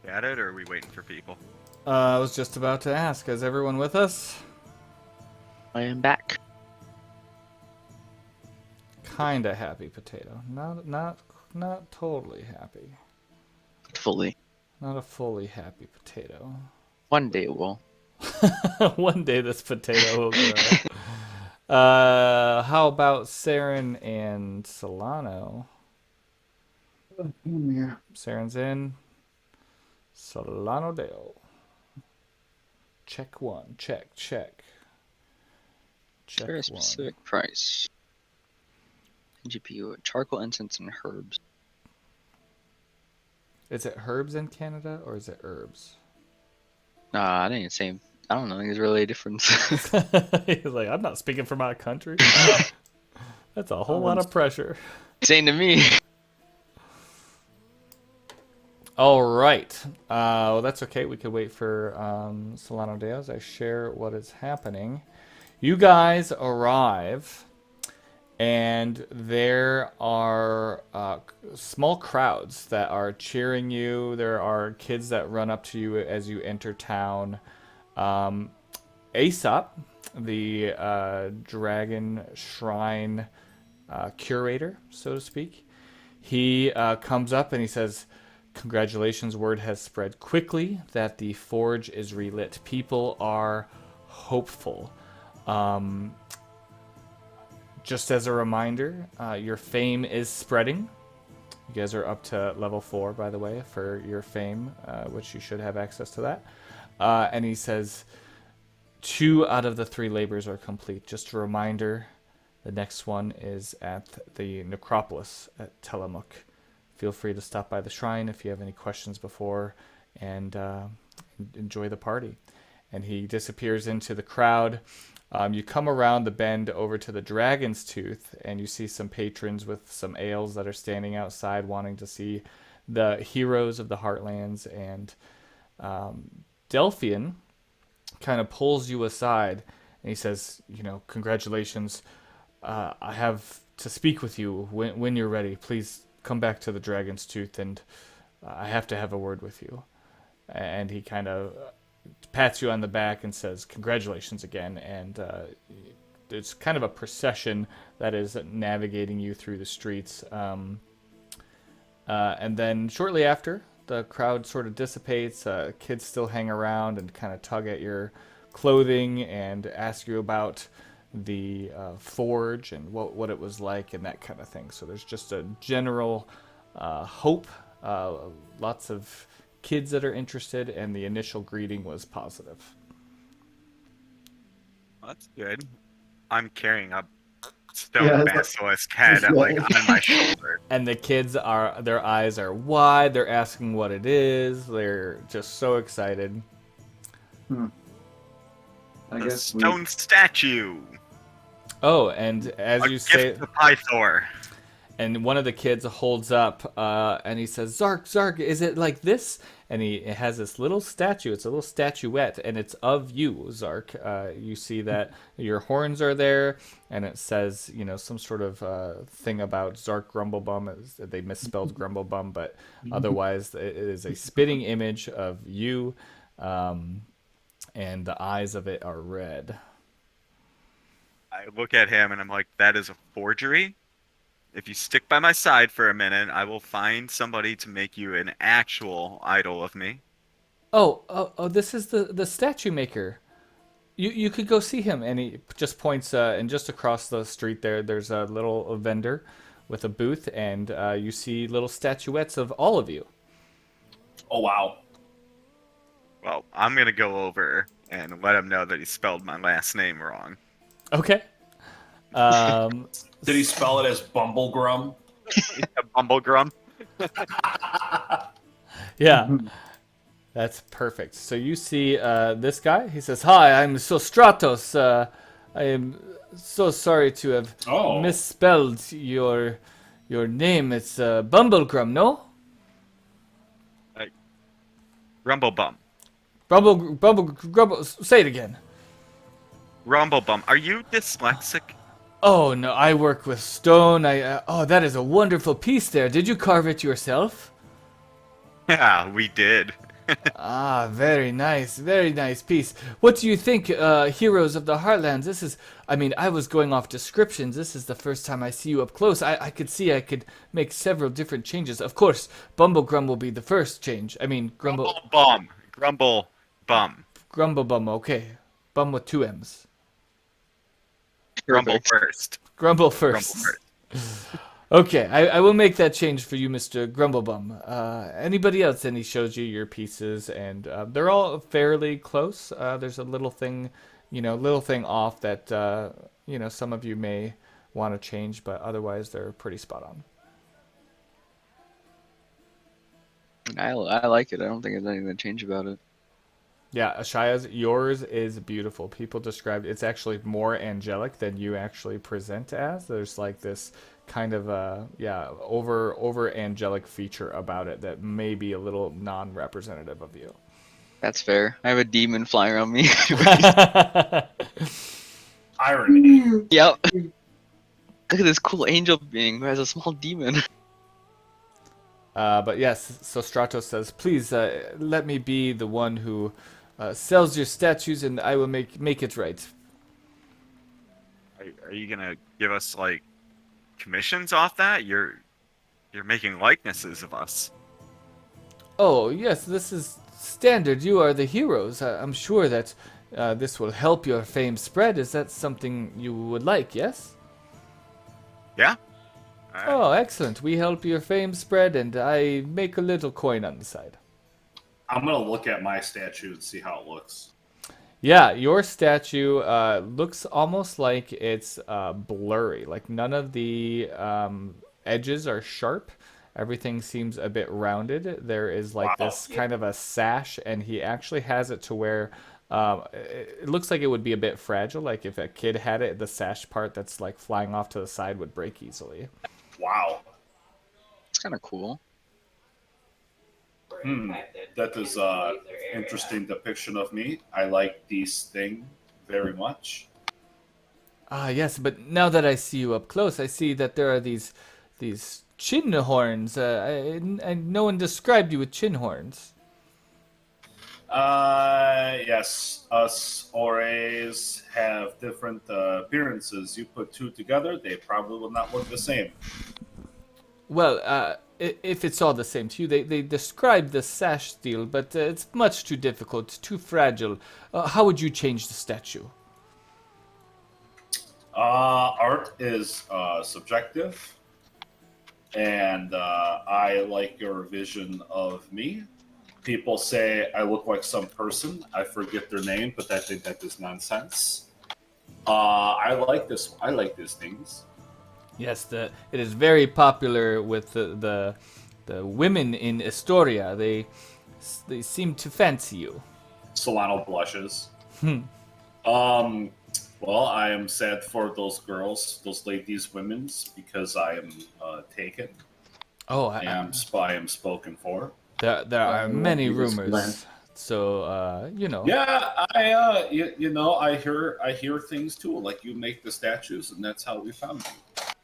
Speaker 5: At it, or are we waiting for people?
Speaker 1: I was just about to ask, is everyone with us?
Speaker 4: I am back.
Speaker 1: Kinda happy, Potato. Not totally happy.
Speaker 4: Fully.
Speaker 1: Not a fully happy Potato.
Speaker 4: One day it will.
Speaker 1: One day this potato will grow. How about Saren and Solano?
Speaker 3: Yeah.
Speaker 1: Saren's in. Solano Dale. Check one. Check.
Speaker 4: Very
Speaker 1: Check one.
Speaker 4: specific price. GPU, charcoal, incense, and herbs.
Speaker 1: Is it herbs in Canada or is it herbs?
Speaker 4: Nah, I think it's the same. I don't know. I think there's really a difference.
Speaker 1: He's like, I'm not speaking for my country. That's a whole lot of pressure.
Speaker 4: Same to me.
Speaker 1: All right. Well, that's okay. We could wait for Solano Dale as I share what is happening. You guys arrive, and there are small crowds that are cheering you. There are kids that run up to you as you enter town. Aesop, the Dragon Shrine curator, so to speak, he comes up and he says, "Congratulations, word has spread quickly that the forge is relit. People are hopeful. Just as a reminder, your fame is spreading. You guys are up to level 4, by the way, for your fame, which you should have access to that." And he says, 2 out of the 3 labors are complete. Just a reminder, the next one is at the necropolis at Tillamook. Feel free to stop by the shrine if you have any questions before, and enjoy the party. And he disappears into the crowd. You come around the bend over to the Dragon's Tooth, and you see some patrons with some ales that are standing outside wanting to see the heroes of the Heartlands. And Delphion kind of pulls you aside, and he says, "Congratulations. I have to speak with you when you're ready. Please come back to the Dragon's Tooth, and I have to have a word with you." And he kind of pats you on the back and says, "Congratulations again." And it's kind of a procession that is navigating you through the streets. And then shortly after, the crowd sort of dissipates. Kids still hang around and kind of tug at your clothing and ask you about the forge and what it was like and that kind of thing. So there's just a general hope, lots of kids that are interested, and the initial greeting was positive.
Speaker 5: That's good. I'm carrying a stone basilisk head on my shoulder.
Speaker 1: And the kids their eyes are wide. They're asking what it is. They're just so excited.
Speaker 3: I
Speaker 5: The
Speaker 3: guess
Speaker 5: stone statue.
Speaker 1: Oh, and as you say,
Speaker 5: Gift to Pythor.
Speaker 1: and one of the kids holds up, and he says, Zark, is it like this?" And it has this little statue. It's a little statuette, and it's of you, Zark. You see that your horns are there, and it says, some sort of thing about Zark Grumblebum. They misspelled Grumblebum, but otherwise it is a spitting image of you, and the eyes of it are red.
Speaker 5: I look at him and I'm like, "That is a forgery. If you stick by my side for a minute, I will find somebody to make you an actual idol of me."
Speaker 1: Oh, this is the statue maker. You could go see him. And he just points, and just across the street there's a little vendor with a booth, and you see little statuettes of all of you.
Speaker 2: Oh, wow.
Speaker 5: Well, I'm gonna go over and let him know that he spelled my last name wrong.
Speaker 1: Okay.
Speaker 2: Did he spell it as Bumblegrum?
Speaker 5: A bumblegrum.
Speaker 1: Yeah. That's perfect. So you see this guy. He says, "Hi, I'm Sostratos. I am so sorry to have misspelled your name. It's Bumblegrum, no?
Speaker 5: Rumblebum.
Speaker 1: Grumble. Say it again."
Speaker 5: Rumblebum. Are you dyslexic?
Speaker 1: "Oh no, I work with stone. That is a wonderful piece there. Did you carve it yourself?"
Speaker 5: Yeah, we did.
Speaker 1: Ah, very nice piece. What do you think, heroes of the Heartlands? This is, I mean, I was going off descriptions. This is the first time I see you up close. I could see I could make several different changes. Of course, Bumble Grum will be the first change. I mean,
Speaker 5: Grumble bum. Grumble bum.
Speaker 1: Grumble Bum, okay. Bum with two M's.
Speaker 5: Grumble
Speaker 4: Perfect.
Speaker 5: first.
Speaker 1: Grumble
Speaker 5: Grumble
Speaker 1: first.
Speaker 5: first.
Speaker 1: Okay, I will make that change for you, Mr. Grumblebum. Anybody else? And he shows you your pieces, and they're all fairly close. There's a little thing, little thing off that, some of you may want to change, but otherwise they're pretty spot on.
Speaker 4: I like it. I don't think there's anything to change about it.
Speaker 1: Yeah, Ashaya's, yours is beautiful. People described it's actually more angelic than you actually present as. There's like this kind of over angelic feature about it that may be a little non-representative of you.
Speaker 4: That's fair. I have a demon flying around me.
Speaker 2: Irony.
Speaker 4: Yep. Look at this cool angel being who has a small demon.
Speaker 1: But yes, so Stratos says, please let me be the one who sells your statues, and I will make it right.
Speaker 5: Are you gonna give us like commissions off that? You're making likenesses of us.
Speaker 1: Oh yes, this is standard. You are the heroes. I'm sure that this will help your fame spread. Is that something you would like? Yes.
Speaker 5: Yeah. All right.
Speaker 1: Oh, excellent. We help your fame spread, and I make a little coin on the side.
Speaker 2: I'm gonna look at my statue and see how it looks.
Speaker 1: Yeah, your statue looks almost like it's blurry. Like none of the edges are sharp. Everything seems a bit rounded. There is like
Speaker 2: Wow.
Speaker 1: this kind of a sash, and he actually has it to where it looks like it would be a bit fragile. Like if a kid had it, the sash part that's like flying off to the side would break easily.
Speaker 2: Wow.
Speaker 4: It's kind of cool.
Speaker 2: That is interesting depiction of me. I like this thing very much.
Speaker 1: Ah, yes, but now that I see you up close, I see that there are these chin horns. No one described you with chin horns.
Speaker 2: Yes, us Ores have different appearances. You put two together, they probably will not look the same.
Speaker 1: Well, if it's all the same to you, they describe the sash steel, but it's much too difficult, too fragile. How would you change the statue?
Speaker 2: Art is subjective, and I like your vision of me. People say I look like some person. I forget their name, but I think that is nonsense. I like this. I like these things.
Speaker 1: Yes, it is very popular with the women in Estoria. They seem to fancy you.
Speaker 2: Solano blushes. Well, I am sad for those girls, those ladies, women's, because I am taken.
Speaker 1: Oh,
Speaker 2: I am spoken for.
Speaker 1: there are many
Speaker 3: Jesus
Speaker 1: rumors.
Speaker 3: bless.
Speaker 1: So
Speaker 2: Yeah, I hear things too. Like you make the statues, and that's how we found you.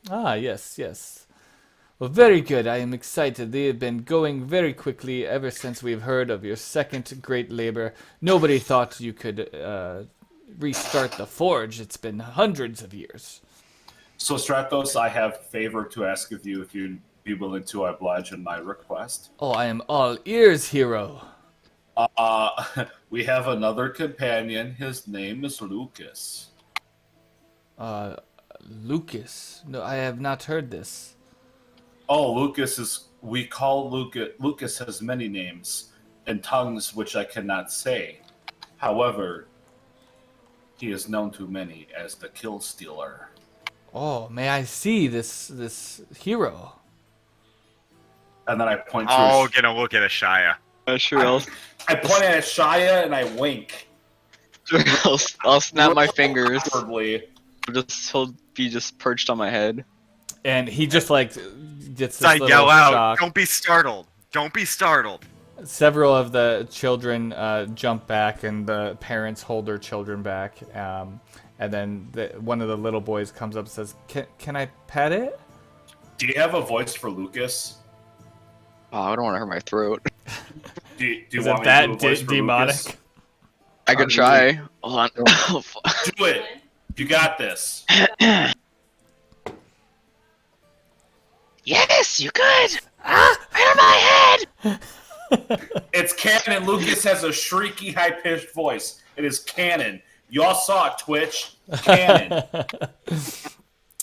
Speaker 1: Ah, yes. Well, very good. I am excited. They have been going very quickly ever since we've heard of your second great labor. Nobody thought you could restart the forge. It's been hundreds of years.
Speaker 2: So Stratos, I have a favor to ask of you if you'd be willing to oblige in my request.
Speaker 1: Oh, I am all ears, hero.
Speaker 2: We have another companion. His name is Lucas.
Speaker 1: Lucas. No, I have not heard this.
Speaker 2: Oh, we call Lucas. Lucas has many names and tongues which I cannot say. However, he is known to many as the Kill Stealer.
Speaker 1: Oh, may I see this hero?
Speaker 2: And then I point to
Speaker 5: Oh, gonna look at Ashaya.
Speaker 4: Sure,
Speaker 2: I point at Shia and I wink.
Speaker 4: I'll snap my fingers.
Speaker 2: Awkwardly.
Speaker 4: He'll be just perched on my head.
Speaker 1: And he just like gets this
Speaker 5: I
Speaker 1: little
Speaker 5: yell out,
Speaker 1: shock.
Speaker 5: "Don't be startled! Don't be startled!"
Speaker 1: Several of the children jump back, and the parents hold their children back. And then one of the little boys comes up and says, "Can I pet it?"
Speaker 2: Do you have a voice for Lucas?
Speaker 4: Oh, I don't want to hurt my throat.
Speaker 2: Do you
Speaker 1: Is
Speaker 2: want
Speaker 1: it
Speaker 2: me to
Speaker 1: that
Speaker 2: do a voice for
Speaker 1: demonic?
Speaker 2: Lucas?
Speaker 4: I could try. Hold on.
Speaker 2: Do it. You got this.
Speaker 4: Yes, you could. Right on my head.
Speaker 2: It's canon. Lucas has a shrieky, high-pitched voice. It is canon. Y'all saw it, Twitch. Canon.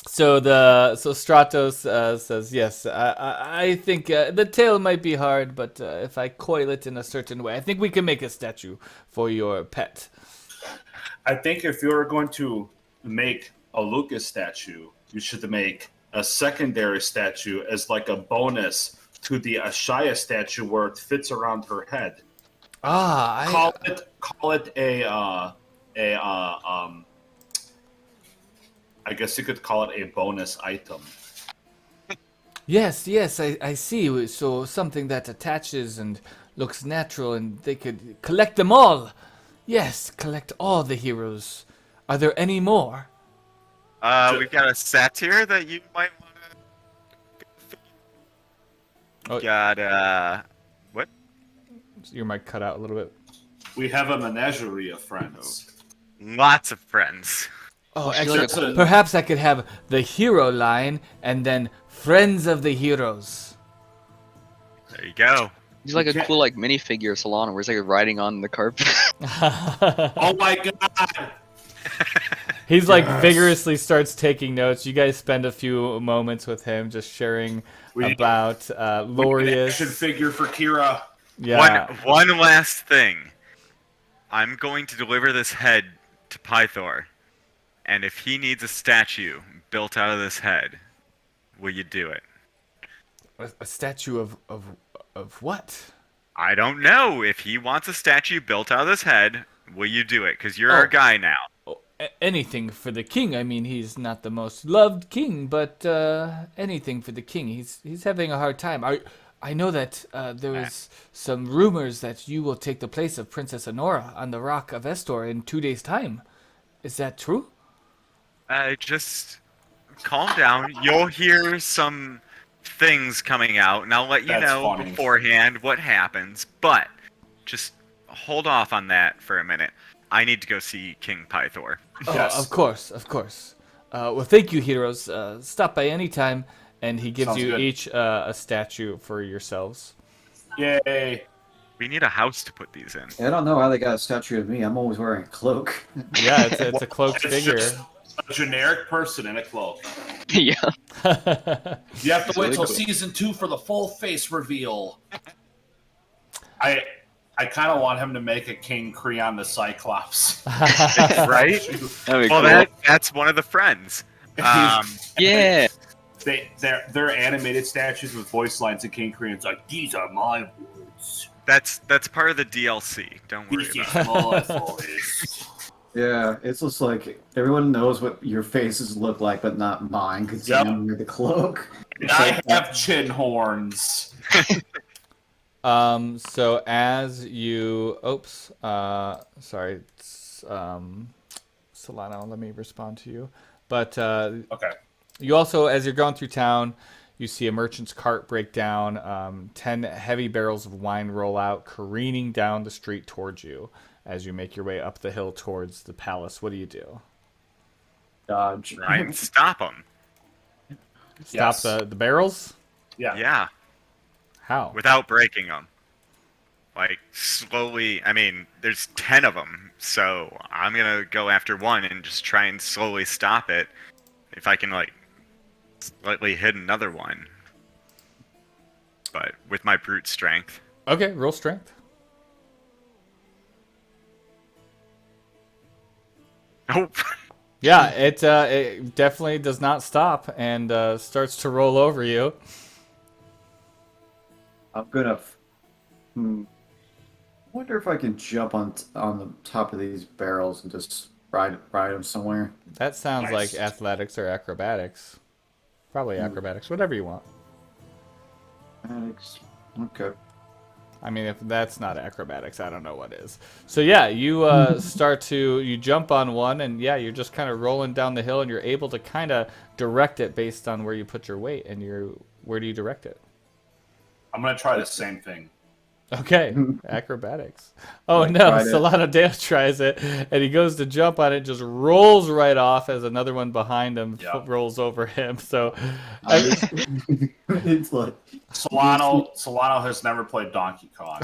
Speaker 1: So Stratos says yes. I think the tail might be hard, but if I coil it in a certain way, I think we can make a statue for your pet.
Speaker 2: I think if you're going to make a Lucas statue, you should make a secondary statue as like a bonus to the Ashaya statue where it fits around her head. Call it I guess you could call it a bonus item.
Speaker 1: Yes, I see. So something that attaches and looks natural, and they could collect them all. Yes, collect all the heroes. Are there any more?
Speaker 5: We've got a satyr that you might want to.
Speaker 1: Oh.
Speaker 5: Got what?
Speaker 1: Your mic cut out a little bit.
Speaker 2: We have a menagerie of friends.
Speaker 5: Lots of friends.
Speaker 1: Oh,
Speaker 4: she
Speaker 1: excellent.
Speaker 2: like a-
Speaker 1: Perhaps I could have the hero line and then friends of the heroes.
Speaker 5: There you go.
Speaker 4: He's like a
Speaker 2: can't-
Speaker 4: cool like minifigure salon where he's like riding on the carpet.
Speaker 2: Oh my god!
Speaker 1: He's like vigorously starts taking notes. You guys spend a few moments with him just sharing
Speaker 2: We-
Speaker 1: about
Speaker 2: We need an action
Speaker 1: Lorius.
Speaker 2: figure for Kira.
Speaker 1: Yeah.
Speaker 5: One last thing. I'm going to deliver this head to Pythor, and if he needs a statue built out of this head, will you do it?
Speaker 1: A statue of what?
Speaker 5: I don't know. If he wants a statue built out of this head, will you do it? Because you're
Speaker 1: Oh.
Speaker 5: our guy now.
Speaker 1: Oh, anything for the king. I mean, he's not the most loved king, but anything for the king. He's having a hard time. I know that there was some rumors that you will take the place of Princess Honora on the Rock of Estor in 2 days' time. Is that true?
Speaker 5: Just calm down. You'll hear some things coming out, and I'll let you
Speaker 2: That's
Speaker 5: know
Speaker 2: funny.
Speaker 5: beforehand what happens. But just hold off on that for a minute. I need to go see King Pythor.
Speaker 2: Yes.
Speaker 1: Oh, of course. Well, thank you, heroes. Stop by any time, and he gives
Speaker 2: Sounds
Speaker 1: you
Speaker 2: good.
Speaker 1: each a statue for yourselves.
Speaker 2: Yay!
Speaker 5: We need a house to put these in.
Speaker 3: I don't know how they got a statue of me. I'm always wearing a cloak.
Speaker 1: Yeah, it's a cloaked
Speaker 2: It's
Speaker 1: figure.
Speaker 2: just a generic person in a cloak.
Speaker 4: Yeah.
Speaker 2: You have to wait
Speaker 4: really
Speaker 2: till
Speaker 4: cool.
Speaker 2: season 2 for the full face reveal. I kind of want him to make a King Creon the Cyclops.
Speaker 5: Right?
Speaker 4: That'd be
Speaker 5: Well,
Speaker 4: cool.
Speaker 5: that's one of the friends.
Speaker 4: Yeah.
Speaker 2: They're animated statues with voice lines, and King Creon's like, "These are my words.
Speaker 5: That's part of the DLC. Don't worry
Speaker 2: This
Speaker 5: about
Speaker 2: is
Speaker 5: it.
Speaker 2: my voice."
Speaker 3: Yeah, it's just like everyone knows what your faces look like, but not mine because
Speaker 2: Yep.
Speaker 3: I'm wearing the cloak.
Speaker 2: And I have chin horns.
Speaker 1: So as you, sorry, Solano, let me respond to you. But
Speaker 2: Okay.
Speaker 1: you also, as you're going through town, you see a merchant's cart break down. 10 heavy barrels of wine roll out, careening down the street towards you as you make your way up the hill towards the palace. What do you do?
Speaker 3: Dodge.
Speaker 5: Try and stop them.
Speaker 1: Stop
Speaker 2: Yes.
Speaker 1: the barrels?
Speaker 2: Yeah.
Speaker 5: Yeah,
Speaker 1: How?
Speaker 5: without breaking them. Like, slowly. I mean, there's 10 of them, so I'm gonna go after one and just try and slowly stop it. If I can, like, slightly hit another one. But with my brute strength.
Speaker 1: Okay, roll strength.
Speaker 5: Nope.
Speaker 1: Yeah, it definitely does not stop and starts to roll over you.
Speaker 3: I'm gonna. Wonder if I can jump on the top of these barrels and just ride them somewhere.
Speaker 1: That sounds
Speaker 2: Nice.
Speaker 1: like athletics or acrobatics. Probably acrobatics, whatever you want.
Speaker 3: Alex. Okay.
Speaker 1: I mean, if that's not acrobatics, I don't know what is. So yeah, you you jump on one, and yeah, you're just kind of rolling down the hill, and you're able to kind of direct it based on where you put your weight, and where do you direct it?
Speaker 2: I'm gonna try the same thing.
Speaker 1: Okay, acrobatics. Oh
Speaker 3: I
Speaker 1: no,
Speaker 3: tried it.
Speaker 1: Solano Dale tries it, and he goes to jump on it, just rolls right off as another one behind him
Speaker 2: Yep.
Speaker 1: rolls over him. So,
Speaker 3: I'm just, it's like
Speaker 2: Solano has never played Donkey Kong.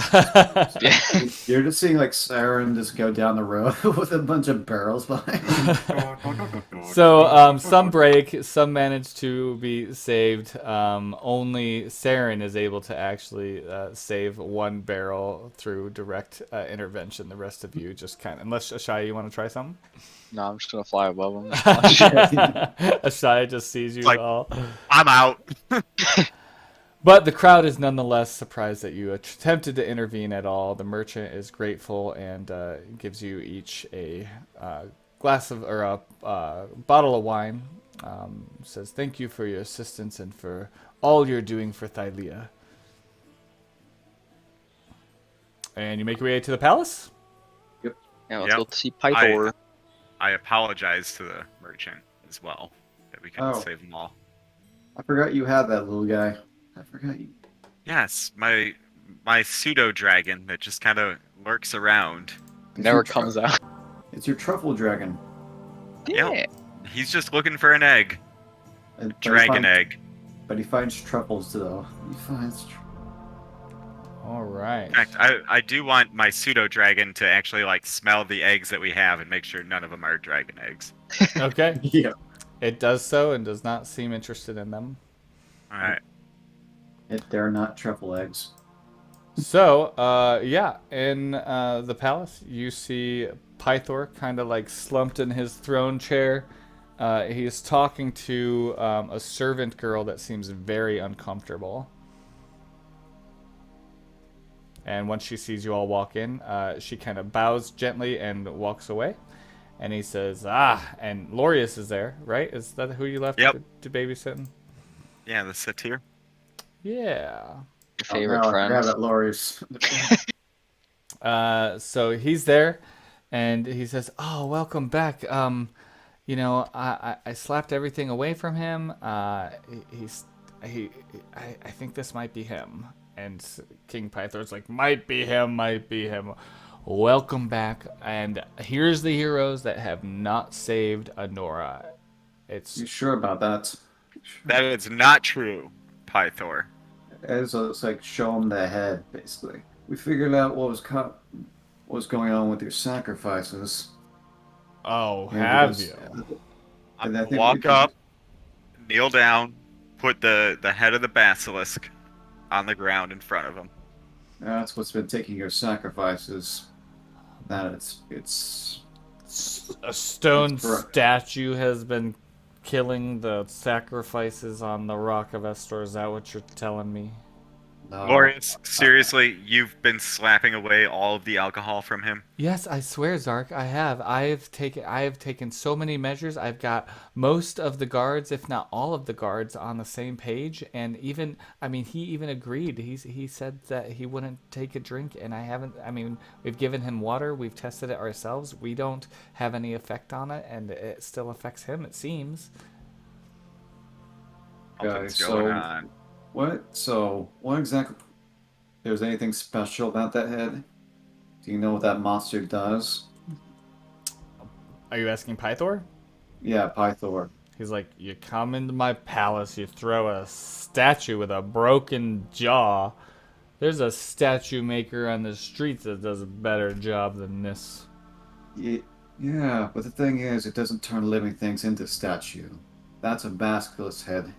Speaker 4: Yeah.
Speaker 3: you're just seeing like Saren just go down the road with a bunch of barrels behind him.
Speaker 1: so some break, some manage to be saved. Only Saren is able to actually save one barrel through direct intervention. The rest of you just kind of, unless Ashaya, you want to try something?
Speaker 4: No, I'm just gonna fly above him.
Speaker 1: Ashaya just sees you
Speaker 5: Like-
Speaker 1: all.
Speaker 5: I'm out.
Speaker 1: But the crowd is nonetheless surprised that you attempted to intervene at all. The merchant is grateful and gives you each a glass of or a bottle of wine. Says thank you for your assistance and for all you're doing for Thylea. And you make your way to the palace.
Speaker 4: Yeah, let's
Speaker 5: Yep.
Speaker 4: go see Pythor.
Speaker 5: I apologize to the merchant as well that we couldn't
Speaker 3: Oh.
Speaker 5: save them all.
Speaker 3: I forgot you had that little guy. I forgot you.
Speaker 5: Yes, my pseudo dragon that just kind of lurks around.
Speaker 3: It's
Speaker 4: Never
Speaker 3: your
Speaker 4: comes out.
Speaker 3: It's your truffle dragon.
Speaker 5: Yep.
Speaker 4: Yeah.
Speaker 5: He's just looking for an egg,
Speaker 3: But
Speaker 5: dragon egg.
Speaker 3: But he finds truffles though. He finds.
Speaker 1: All right.
Speaker 5: In fact, I do want my pseudo dragon to actually like smell the eggs that we have and make sure none of them are dragon eggs.
Speaker 1: Okay.
Speaker 3: Yeah.
Speaker 1: It does so and does not seem interested in them.
Speaker 5: All right.
Speaker 3: They're not truffle eggs.
Speaker 1: So, yeah, in the palace, you see Pythor kind of like slumped in his throne chair. He's talking to a servant girl that seems very uncomfortable. And once she sees you all walk in, she kind of bows gently and walks away. And he says, and Lorius is there, right? Is that who you left
Speaker 5: Yep.
Speaker 1: to babysitting?
Speaker 5: Yeah, the satyr.
Speaker 1: Yeah.
Speaker 4: Your favorite
Speaker 3: I
Speaker 4: friend.
Speaker 3: forgot that Laurie's.
Speaker 1: So he's there, and he says, "Oh, welcome back. You know, I slapped everything away from him. I think this might be him." And King Pythor's like, "Might be him. Might be him. Welcome back. And here's the heroes that have not saved Anora. It's
Speaker 3: You sure about that?
Speaker 5: That is not true, Pythor.
Speaker 3: It's like show him the head, basically. We figured out what was going on with your sacrifices.
Speaker 1: oh,
Speaker 3: Yeah,
Speaker 1: have
Speaker 3: because-
Speaker 1: you?
Speaker 3: And I think
Speaker 5: Walk
Speaker 3: we can-
Speaker 5: up, kneel down, put the head of the basilisk on the ground in front of him.
Speaker 3: That's what's been taking your sacrifices. That it's
Speaker 1: A stone
Speaker 3: It's correct.
Speaker 1: statue has been killing the sacrifices on the Rock of Estor. Is that what you're telling me?
Speaker 3: no.
Speaker 5: Glorious, seriously, you've been slapping away all of the alcohol from him?
Speaker 1: Yes, I swear, Zark, I have. I have taken so many measures. I've got most of the guards, if not all of the guards, on the same page. And even, I mean, he even agreed. He said that he wouldn't take a drink, and I haven't. I mean, we've given him water. We've tested it ourselves. We don't have any effect on it, and it still affects him. It seems.
Speaker 5: Something's
Speaker 3: Guys,
Speaker 5: going
Speaker 3: so-
Speaker 5: on.
Speaker 3: What exactly? There's anything special about that head? Do you know what that monster does?
Speaker 1: Are you asking Pythor?
Speaker 3: Yeah, Pythor.
Speaker 1: He's like, you come into my palace, you throw a statue with a broken jaw. There's a statue maker on the streets that does a better job than this.
Speaker 3: Yeah, but the thing is, it doesn't turn living things into statue. That's a basilisk head.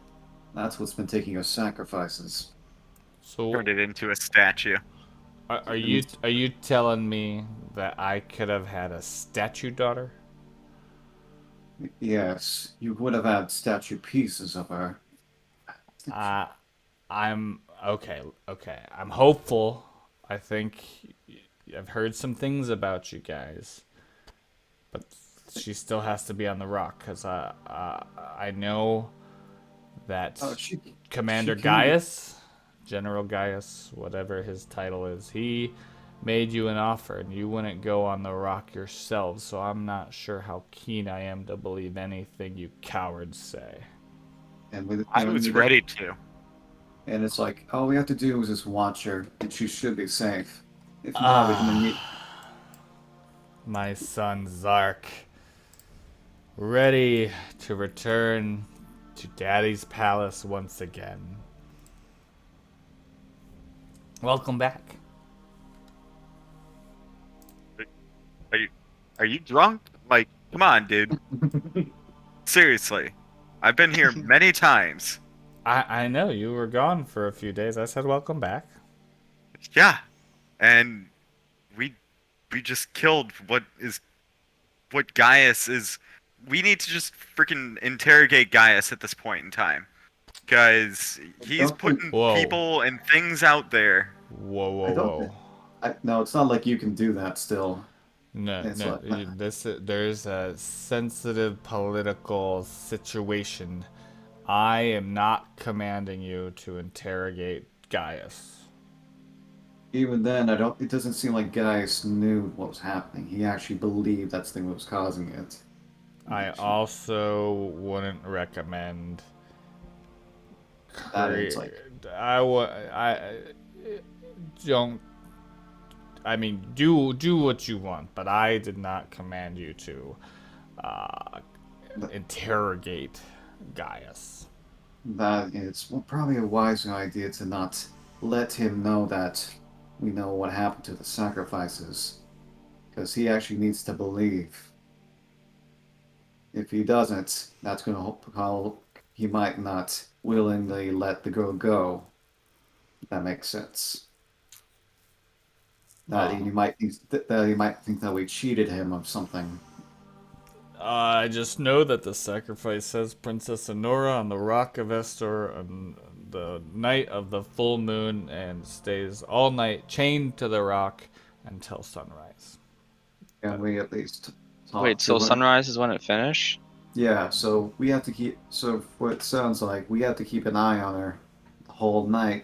Speaker 3: That's what's been taking your sacrifices.
Speaker 1: So,
Speaker 5: Turned it into a statue.
Speaker 1: are you telling me that I could have had a statue daughter?
Speaker 3: Yes, you would have had statue pieces of her.
Speaker 1: I'm okay. I'm hopeful. I think I've heard some things about you guys, but she still has to be on the rock because I know that Commander
Speaker 3: she can-
Speaker 1: Gaius, General Gaius, whatever his title is, he made you an offer and you wouldn't go on the rock yourselves. So I'm not sure how keen I am to believe anything you cowards say.
Speaker 3: And with,
Speaker 5: I was ready to.
Speaker 3: And it's like, all we have to do is just watch her, and she should be safe. If not, we can immediately.
Speaker 1: My son Zark, ready to return to Daddy's palace once again. Welcome back.
Speaker 5: Are you drunk? Like, come on, dude. Seriously. I've been here many times.
Speaker 1: I know you were gone for a few days. I said welcome back.
Speaker 5: Yeah. And we just killed what Gaius is. We need to just freaking interrogate Gaius at this point in time. Because he's
Speaker 3: Don't think.
Speaker 5: putting
Speaker 1: Whoa.
Speaker 5: people and things out there.
Speaker 1: Whoa,
Speaker 3: I
Speaker 1: whoa,
Speaker 3: don't think.
Speaker 1: whoa.
Speaker 3: No, it's not like you can do that still.
Speaker 1: No,
Speaker 3: It's
Speaker 1: no.
Speaker 3: like,
Speaker 1: There's a sensitive political situation. I am not commanding you to interrogate Gaius.
Speaker 3: even then, I don't. It doesn't seem like Gaius knew what was happening. He actually believed that's the thing that was causing it.
Speaker 1: I also wouldn't recommend.
Speaker 3: That is like.
Speaker 1: I don't. I mean, do what you want, but I did not command you to uh, interrogate Gaius.
Speaker 3: That it's probably a wise idea to not let him know that we know what happened to the sacrifices, because he actually needs to believe. If he doesn't, that's going to how he might not willingly let the girl go. If that makes sense. That he might think that he might think that we cheated him of something.
Speaker 1: I just know that the sacrifice says Princess Honora on the rock of Estor on the night of the full moon and stays all night chained to the rock until sunrise.
Speaker 3: Can we at least talk
Speaker 4: Wait,
Speaker 3: to
Speaker 4: so
Speaker 3: her?
Speaker 4: sunrise is when it finished?
Speaker 3: Yeah, so we have to keep. So what it sounds like, we have to keep an eye on her the whole night.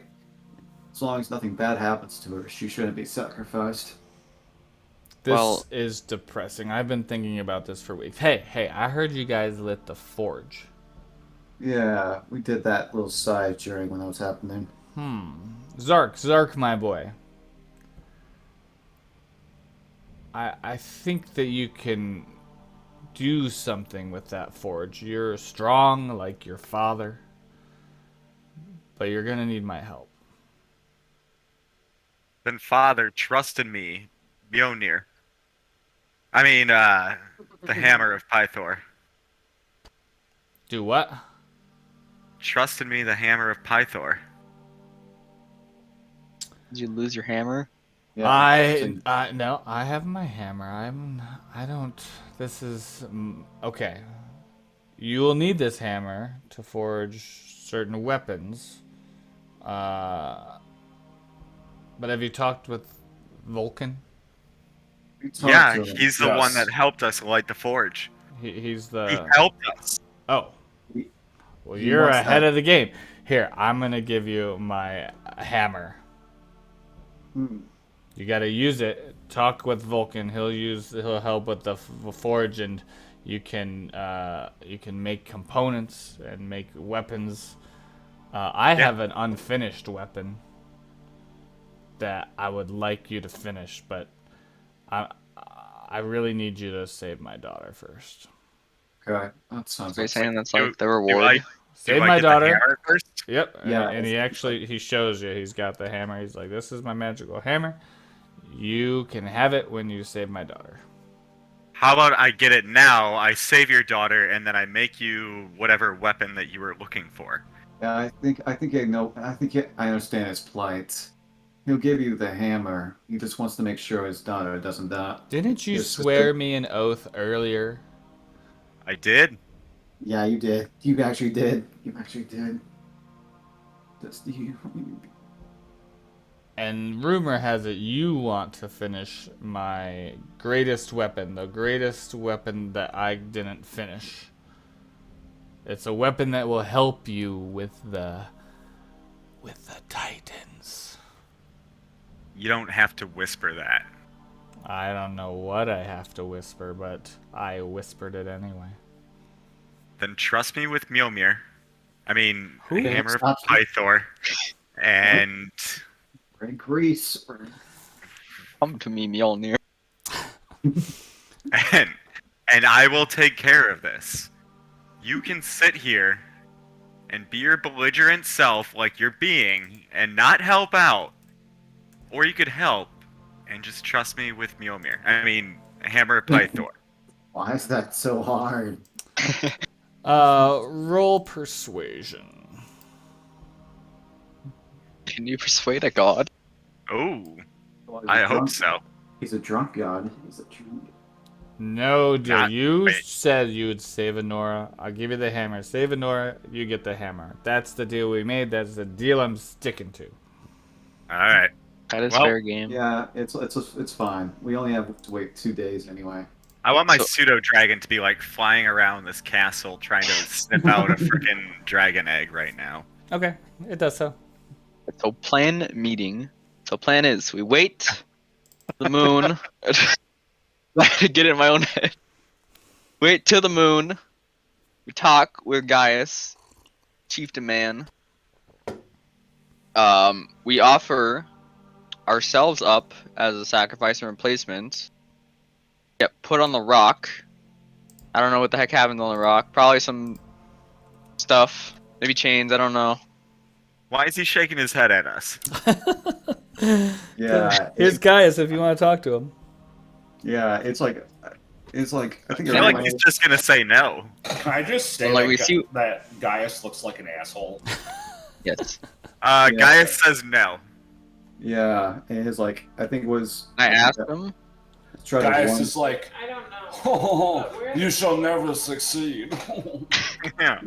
Speaker 3: As long as nothing bad happens to her, she shouldn't be sacrificed.
Speaker 1: This
Speaker 4: Well-
Speaker 1: is depressing. I've been thinking about this for weeks. Hey, I heard you guys lit the forge.
Speaker 3: Yeah, we did that little side during when that was happening.
Speaker 1: Zark, my boy. I think that you can do something with that forge. You're strong like your father, but you're gonna need my help.
Speaker 5: Then father trusted me, Mjolnir. I mean, the hammer of Pythor.
Speaker 1: Do what?
Speaker 5: Trusted me, the hammer of Pythor.
Speaker 4: Did you lose your hammer?
Speaker 3: Yeah. so-
Speaker 1: No, I have my hammer. I don't. This is okay. You will need this hammer to forge certain weapons. But have you talked with Vulcan?
Speaker 3: we talked
Speaker 5: Yeah,
Speaker 3: to him,
Speaker 5: he's the one that helped us light the forge.
Speaker 1: He's
Speaker 5: He
Speaker 1: the.
Speaker 5: helped us.
Speaker 1: Oh,
Speaker 3: We-
Speaker 1: well,
Speaker 3: he
Speaker 1: you're
Speaker 3: wants
Speaker 1: ahead
Speaker 3: that-
Speaker 1: of the game. Here, I'm gonna give you my hammer.
Speaker 3: Hmm.
Speaker 1: You gotta use it. Talk with Vulcan. He'll help with the forge, and you can make components and make weapons. I have an unfinished weapon that I would like you to finish, but I really need you to save my daughter first.
Speaker 3: Okay, that sounds
Speaker 4: So you're
Speaker 3: like
Speaker 4: saying that's
Speaker 5: Do-
Speaker 4: like the
Speaker 5: do
Speaker 4: reward?
Speaker 5: I
Speaker 1: Save
Speaker 5: get
Speaker 1: my
Speaker 5: the
Speaker 1: daughter.
Speaker 5: hammer first?
Speaker 1: Yep.
Speaker 3: Yeah,
Speaker 1: And he shows you. He's got the hammer. He's like, "This is my magical hammer. You can have it when you save my daughter."
Speaker 5: How about I get it now, I save your daughter, and then I make you whatever weapon that you were looking for?
Speaker 3: Yeah, I think I know. I understand his plight. He'll give you the hammer. He just wants to make sure his daughter doesn't die.
Speaker 1: Didn't you
Speaker 3: His
Speaker 1: swear
Speaker 3: sister-
Speaker 1: me an oath earlier?
Speaker 5: I did.
Speaker 3: Yeah, you did. You actually did. You actually did. That's you.
Speaker 1: And rumor has it you want to finish my greatest weapon, the greatest weapon that I didn't finish. It's a weapon that will help you with the Titans.
Speaker 5: You don't have to whisper that.
Speaker 1: I don't know what I have to whisper, but I whispered it anyway.
Speaker 5: Then trust me with Mjolnir, I mean,
Speaker 1: Who?
Speaker 5: Hammer of
Speaker 3: Stop.
Speaker 5: Pythor, and
Speaker 3: Bring Grease.
Speaker 4: Come to me, Mjolnir.
Speaker 5: and and I will take care of this. You can sit here and be your belligerent self like you're being and not help out, or you could help and just trust me with Mjolnir. I mean, Hammer of Pythor.
Speaker 3: Why is that so hard?
Speaker 1: Roll persuasion.
Speaker 4: Can you persuade a god?
Speaker 5: Oh,
Speaker 3: Well, he's a
Speaker 5: I hope
Speaker 3: drunk-
Speaker 5: so.
Speaker 3: He's a drunk god. He's a drunk.
Speaker 1: No, deal.
Speaker 5: Not-
Speaker 1: You
Speaker 5: wait.
Speaker 1: said you would save Enora. I'll give you the hammer. Save Enora, you get the hammer. That's the deal we made. That's the deal I'm sticking to.
Speaker 5: All right.
Speaker 4: That is
Speaker 5: Well,
Speaker 4: fair game.
Speaker 3: Yeah, it's fine. We only have to wait 2 days anyway.
Speaker 5: I want my
Speaker 4: So-
Speaker 5: pseudo dragon to be like flying around this castle trying to sniff out a freaking dragon egg right now.
Speaker 1: Okay, it does so.
Speaker 4: So plan meeting. So plan is we wait the moon. I had to get it in my own head. Wait till the moon. We talk with Gaius, chieftain man. We offer ourselves up as a sacrifice and replacement. Get put on the rock. I don't know what the heck happened on the rock. Probably some stuff. Maybe chains. I don't know.
Speaker 5: Why is he shaking his head at us?
Speaker 3: Yeah,
Speaker 1: Here's Gaius if you want to talk to him.
Speaker 3: yeah. It's like I
Speaker 5: I
Speaker 3: think
Speaker 5: feel like he's just gonna say no.
Speaker 2: Can I just say
Speaker 4: Well, like,
Speaker 2: that,
Speaker 4: we see-
Speaker 2: that Gaius looks like an asshole?
Speaker 4: Yes.
Speaker 3: Yeah.
Speaker 5: Gaius says no.
Speaker 3: Yeah, it is like I think it was.
Speaker 4: I asked him.
Speaker 3: Try to
Speaker 2: Gaius
Speaker 3: one-
Speaker 2: is like,
Speaker 6: I don't know.
Speaker 2: oh,
Speaker 6: But where-
Speaker 2: you shall never succeed.
Speaker 5: Yeah.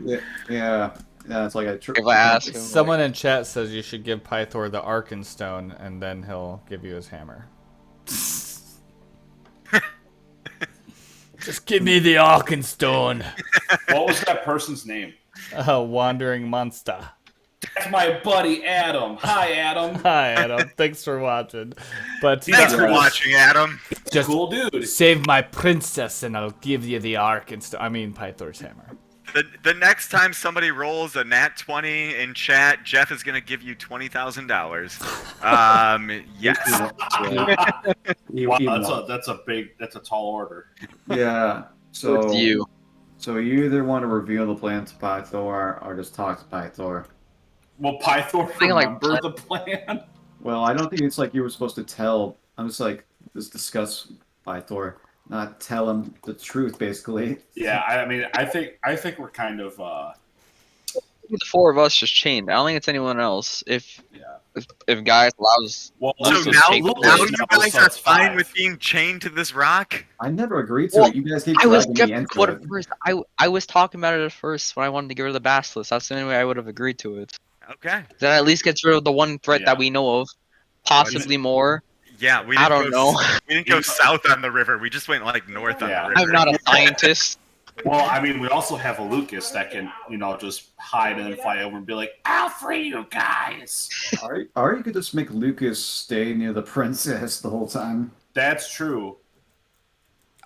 Speaker 3: Yeah, it's like
Speaker 4: If I ask him,
Speaker 1: Someone in chat says you should give Pythor the Arkenstone, and then he'll give you his hammer. Just give me the Arkenstone.
Speaker 2: What was that person's name?
Speaker 1: Wandering monster.
Speaker 2: That's my buddy Adam. Hi, Adam.
Speaker 1: Hi, Adam. Thanks for watching. But
Speaker 5: Thanks for
Speaker 3: Yeah.
Speaker 5: watching, Adam.
Speaker 1: just
Speaker 2: Cool dude.
Speaker 1: save my princess, and I'll give you the Arkenstone. I mean, Pythor's hammer.
Speaker 5: The next time somebody rolls a nat 20 in chat, Jeff is gonna give you $20,000. Yes.
Speaker 2: Wow, that's a tall order.
Speaker 3: Yeah. So
Speaker 4: it's you.
Speaker 3: So you either want to reveal the plan to Pythor or just talk to Pythor.
Speaker 2: Will Pythor
Speaker 4: Think like
Speaker 2: remember the plan?
Speaker 3: Well, I don't think it's like you were supposed to tell. I'm just like just discuss Pythor, not tell him the truth, basically.
Speaker 2: Yeah, I mean, I think we're kind of
Speaker 4: The four of us just chained. I don't think it's anyone else. If
Speaker 2: yeah.
Speaker 4: if guys allows
Speaker 2: Well,
Speaker 5: So
Speaker 4: Lucas
Speaker 5: now,
Speaker 4: take the
Speaker 5: now
Speaker 4: place.
Speaker 5: you guys are fine with being chained to this rock?
Speaker 3: I never agreed to
Speaker 4: Well,
Speaker 3: it. You guys keep
Speaker 4: I was
Speaker 3: dragging me
Speaker 4: just
Speaker 3: into
Speaker 4: what
Speaker 3: it.
Speaker 4: at first. I was talking about it at first when I wanted to get rid of the Basilisk. That's the only way I would have agreed to it.
Speaker 5: Okay.
Speaker 4: That at least gets rid of the one threat
Speaker 2: Yeah.
Speaker 4: that we know of, possibly more.
Speaker 5: Yeah, we
Speaker 4: I
Speaker 5: didn't
Speaker 4: don't
Speaker 5: go,
Speaker 4: know.
Speaker 5: We didn't go south on the river. We just went like north on
Speaker 2: Yeah.
Speaker 5: the river.
Speaker 4: I'm not a scientist.
Speaker 2: Well, I mean, we also have a Lucas that can, just hide and then fly over and be like, "I'll free you guys."
Speaker 3: Or you could just make Lucas stay near the princess the whole time.
Speaker 2: That's true.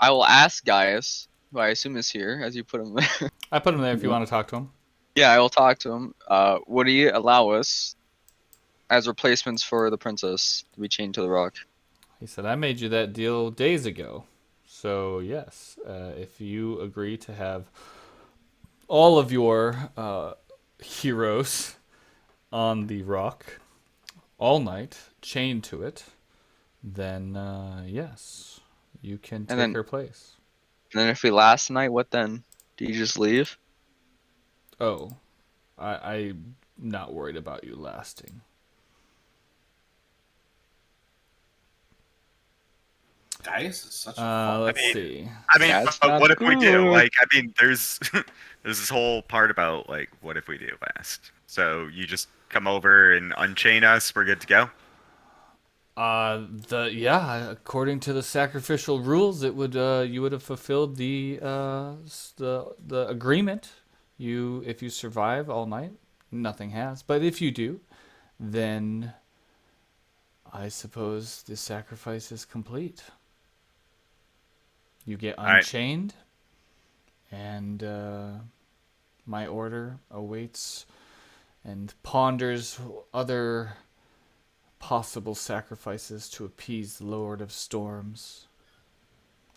Speaker 4: I will ask Gaius, who I assume is here, as you put him there.
Speaker 1: I put him there if you want to talk to him.
Speaker 4: Yeah, I will talk to him. Would he allow us as replacements for the princess to be chained to the rock?
Speaker 1: He said, I made you that deal days ago. So, yes, if you agree to have all of your heroes on the rock all night, chained to it, then, yes, you can take
Speaker 4: then-
Speaker 1: her place.
Speaker 4: And then if we last night, what then? Do you just leave?
Speaker 1: Oh, I'm not worried about you lasting.
Speaker 2: Gaius is such a
Speaker 1: Let's
Speaker 5: mean-
Speaker 1: see.
Speaker 5: I mean,
Speaker 4: That's
Speaker 5: but
Speaker 4: not
Speaker 5: what if we do?
Speaker 4: good.
Speaker 5: Like, I mean, there's there's this whole part about like, what if we do last? So you just come over and unchain us. We're good to go.
Speaker 1: According to the sacrificial rules, it would you would have fulfilled the agreement. If you survive all night, nothing has. But if you do, then I suppose the sacrifice is complete. You get
Speaker 5: right.
Speaker 1: unchained, and my order awaits and ponders other possible sacrifices to appease the Lord of Storms.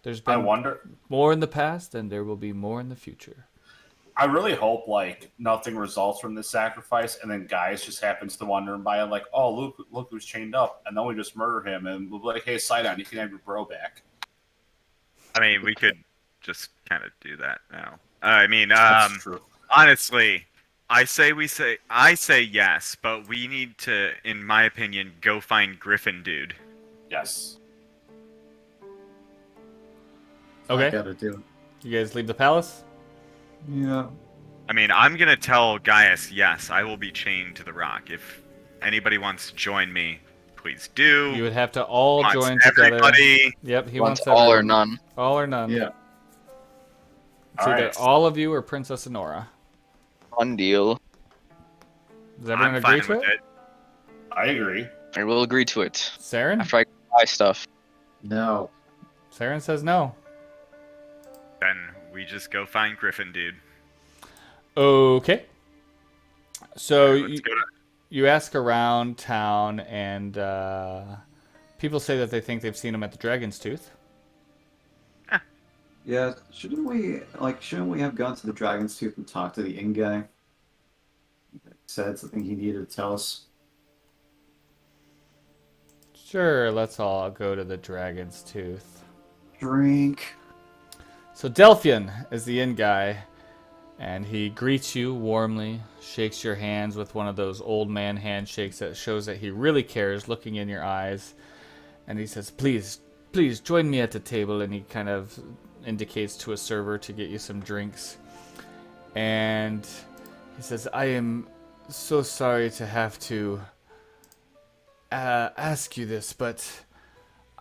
Speaker 1: There's
Speaker 2: I
Speaker 1: been
Speaker 2: wonder.
Speaker 1: more in the past, and there will be more in the future.
Speaker 2: I really hope like nothing results from this sacrifice, and then Gaius just happens to wander by and like, oh look who's chained up, and then we just murder him, and we'll be like, hey Sidon, you can have your bro back.
Speaker 5: I mean, we could just kind of do that now. I mean,
Speaker 2: That's true.
Speaker 5: honestly, I say yes, but we need to, in my opinion, go find Griffin dude.
Speaker 2: Yes.
Speaker 3: I
Speaker 1: Okay,
Speaker 3: gotta do it.
Speaker 1: you guys leave the palace?
Speaker 3: Yeah.
Speaker 5: I mean, I'm gonna tell Gaius, yes, I will be chained to the rock. If anybody wants to join me, please do.
Speaker 1: You would have to all
Speaker 5: Wants
Speaker 1: join together.
Speaker 5: everybody.
Speaker 1: Yep, he
Speaker 4: Wants
Speaker 1: wants
Speaker 4: all or
Speaker 1: everyone.
Speaker 4: none.
Speaker 1: All or none.
Speaker 3: Yeah.
Speaker 1: It's either
Speaker 2: Alright.
Speaker 1: all of you or Princess Honora.
Speaker 4: Fun deal.
Speaker 1: Does everyone
Speaker 5: I'm
Speaker 1: agree
Speaker 5: fine
Speaker 1: to
Speaker 5: with
Speaker 1: it?
Speaker 5: it.
Speaker 2: I agree.
Speaker 4: I will agree to it.
Speaker 1: Saren?
Speaker 4: After I buy stuff.
Speaker 3: No.
Speaker 1: Saren says no.
Speaker 5: Then we just go find Griffin dude.
Speaker 1: Okay. So
Speaker 5: Let's
Speaker 1: you,
Speaker 5: go to
Speaker 1: you ask around town, and people say that they think they've seen him at the Dragon's Tooth.
Speaker 3: Yeah, shouldn't we have gone to the Dragon's Tooth and talked to the inn guy? Said something he needed to tell us.
Speaker 1: Sure, let's all go to the Dragon's Tooth.
Speaker 3: Drink.
Speaker 1: So Delphion is the inn guy, and he greets you warmly, shakes your hands with one of those old man handshakes that shows that he really cares, looking in your eyes. And he says, please join me at the table. And he kind of indicates to a server to get you some drinks. And he says, I am so sorry to have to ask you this, but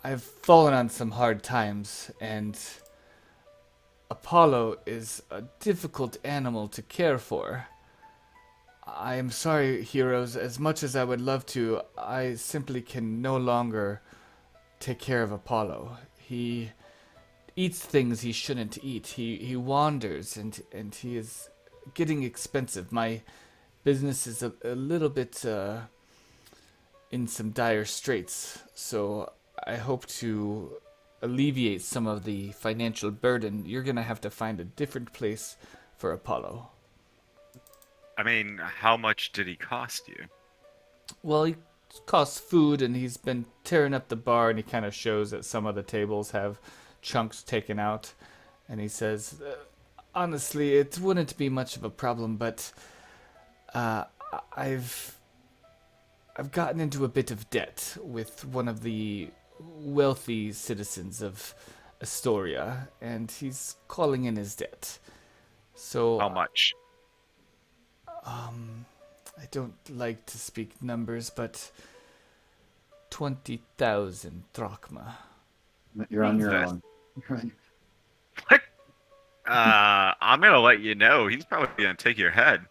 Speaker 1: I've fallen on some hard times, and Apollo is a difficult animal to care for. I am sorry, heroes. As much as I would love to, I simply can no longer take care of Apollo. He eats things he shouldn't eat. He wanders, and he is getting expensive. My business is a little bit in some dire straits, so I hope to alleviate some of the financial burden. You're gonna have to find a different place for Apollo.
Speaker 5: I mean, how much did he cost you?
Speaker 1: Well, he costs food, and he's been tearing up the bar, and he kind of shows that some of the tables have chunks taken out. And he says, honestly, it wouldn't be much of a problem, but I've gotten into a bit of debt with one of the wealthy citizens of Estoria, and he's calling in his debt. So
Speaker 5: How much?
Speaker 1: I don't like to speak numbers, but 20,000 drachma.
Speaker 3: You're on your
Speaker 5: That's-
Speaker 3: own. You're on-
Speaker 5: What? I'm gonna let you know. He's probably gonna take your head.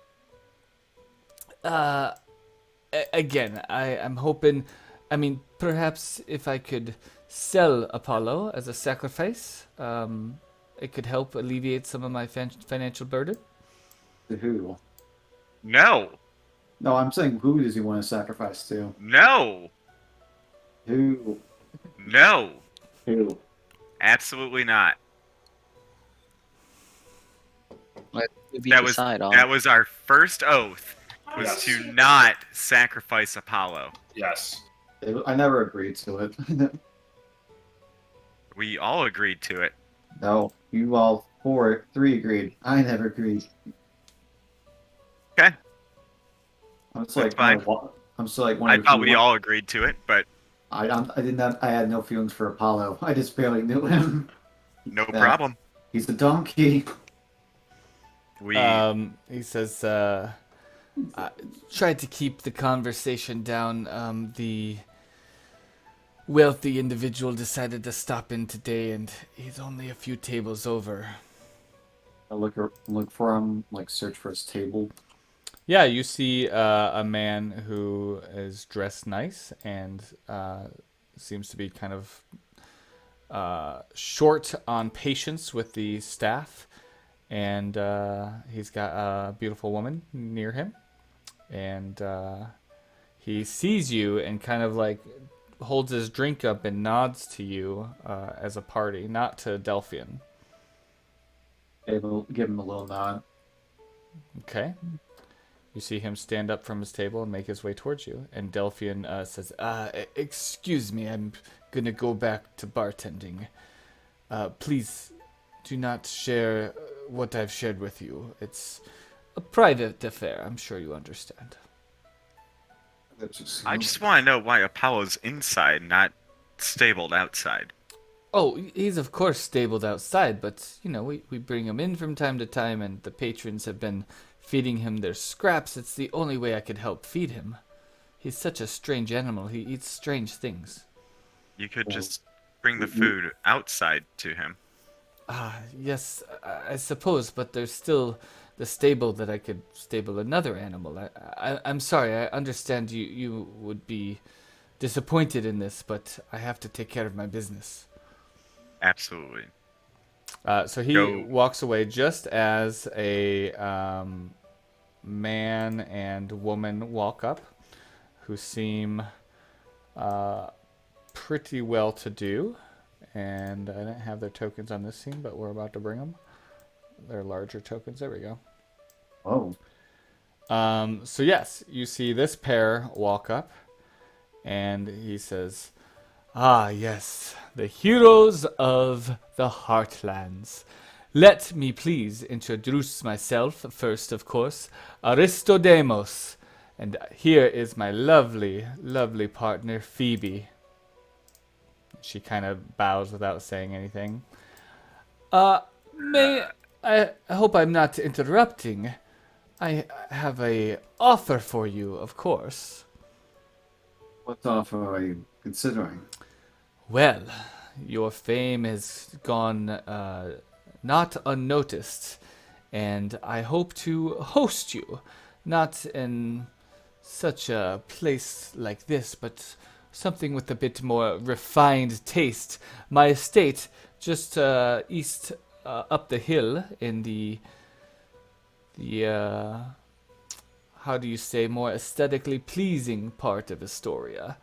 Speaker 1: Again, I'm hoping, I mean, perhaps if I could sell Apollo as a sacrifice, it could help alleviate some of my financial burden.
Speaker 3: To who?
Speaker 5: No,
Speaker 3: No, I'm saying who does he want to sacrifice to?
Speaker 5: no,
Speaker 3: Who?
Speaker 5: no,
Speaker 3: Who?
Speaker 5: absolutely not.
Speaker 4: Let it be
Speaker 5: That was
Speaker 4: decide on.
Speaker 5: that was our first oath, was
Speaker 2: Yes.
Speaker 5: to not sacrifice Apollo.
Speaker 2: Yes.
Speaker 3: I never agreed to it.
Speaker 5: We all agreed to it.
Speaker 3: No, you all three agreed. I never agreed.
Speaker 5: Okay.
Speaker 3: I'm just
Speaker 5: That's
Speaker 3: like,
Speaker 5: fine.
Speaker 3: I'm just like,
Speaker 5: I thought we all agreed to it, but
Speaker 3: I did not. I had no feelings for Apollo. I just barely knew him.
Speaker 5: no
Speaker 3: Yeah.
Speaker 5: problem.
Speaker 3: He's a donkey.
Speaker 5: We
Speaker 1: He says, I tried to keep the conversation down. The wealthy individual decided to stop in today, and he's only a few tables over.
Speaker 3: I look for him, like search for his table.
Speaker 1: Yeah, you see a man who is dressed nice and seems to be kind of short on patience with the staff. and he's got a beautiful woman near him, and he sees you and kind of like holds his drink up and nods to you as a party, not to Delphion.
Speaker 3: Give him a little nod.
Speaker 1: Okay. You see him stand up from his table and make his way towards you. And Delphion says, excuse me, I'm gonna go back to bartending. Please do not share what I've shared with you. It's a private affair, I'm sure you understand.
Speaker 5: I just want to know why Apollo's inside, not stabled outside.
Speaker 1: Oh, he's of course stabled outside, but, you know, we bring him in from time to time, and the patrons have been feeding him their scraps. It's the only way I could help feed him. He's such a strange animal. He eats strange things.
Speaker 5: You could just bring the food outside to him.
Speaker 1: Yes, I suppose, but there's still the stable that I could stable another animal. I'm sorry, I understand you would be disappointed in this, but I have to take care of my business.
Speaker 5: Absolutely.
Speaker 1: So he walks away just as a man and woman walk up, who seem pretty well to do, and I didn't have their tokens on this scene, but we're about to bring them. They're larger tokens. There we go.
Speaker 3: Oh.
Speaker 1: So yes, you see this pair walk up, and he says, "Ah, yes, the heroes of the Heartlands. Let me please introduce myself first, of course, Aristodemos, and here is my lovely, lovely partner, Phoebe." She kind of bows without saying anything. I hope I'm not interrupting. I have a offer for you, of course.
Speaker 3: What offer are you considering?
Speaker 1: Well, your fame has gone not unnoticed, and I hope to host you, not in such a place like this, but something with a bit more refined taste. My estate, just east up the hill in the how do you say, more aesthetically pleasing part of Estoria.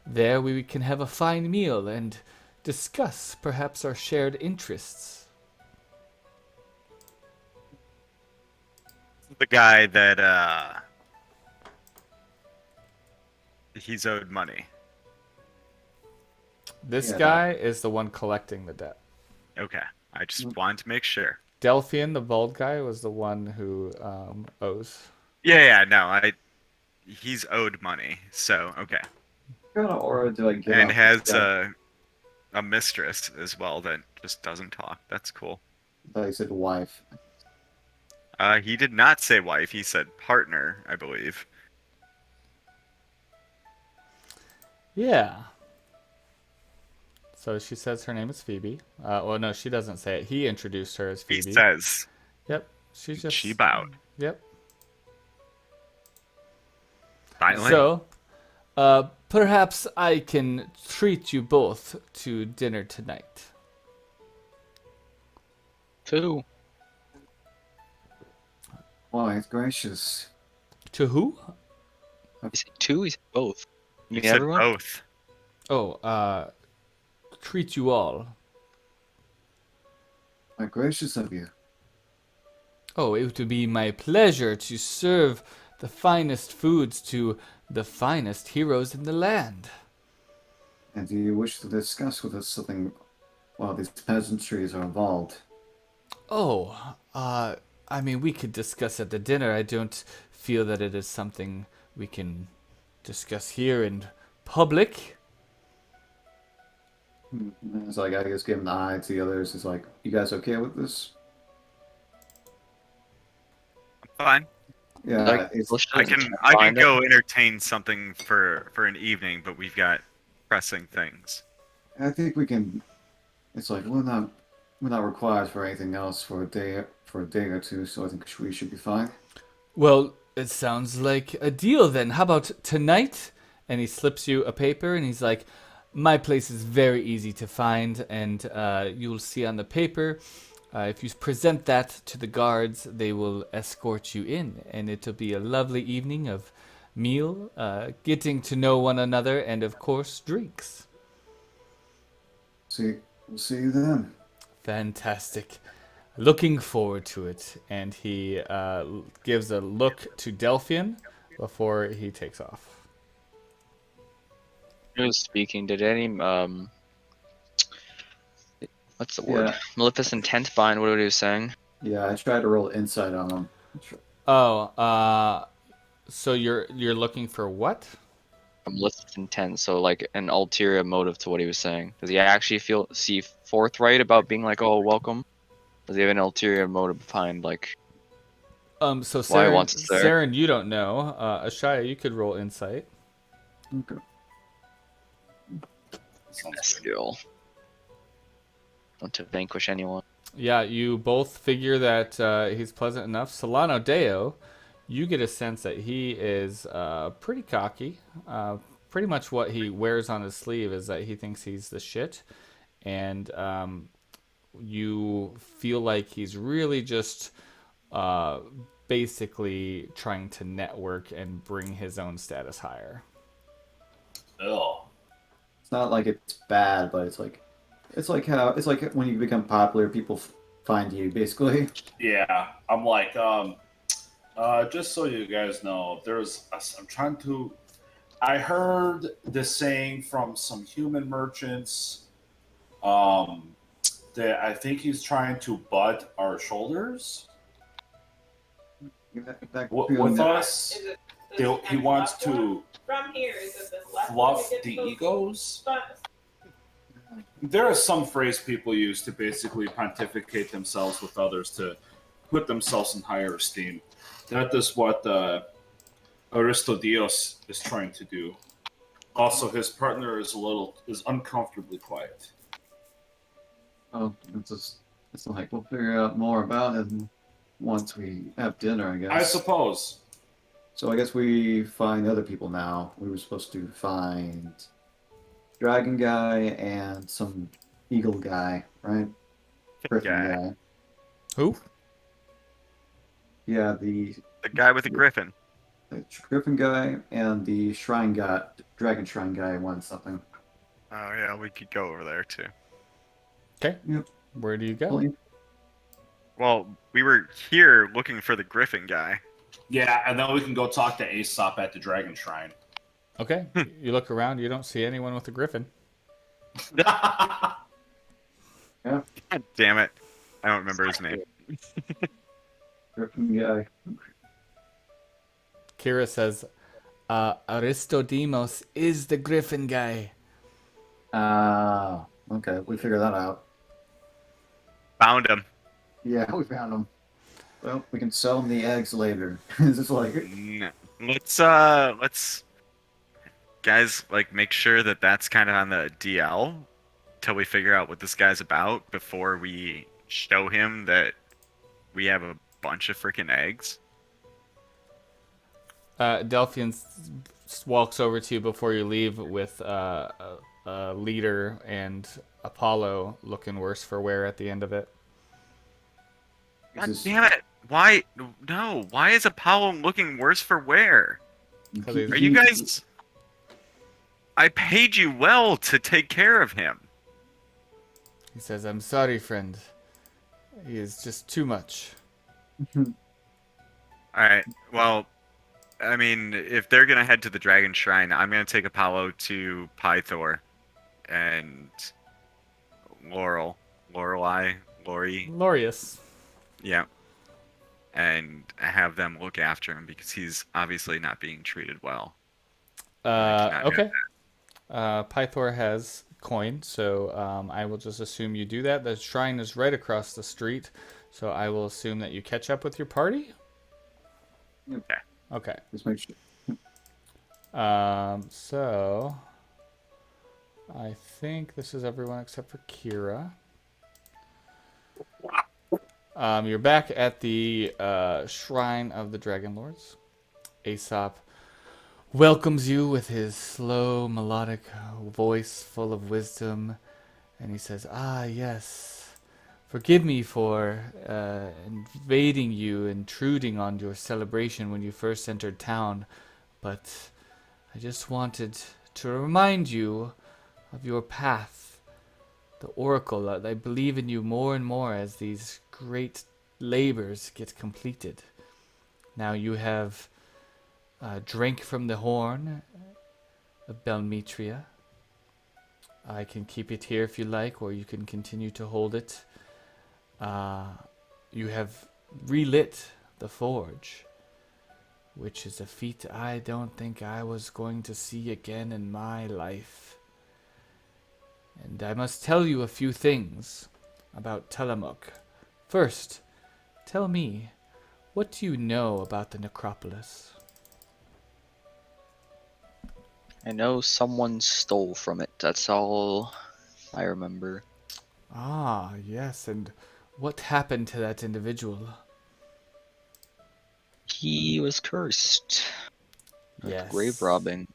Speaker 1: There we can have a fine meal and discuss perhaps our shared interests.
Speaker 5: The guy that he's owed money.
Speaker 1: This guy is the one collecting the debt.
Speaker 5: Okay, I just wanted to make sure.
Speaker 1: Delphion, the bald guy, was the one who owes.
Speaker 5: Yeah, no, he's owed money, so okay.
Speaker 3: What kind of aura do I get?
Speaker 5: And
Speaker 3: off
Speaker 5: has
Speaker 3: this guy?
Speaker 5: a mistress as well that just doesn't talk. That's cool.
Speaker 3: I thought you said wife.
Speaker 5: He did not say wife. He said partner, I believe.
Speaker 1: Yeah. So she says her name is Phoebe. Well, no, she doesn't say it. He introduced her as
Speaker 5: He
Speaker 1: Phoebe.
Speaker 5: says.
Speaker 1: Yep. She
Speaker 5: bowed.
Speaker 1: Yep.
Speaker 5: Silently.
Speaker 1: So, perhaps I can treat you both to dinner tonight.
Speaker 4: Two.
Speaker 3: Why, gracious.
Speaker 1: To who?
Speaker 4: He said two. He said both. You
Speaker 5: He
Speaker 4: mean
Speaker 5: said
Speaker 4: everyone?
Speaker 5: both.
Speaker 1: Oh, treat you all.
Speaker 3: Why, gracious of you.
Speaker 1: Oh, it would be my pleasure to serve the finest foods to the finest heroes in the land.
Speaker 3: And do you wish to discuss with us something while these peasantries are involved?
Speaker 1: Oh, I mean, we could discuss at the dinner. I don't feel that it is something we can discuss here in public.
Speaker 3: It's like, I just give him the eye to the others. It's like, you guys okay with this?
Speaker 5: Fine.
Speaker 3: Yeah,
Speaker 4: Like,
Speaker 3: it's,
Speaker 5: I can go entertain something for an evening, but we've got pressing things.
Speaker 3: I think we can. It's like we're not required for anything else for a day or two, so I think we should be fine.
Speaker 1: Well, it sounds like a deal then. How about tonight? And he slips you a paper and he's like, my place is very easy to find, and you'll see on the paper If you present that to the guards, they will escort you in, and it'll be a lovely evening of meal, getting to know one another, and of course, drinks.
Speaker 3: We'll see you then.
Speaker 1: Fantastic. Looking forward to it. And he gives a look to Delphion before he takes off.
Speaker 4: Who was speaking? Did any what's the word?
Speaker 3: Yeah.
Speaker 4: Maleficent intent behind what he was saying?
Speaker 3: Yeah, I tried to roll insight on him.
Speaker 1: Oh, so you're looking for what?
Speaker 4: Maleficent intent, so like an ulterior motive to what he was saying. Does he actually see forthright about being like, "Oh, welcome"? Does he have an ulterior motive behind like
Speaker 1: So
Speaker 4: why he
Speaker 1: Saren,
Speaker 4: wants us there?
Speaker 1: Saren, you don't know. Ashaya, you could roll insight.
Speaker 3: Okay.
Speaker 2: Sounds good.
Speaker 4: Skill. Not to vanquish anyone.
Speaker 1: Yeah, you both figure that he's pleasant enough. Solano Deo, you get a sense that he is pretty cocky. Pretty much what he wears on his sleeve is that he thinks he's the shit. And you feel like he's really just basically trying to network and bring his own status higher.
Speaker 2: Ugh.
Speaker 3: It's not like it's bad, but it's like when you become popular, people find you basically.
Speaker 2: Yeah, I'm like, just so you guys know, I heard this saying from some human merchants, that I think he's trying to butt our shoulders with us. He wants to fluff the egos. There is some phrase people use to basically pontificate themselves with others to put themselves in higher esteem. That is what Aristodios is trying to do. Also, his partner is uncomfortably quiet.
Speaker 3: Oh, it's like we'll figure out more about it once we have dinner, I guess.
Speaker 2: I suppose.
Speaker 3: So I guess we find other people now. We were supposed to find Dragon Guy and some Eagle Guy, right? Griffin guy.
Speaker 1: Who?
Speaker 3: Yeah, the
Speaker 5: guy with the griffin.
Speaker 3: Griffin guy and the Shrine guy, Dragon Shrine guy wanted something.
Speaker 5: Oh yeah, we could go over there too.
Speaker 1: Okay.
Speaker 3: Yep.
Speaker 1: Where do you go?
Speaker 5: Well, we were here looking for the griffin guy.
Speaker 2: Yeah, and then we can go talk to Aesop at the Dragon Shrine.
Speaker 1: Okay. You look around, you don't see anyone with a griffin.
Speaker 3: Yeah.
Speaker 5: God damn it. I don't remember his name.
Speaker 3: Griffin guy.
Speaker 1: Kira says, Aristodemos is the griffin guy.
Speaker 3: Okay, we figured that out.
Speaker 5: Found him.
Speaker 3: Yeah, we found him. Well, we can sell him the eggs later. Is this like
Speaker 5: No. Let's guys make sure that that's kind of on the DL till we figure out what this guy's about before we show him that we have a bunch of freaking eggs.
Speaker 1: Delphion walks over to you before you leave with Leader and Apollo looking worse for wear at the end of it.
Speaker 5: God damn it! Why? No. Why is Apollo looking worse for wear? Are you guys? I paid you well to take care of him.
Speaker 1: He says, I'm sorry, friend. He is just too much.
Speaker 5: Alright, well, I mean, if they're gonna head to the Dragon Shrine, I'm gonna take Apollo to Pythor and Lorelei, Lori.
Speaker 1: Glorious.
Speaker 5: Yeah. And have them look after him because he's obviously not being treated well.
Speaker 1: Okay. Pythor has coin, so I will just assume you do that. The shrine is right across the street, so I will assume that you catch up with your party.
Speaker 5: Okay.
Speaker 1: Okay.
Speaker 3: Just make sure.
Speaker 1: So I think this is everyone except for Kira. You're back at the shrine of the Dragonlords. Aesop welcomes you with his slow, melodic voice full of wisdom, and he says, "Ah, yes. Forgive me for invading you, intruding on your celebration when you first entered town, but I just wanted to remind you of your path. The Oracle, I believe in you more and more as these great labors get completed. Now you have drank from the horn of Belmetria. I can keep it here if you like, or you can continue to hold it. You have relit the forge, which is a feat I don't think I was going to see again in my life. And I must tell you a few things about Tillamook. First, tell me, what do you know about the necropolis?
Speaker 4: I know someone stole from it. That's all I remember.
Speaker 1: Ah, yes, and what happened to that individual?
Speaker 4: He was cursed with grave
Speaker 1: Yes.
Speaker 4: robbing.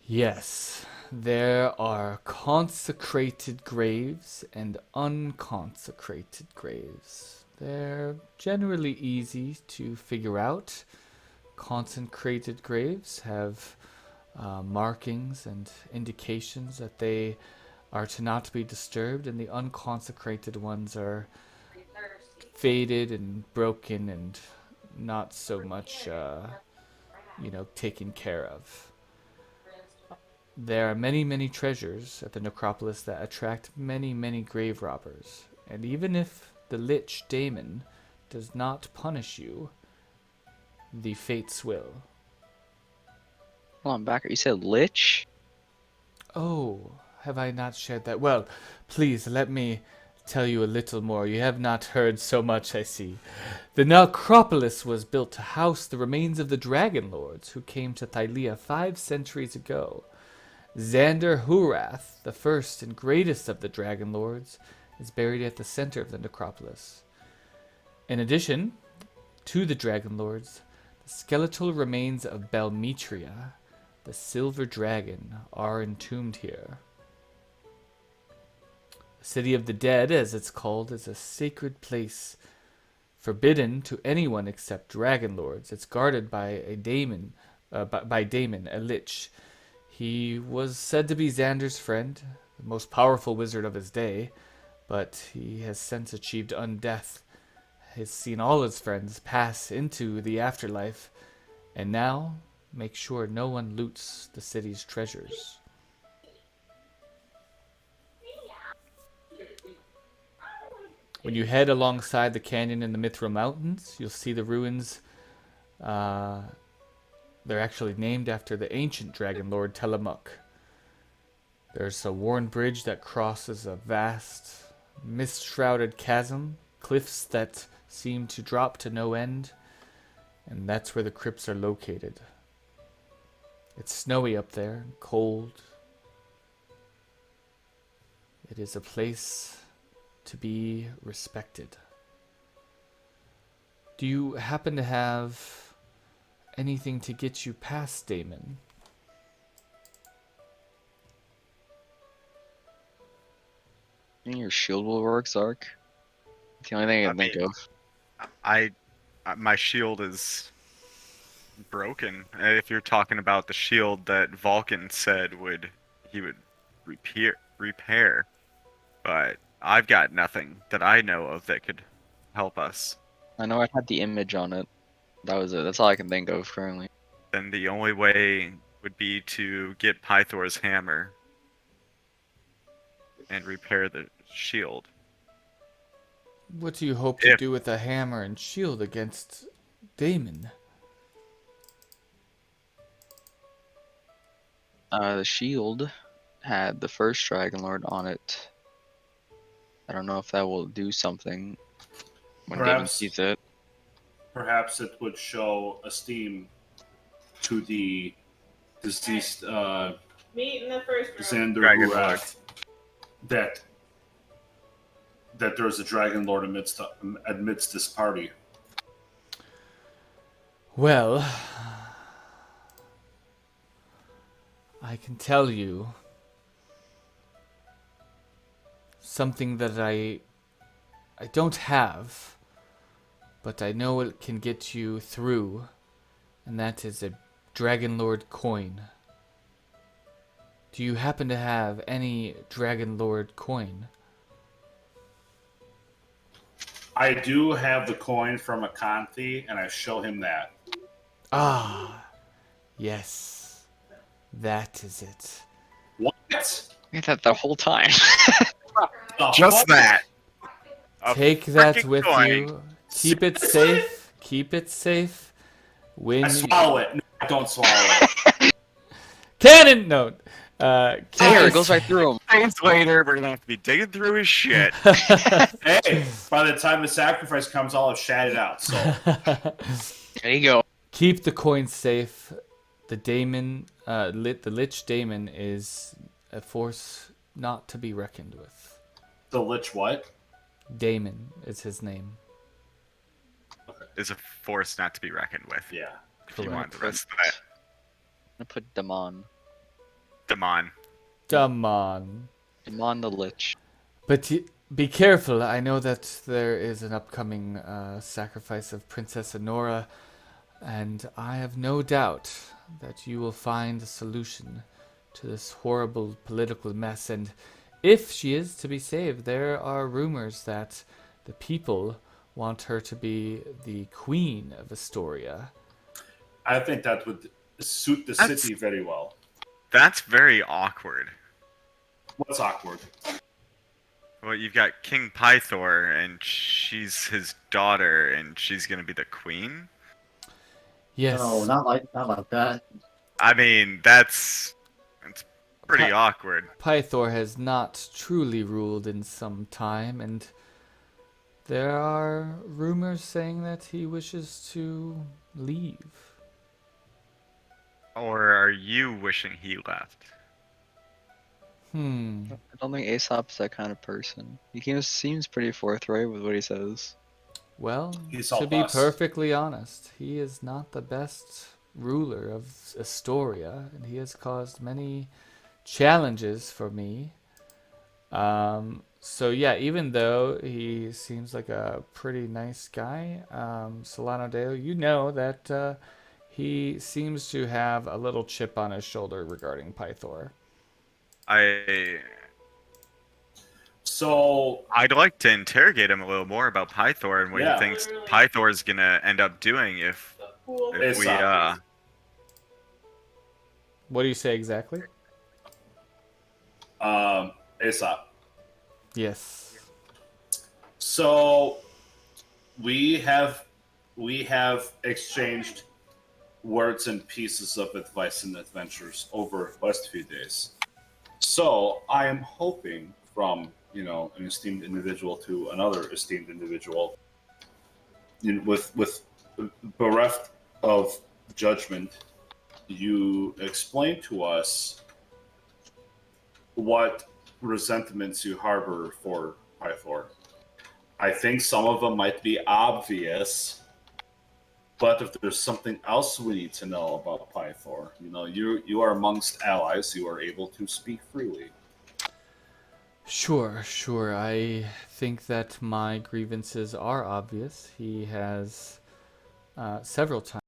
Speaker 1: Yes, there are consecrated graves and unconsecrated graves. They're generally easy to figure out. Consecrated graves have markings and indications that they are to not be disturbed, and the unconsecrated ones are faded and broken and not so much, taken care of. There are many, many treasures at the necropolis that attract many, many grave robbers. And even if the Lich Daemon does not punish you, the fates will.
Speaker 4: Hold on, Backer. You said Lich?
Speaker 1: Oh, have I not shared that? Well, please let me tell you a little more. You have not heard so much, I see. The necropolis was built to house the remains of the Dragonlords who came to Thylea 5 centuries ago. Xander Hurath, the first and greatest of the Dragonlords, is buried at the center of the necropolis. In addition to the Dragonlords, the skeletal remains of Belmetria, the silver dragon, are entombed here. The City of the Dead, as it's called, is a sacred place forbidden to anyone except Dragonlords. It's guarded by a daemon, by Daemon, a lich. He was said to be Xander's friend, the most powerful wizard of his day, but he has since achieved undeath. He's seen all his friends pass into the afterlife, and now makes sure no one loots the city's treasures. When you head alongside the canyon in the Mithril Mountains, you'll see the ruins. They're actually named after the ancient dragon lord Tillamook. There's a worn bridge that crosses a vast, mist-shrouded chasm, cliffs that seem to drop to no end, and that's where the crypts are located. It's snowy up there, cold. It is a place to be respected. Do you happen to have anything to get you past Daemon?
Speaker 4: And your shield will work, Zark. The only thing I can think of.
Speaker 5: My shield is broken. If you're talking about the shield that Vulcan said he would repair, but I've got nothing that I know of that could help us.
Speaker 4: I know I had the image on it. That was it. That's all I can think of currently.
Speaker 5: Then the only way would be to get Pythor's hammer and repair the shield.
Speaker 1: What do you hope to do with a hammer and shield against Daemon?
Speaker 4: The shield had the first Dragonlord on it. I don't know if that will do something when Daemon sees it.
Speaker 2: Perhaps it would show esteem to the deceased
Speaker 6: Meet in the first
Speaker 2: Xander
Speaker 5: Dragonlord.
Speaker 2: Hurath that there's a Dragon Lord amidst this party.
Speaker 1: Well, I can tell you something that I I don't have, but I know it can get you through, and that is a Dragonlord coin. Do you happen to have any Dragonlord coin?
Speaker 2: I do have the coin from Akanthi, and I show him that.
Speaker 1: Ah, yes. That is it.
Speaker 2: What?
Speaker 4: I had that the whole time.
Speaker 2: The
Speaker 5: Just
Speaker 2: fuck?
Speaker 5: that. A
Speaker 1: Take that
Speaker 5: freaking
Speaker 1: with
Speaker 5: coin.
Speaker 1: you. Keep it safe. Keep it safe. When
Speaker 2: I swallow it. No, I don't swallow it.
Speaker 1: Cannon note. Keep
Speaker 4: There,
Speaker 1: it
Speaker 4: it goes right through him.
Speaker 5: Days later, we're gonna have to be digging through his shit.
Speaker 2: Hey, by the time the sacrifice comes, I'll have shat it out. So
Speaker 4: There you go.
Speaker 1: Keep the coin safe. The daemon, the Lich daemon is a force not to be reckoned with.
Speaker 2: the lich what?
Speaker 1: Daemon is his name.
Speaker 5: Is a force not to be reckoned with.
Speaker 2: Yeah.
Speaker 5: If you
Speaker 1: Correct.
Speaker 5: want the rest of that.
Speaker 4: I'm gonna put Damon.
Speaker 5: Damon.
Speaker 1: Damon.
Speaker 4: Damon the Lich.
Speaker 1: But be careful. I know that there is an upcoming sacrifice of Princess Honora, and I have no doubt that you will find a solution to this horrible political mess. And if she is to be saved, there are rumors that the people want her to be the queen of Estoria.
Speaker 2: I think that would suit the
Speaker 5: That's-
Speaker 2: city very well.
Speaker 5: That's very awkward.
Speaker 2: What's awkward?
Speaker 5: Well, you've got King Pythor, and she's his daughter, and she's gonna be the queen.
Speaker 1: Yes.
Speaker 3: No, not like that.
Speaker 5: I mean, that's pretty
Speaker 1: Pi-
Speaker 5: awkward.
Speaker 1: Pythor has not truly ruled in some time, and there are rumors saying that he wishes to leave.
Speaker 5: Or are you wishing he left?
Speaker 1: Hmm.
Speaker 4: I don't think Aesop's that kind of person. He seems pretty forthright with what he says.
Speaker 1: Well,
Speaker 2: He's
Speaker 1: to
Speaker 2: all
Speaker 1: be
Speaker 2: bust.
Speaker 1: perfectly honest, he is not the best ruler of Estoria, and he has caused many challenges for me. So yeah, even though he seems like a pretty nice guy, Solano Deo, you know that he seems to have a little chip on his shoulder regarding Pythor.
Speaker 2: So
Speaker 5: I'd like to interrogate him a little more about Pythor and what
Speaker 2: Yeah.
Speaker 5: he thinks Pythor is gonna end up doing if
Speaker 6: Cool.
Speaker 5: if we
Speaker 2: Aesop.
Speaker 1: What do you say exactly?
Speaker 2: Aesop.
Speaker 1: Yes.
Speaker 2: So we have exchanged words and pieces of advice and adventures over the last few days. So I am hoping from an esteemed individual to another esteemed individual, with bereft of judgment, you explain to us what resentments you harbor for Pythor. I think some of them might be obvious, but if there's something else we need to know about Pythor, you are amongst allies, you are able to speak freely.
Speaker 1: Sure. I think that my grievances are obvious. He has several times